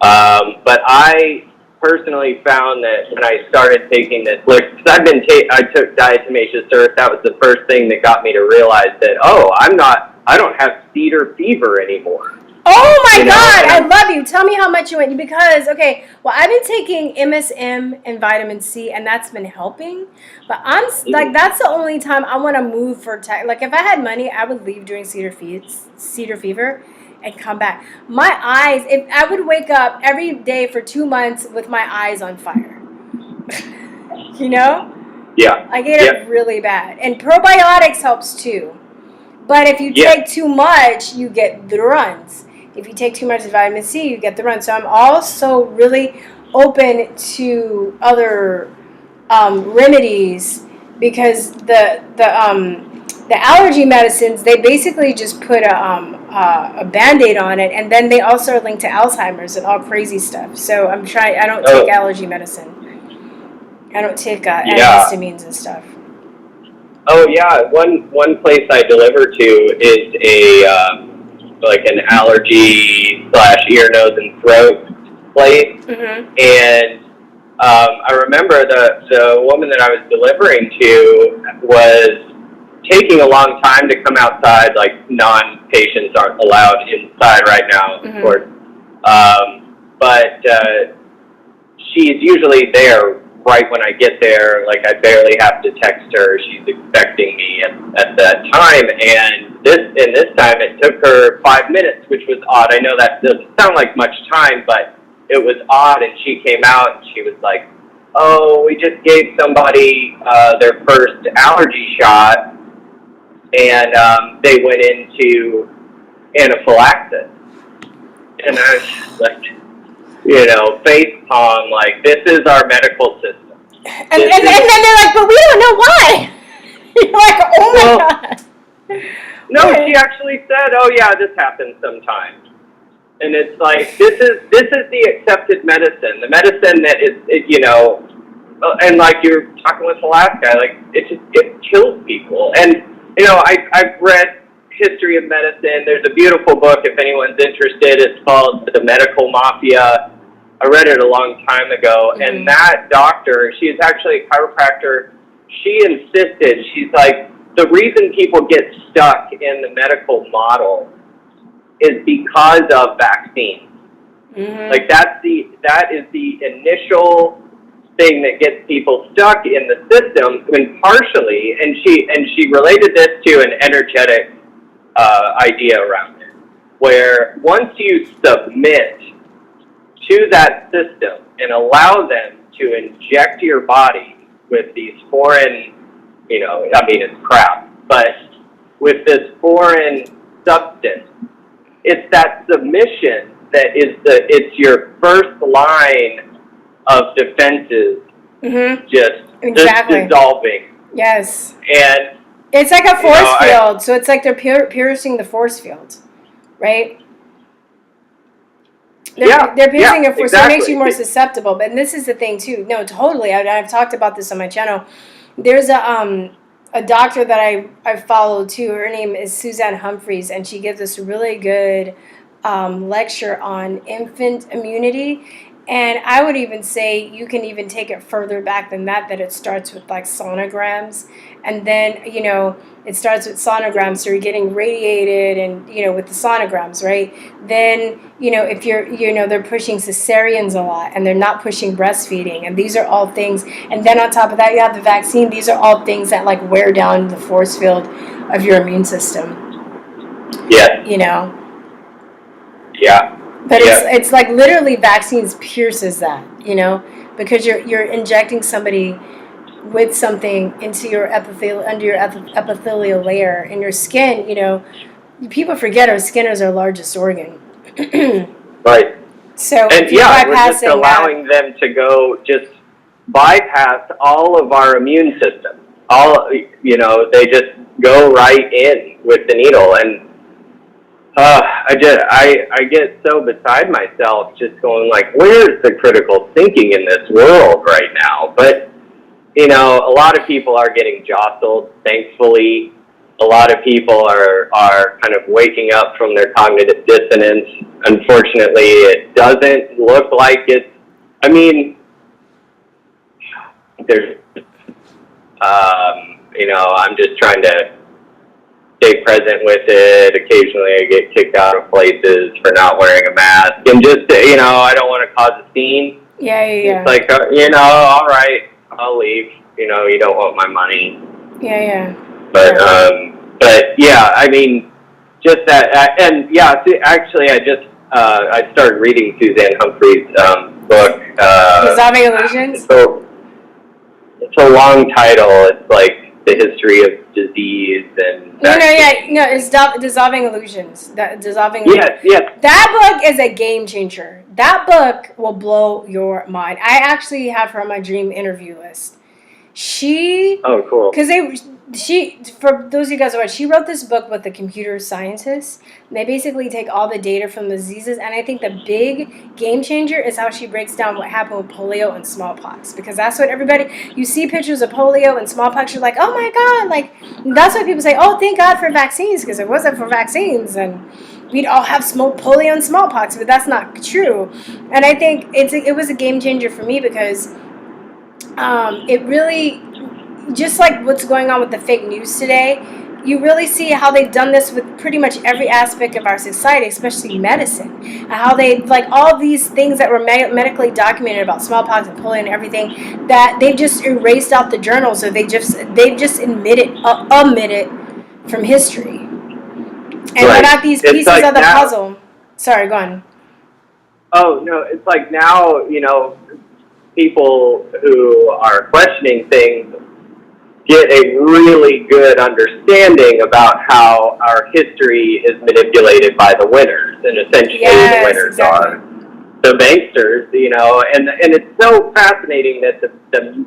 But I personally found that when I started taking this liquid, because I took diatomaceous earth, that was the first thing that got me to realize that, oh, I don't have cedar fever anymore. Oh my God, I love you. Tell me how much you went, because, okay, well, I've been taking MSM and vitamin C, and that's been helping. But like, that's the only time I want to move for like, if I had money, I would leave during cedar fever and come back. My eyes, if I would wake up every day for 2 months with my eyes on fire. You know? Yeah. I get it really bad. And probiotics helps too. But if you take too much, you get the runs. If you take too much vitamin C, you get the runs. So I'm also really open to other remedies, because the allergy medicines, they basically just put a Band-Aid on it, and then they also are linked to Alzheimer's and all crazy stuff. So I don't take allergy medicine. I don't take antihistamines and stuff. Oh yeah, one place I deliver to is like an allergy / ear, nose, and throat place, and I remember the woman that I was delivering to was taking a long time to come outside. Like, non-patients aren't allowed inside right now, of course, but she's usually there right when I get there. Like, I barely have to text her. She's expecting me at that time, and this time it took her 5 minutes, which was odd. I know that doesn't sound like much time, but it was odd. And she came out and she was like, "Oh, we just gave somebody their first allergy shot, and they went into anaphylaxis." And I was just like, face palm, like, this is our medical system. And then they're like, "But we don't know why." You're like, "Oh my God." No, she actually said, "Oh yeah, this happens sometimes." And it's like, this is the accepted medicine, the medicine that is, and like you're talking with the last guy, like, it kills people. And I've read history of medicine. There's a beautiful book if anyone's interested. It's called The Medical Mafia. I read it a long time ago, and that doctor, she is actually a chiropractor. She insisted, she's like, the reason people get stuck in the medical model is because of vaccines. Like, that is the initial thing that gets people stuck in the system, partially, and she related this to an energetic idea around it, where once you submit to that system and allow them to inject your body with these foreign, it's crap, but with this foreign substance, it's that submission that it's your first line of defenses just dissolving. Yes. And it's like a force field, so it's like they're piercing the force field, right? They're piercing a force, so it makes you more susceptible. But this is the thing too. No, totally. I've talked about this on my channel. There's a doctor that I follow too. Her name is Suzanne Humphreys, and she gives us a really good lecture on infant immunity. And I would even say you can even take it further back than that it starts with like sonograms. And then, it starts with sonograms, so you're getting radiated and, with the sonograms, right? Then, if you're, they're pushing cesareans a lot and they're not pushing breastfeeding. And these are all things. And then on top of that, you have the vaccine. These are all things that like wear down the force field of your immune system. Yeah. Yeah. But it's like literally vaccines pierces that, because you're injecting somebody with something into your under your epithelial layer in your skin. People forget our skin is our largest organ. Right. So and if you're we're just allowing them to go just bypass all of our immune system. They just go right in with the needle, and I get so beside myself just going like, where's the critical thinking in this world right now? But, you know, a lot of people are getting jostled, thankfully. A lot of people are kind of waking up from their cognitive dissonance. Unfortunately, it doesn't look like it's, I mean, there's, you know, I'm just trying to stay present with it. Occasionally I get kicked out of places for not wearing a mask. And just, you know, I don't want to cause a scene. Yeah. It's like, you know, all right, I'll leave. You know, you don't want my money. Yeah. But yeah, I mean, just that, and yeah, actually, I started reading Suzanne Humphrey's book. Dissolving Illusions? So it's a long title. It's like the history of disease and. It's Dissolving Illusions. Dissolving. Yes. That book is a game changer. That book will blow your mind. I actually have her on my dream interview list. Oh, cool. Because for those of you guys who watch, she wrote this book with the computer scientists. And they basically take all the data from the diseases, and I think the big game changer is how she breaks down what happened with polio and smallpox. Because that's what you see pictures of polio and smallpox, you're like, oh my God, like, that's why people say, oh, thank God for vaccines, because if it wasn't for vaccines, and we'd all have polio and smallpox, but that's not true. And I think it was a game changer for me because it really, just like what's going on with the fake news today, you really see how they've done this with pretty much every aspect of our society, especially medicine. And how they, like, all these things that were medically documented about smallpox and polio and everything, that they've just erased out the journals, or they've just omitted from history. And they're not these pieces like of the puzzle. Sorry, go on. Oh, no, it's like now, you know, people who are questioning things get a really good understanding about how our history is manipulated by the winners, and essentially the winners are the banksters, you know, and it's so fascinating that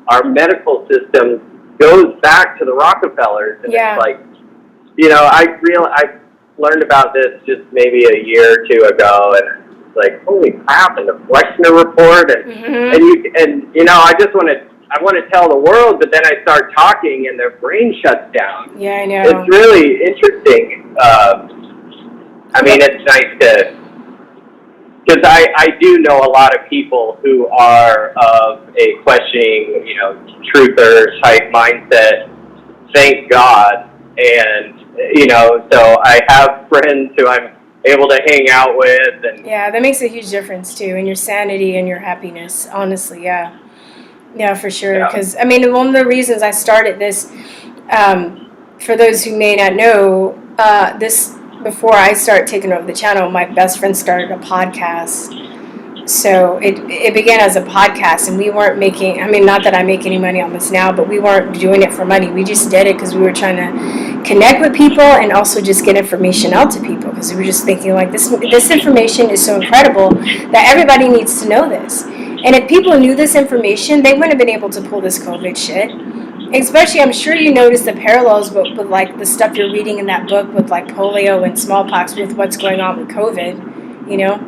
our medical system goes back to the Rockefellers, and it's like, you know, I learned about this just maybe a year or two ago, and it's like, holy crap, and the Flexner report, and you know, I want to tell the world, but then I start talking and their brain shuts down. Yeah, I know. It's really interesting. I mean, it's nice to, because I do know a lot of people who are of a questioning, you know, truther type mindset. Thank God. And, you know, so I have friends who I'm able to hang out with. And yeah, that makes a huge difference too, in your sanity and your happiness, honestly, yeah. Yeah, for sure. Because, I mean, one of the reasons I started this, for those who may not know, before I started taking over the channel, my best friend started a podcast. So it began as a podcast, and we weren't making, I mean, not that I make any money on this now, but we weren't doing it for money. We just did it because we were trying to connect with people and also just get information out to people, because we were just thinking, like, this information is so incredible that everybody needs to know this. And if people knew this information, they wouldn't have been able to pull this COVID shit. Especially, I'm sure you noticed the parallels with like the stuff you're reading in that book with like polio and smallpox with what's going on with COVID. You know,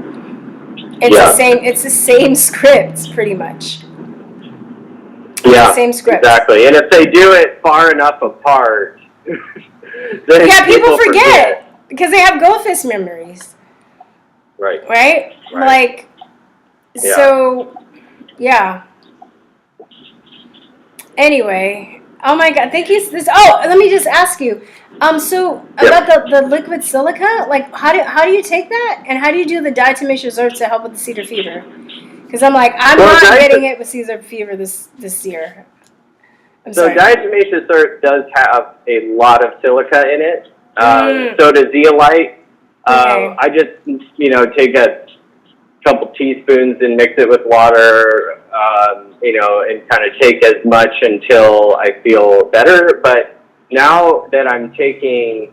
it's the same script pretty much. Yeah, the same script. Exactly. And if they do it far enough apart, then people forget because they have goldfish memories. Right. Like, so. Yeah. Anyway, oh my God, thank you. Let me just ask you. So about the liquid silica, like how do you take that, and how do you do the diatomaceous earth to help with the cedar fever? Because I'm not getting it with cedar fever this year. Diatomaceous earth does have a lot of silica in it. So does zeolite. I just take a couple teaspoons and mix it with water, and kind of take as much until I feel better. But now that I'm taking,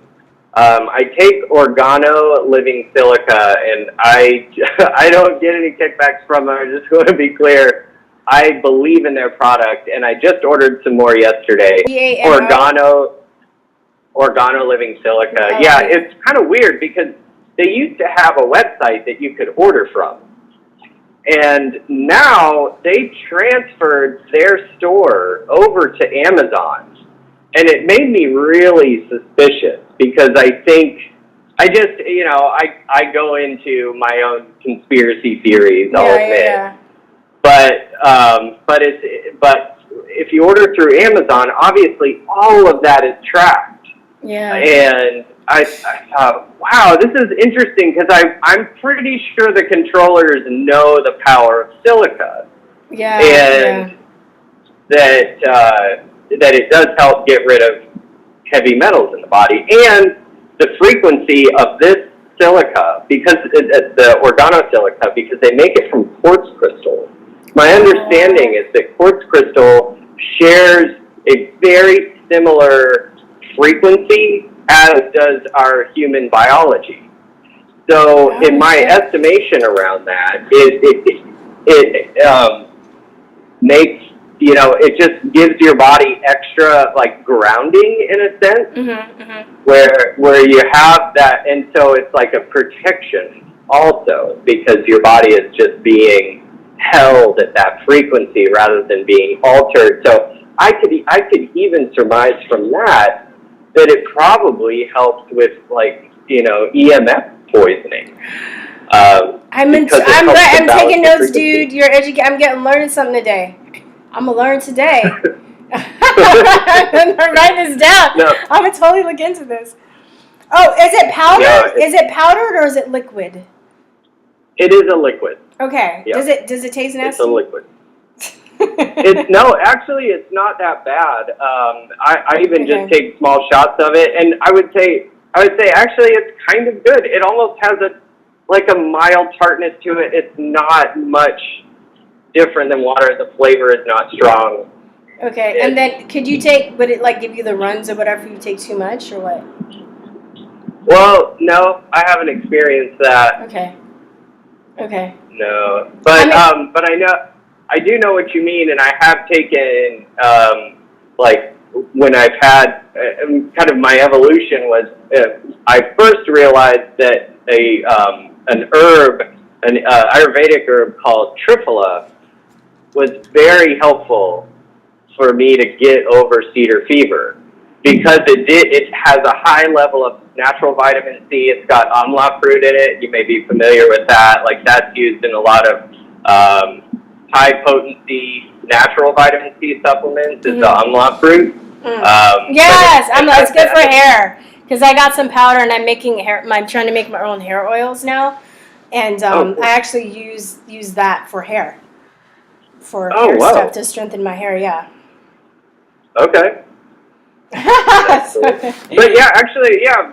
I take Organo Living Silica, and I don't get any kickbacks from them. I just want to be clear. I believe in their product, and I just ordered some more yesterday. Organo Living Silica. Yeah, it's kind of weird because they used to have a website that you could order from. And now they transferred their store over to Amazon. And it made me really suspicious because I think, I go into my own conspiracy theories, I'll admit. Yeah. But if you order through Amazon, obviously all of that is tracked. Yeah. And I thought, wow, this is interesting because I'm pretty sure the controllers know the power of silica. Yeah. And that it does help get rid of heavy metals in the body. And the frequency of this silica, because the organosilica, because they make it from quartz crystal. My understanding is that quartz crystal shares a very similar frequency as does our human biology. So in my estimation around that, it makes, it just gives your body extra, like, grounding in a sense, where you have that, and so it's like a protection also, because your body is just being held at that frequency rather than being altered. So I could even surmise from that it probably helps with, like, EMF poisoning. I'm taking notes, dude. I'm learning something today. I'm gonna learn today. I'm gonna write this down. No. I'm gonna totally look into this. Oh, is it powdered? Yeah, is it powdered or is it liquid? It is a liquid. Okay. Yeah. Does it taste nasty? It's a liquid. Actually, it's not that bad. I even just take small shots of it, and I would say actually it's kind of good. It almost has a mild tartness to it. It's not much different than water. The flavor is not strong. Okay, and then would it give you the runs or whatever if you take too much or what? Well, no, I haven't experienced that. Okay. No, but I do know what you mean, and I have taken when I've had kind of my evolution was I first realized that an Ayurvedic herb called triphala was very helpful for me to get over cedar fever because it has a high level of natural vitamin C. It's got amla fruit in it. You may be familiar with that. Like that's used in a lot of high potency natural vitamin C supplements. Is the amla fruit. Yes, amla. It's good for hair because I got some powder and I'm trying to make my own hair oils now, and I actually use that for hair. Stuff to strengthen my hair. Yeah. Okay. But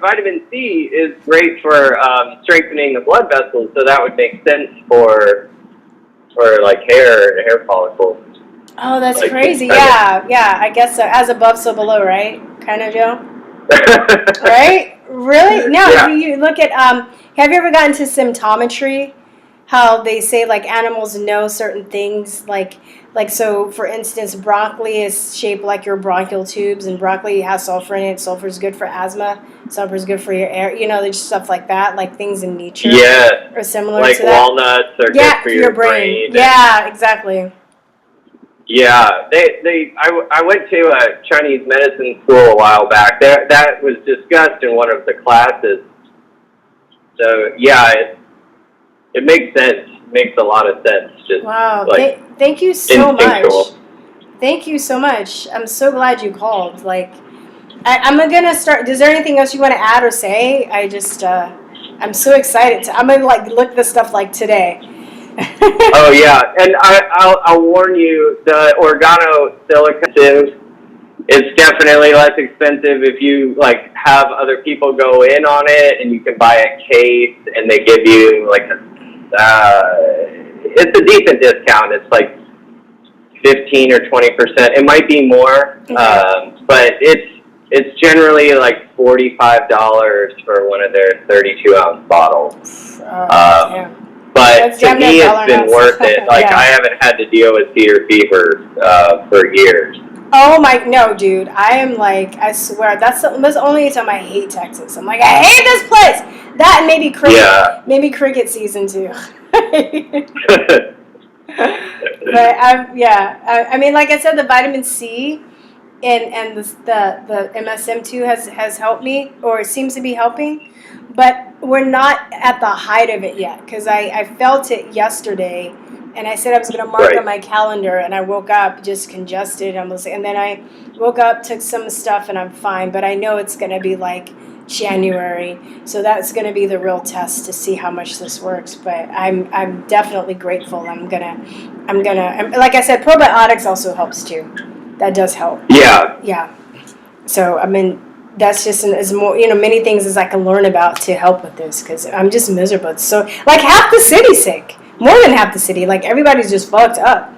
vitamin C is great for strengthening the blood vessels, so that would make sense for like hair follicles. Oh, that's crazy. Yeah, I guess so. As above, so below, right? Kind of, Joe? Right? Really? No, you look at, have you ever gotten to symptometry? How they say, like, animals know certain things, like so, for instance, broccoli is shaped like your bronchial tubes, and broccoli has sulfur in it. Sulfur is good for asthma. Sulfur is good for your air. There's stuff like that, like things in nature. Yeah. Or similar like to that. Like walnuts are good for your brain. Yeah, exactly. Yeah, I went to a Chinese medicine school a while back. That was discussed in one of the classes. So, yeah, it makes sense. Makes a lot of sense. Just wow. Thank you so much. Thank you so much. I'm so glad you called. Like, I'm going to start. Is there anything else you want to add or say? I'm so excited. I'm going to, look this stuff, today. Oh, yeah. And I'll warn you, the organosilica is definitely less expensive if you, have other people go in on it, and you can buy a case, and they give you, it's a decent discount. It's 15 or 20%. It might be more, but it's generally $45 for one of their 32-ounce bottles. But to me, it's been worth it. I haven't had to deal with cedar fever for years. Oh no, dude! I am I swear that's the only time I hate Texas. I'm I hate this place. That and maybe cricket. Yeah. Maybe cricket season too. I mean, like I said, the vitamin C and the MSM2 has helped me, or it seems to be helping, but we're not at the height of it yet, because I felt it yesterday, and I said I was going to mark on my calendar, and I woke up just congested, and then I woke up, took some stuff, and I'm fine, but I know it's going to be like January, so that's going to be the real test to see how much this works. But I'm definitely grateful. I'm gonna like I said, probiotics also helps too. That does help. Yeah. So I mean, that's just as more, many things as I can learn about to help with this, because I'm just miserable. It's so, like, half the city's sick, more than half the city. Like, everybody's just fucked up.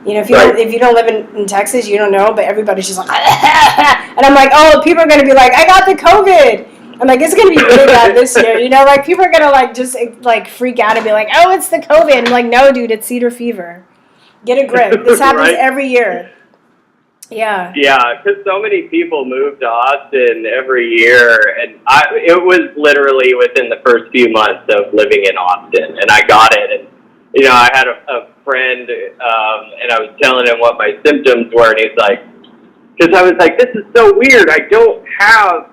If you don't live in Texas, you don't know, but everybody's just like, and I'm like, oh, people are going to be like, I got the COVID. I'm like, it's going to be really bad this year. Like, people are going to, like, just, like, freak out and be like, oh, it's the COVID. I'm like, no, dude, it's cedar fever. Get a grip. This happens every year. Yeah. Yeah, because so many people move to Austin every year, and it was literally within the first few months of living in Austin, and I got it, and I had a friend, and I was telling him what my symptoms were, and he's like, because I was like, this is so weird. I don't have,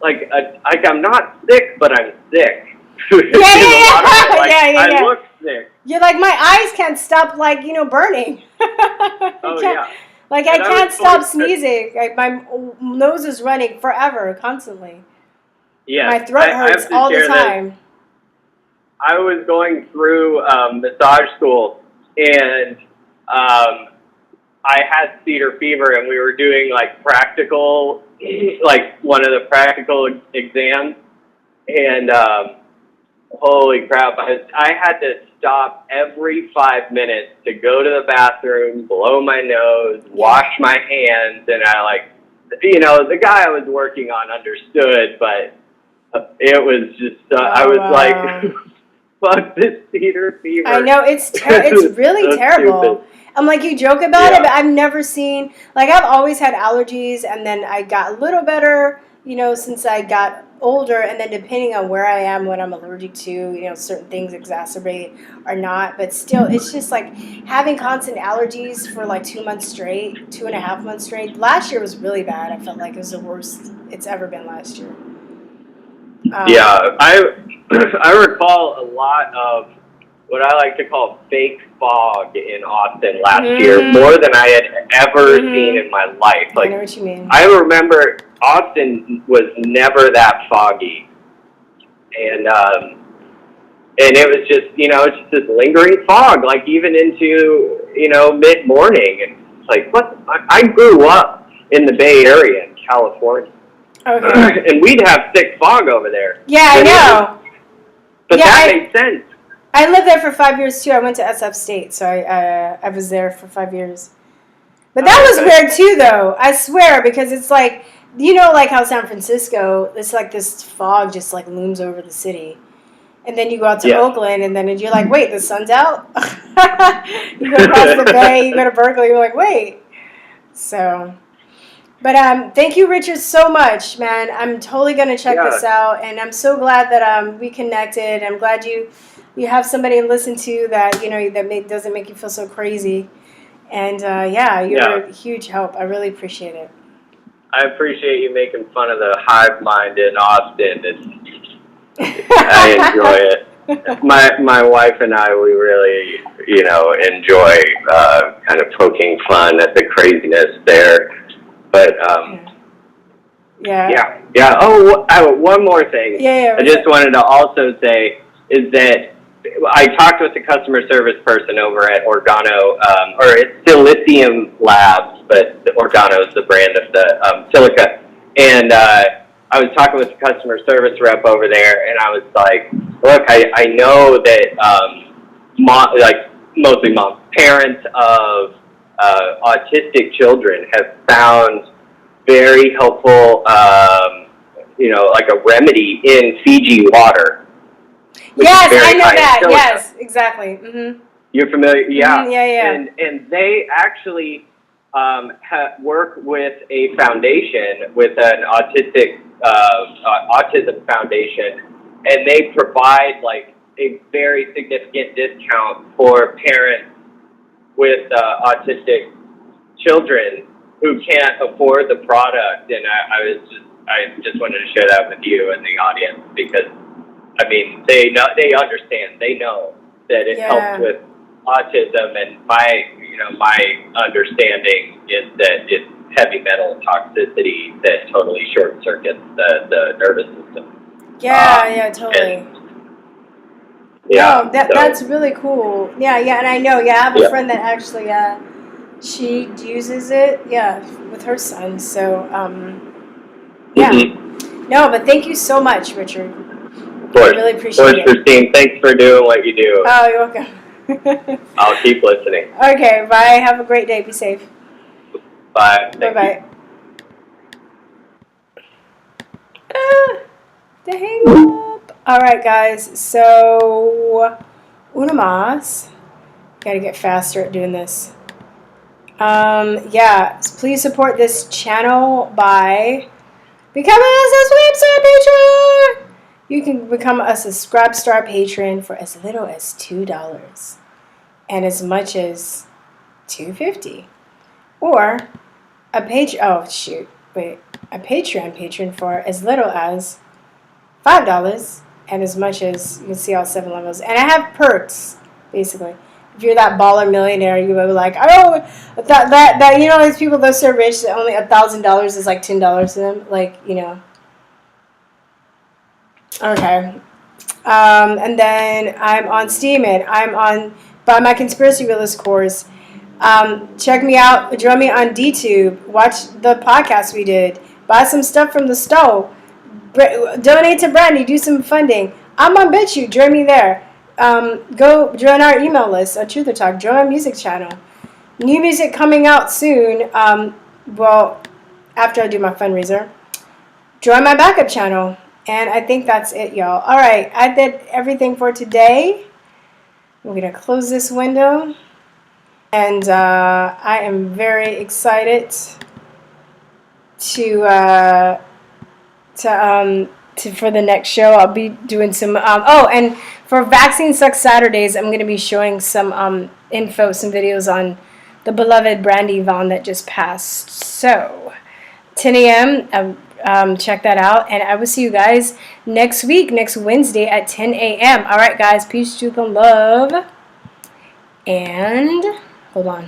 I'm not sick, but I'm sick. I look sick. You're like, my eyes can't stop, burning. Oh, yeah. Like, I can't stop sneezing. Like, my nose is running forever, constantly. Yeah. My throat hurts all the time. I was going through massage school, and I had cedar fever, and we were doing practical, one of the practical exams, and holy crap, I had to stop every 5 minutes to go to the bathroom, blow my nose, wash my hands, and the guy I was working on understood, but it was just, I was like, fuck this cedar fever. I know, it's really terrible. Stupid. I'm like, you joke about it, but I've never seen, I've always had allergies, and then I got a little better, since I got older, and then depending on where I am, what I'm allergic to, certain things exacerbate or not, but still, it's just like having constant allergies for 2 months straight, 2.5 months straight. Last year was really bad. I felt like it was the worst it's ever been last year. I recall a lot of what I like to call fake fog in Austin last year, more than I had ever seen in my life. I know what you mean. I remember Austin was never that foggy, and it was just, it's just this lingering fog, even into, mid-morning, and it's what? I grew up in the Bay Area in California. Okay. And we'd have thick fog over there. Yeah, I know. But that makes sense. I lived there for 5 years, too. I went to SF State, so I was there for 5 years. But that was weird, too, though. I swear, because it's how San Francisco, it's this fog just, looms over the city. And then you go out to Oakland, and then you're like, wait, the sun's out? You go across the bay, you go to Berkeley, you're like, wait. So... But thank you, Richard, so much, man. I'm totally going to check this out, and I'm so glad that we connected. I'm glad you have somebody to listen to that, that doesn't make you feel so crazy. And, you're a huge help. I really appreciate it. I appreciate you making fun of the hive mind in Austin. I enjoy it. My wife and I, we really, enjoy kind of poking fun at the craziness there. But, yeah. Oh, one more thing. I just wanted to also say is that I talked with the customer service person over at Organo, or it's Silicium Labs, but Organo is the brand of the silica. And I was talking with the customer service rep over there, and I was like, look, I know that mostly moms, parents of autistic children have found very helpful, a remedy in Fiji water. Yes, I know that. Yes, exactly. Mm-hmm. You're familiar? Yeah. Mm-hmm, yeah. And they actually work with a foundation, with an autism foundation, and they provide a very significant discount for parents with autistic children who can't afford the product. And I just wanted to share that with you and the audience because, I mean, they understand, they know that it helps with autism, and my understanding is that it's heavy metal toxicity that totally short circuits the nervous system. Yeah, totally. No, that's really cool. Yeah, and I know. Yeah, I have a friend that actually, she uses it. Yeah, with her son. So, yeah. No, but thank you so much, Richard. Of course. I really appreciate it. Christine, thanks for doing what you do. Oh, you're welcome. I'll keep listening. Okay, bye. Have a great day. Be safe. Bye. Bye-bye. The hang up. All right, guys. So, una más. Got to get faster at doing this. Yeah. Please support this channel by becoming a subscribe patron. You can become a subscribe star patron for as little as $2 and as much as $2.50, or a Patreon patron for as little as $5 and as much as, you can see all 7 levels. And I have perks, basically. If you're that baller millionaire, you will be like, oh, that you know, these people that are so rich that only $1,000 is like $10 to them, like, you know. Okay. And then I'm on Steemit. I'm on Buy My Conspiracy Realist course. Check me out. Join me on DTUBE. Watch the podcast we did. Buy some stuff from the store. Donate to Brandy. Do some funding. I'm on BitChute. Join me there. Go join our email list on Truther Talk. Join our music channel. New music coming out soon. Well, after I do my fundraiser. Join my backup channel. And I think that's it, y'all. All right. I did everything for today. We're going to close this window. And I am very excited to for the next show. I'll be doing some and for Vaccine Sucks Saturdays, I'm going to be showing some info, some videos on the beloved Brandy Vaughn that just passed. So 10 a.m. Check that out, and I will see you guys next week, next Wednesday at 10 a.m. All right, guys, peace, truth, and love. And hold on.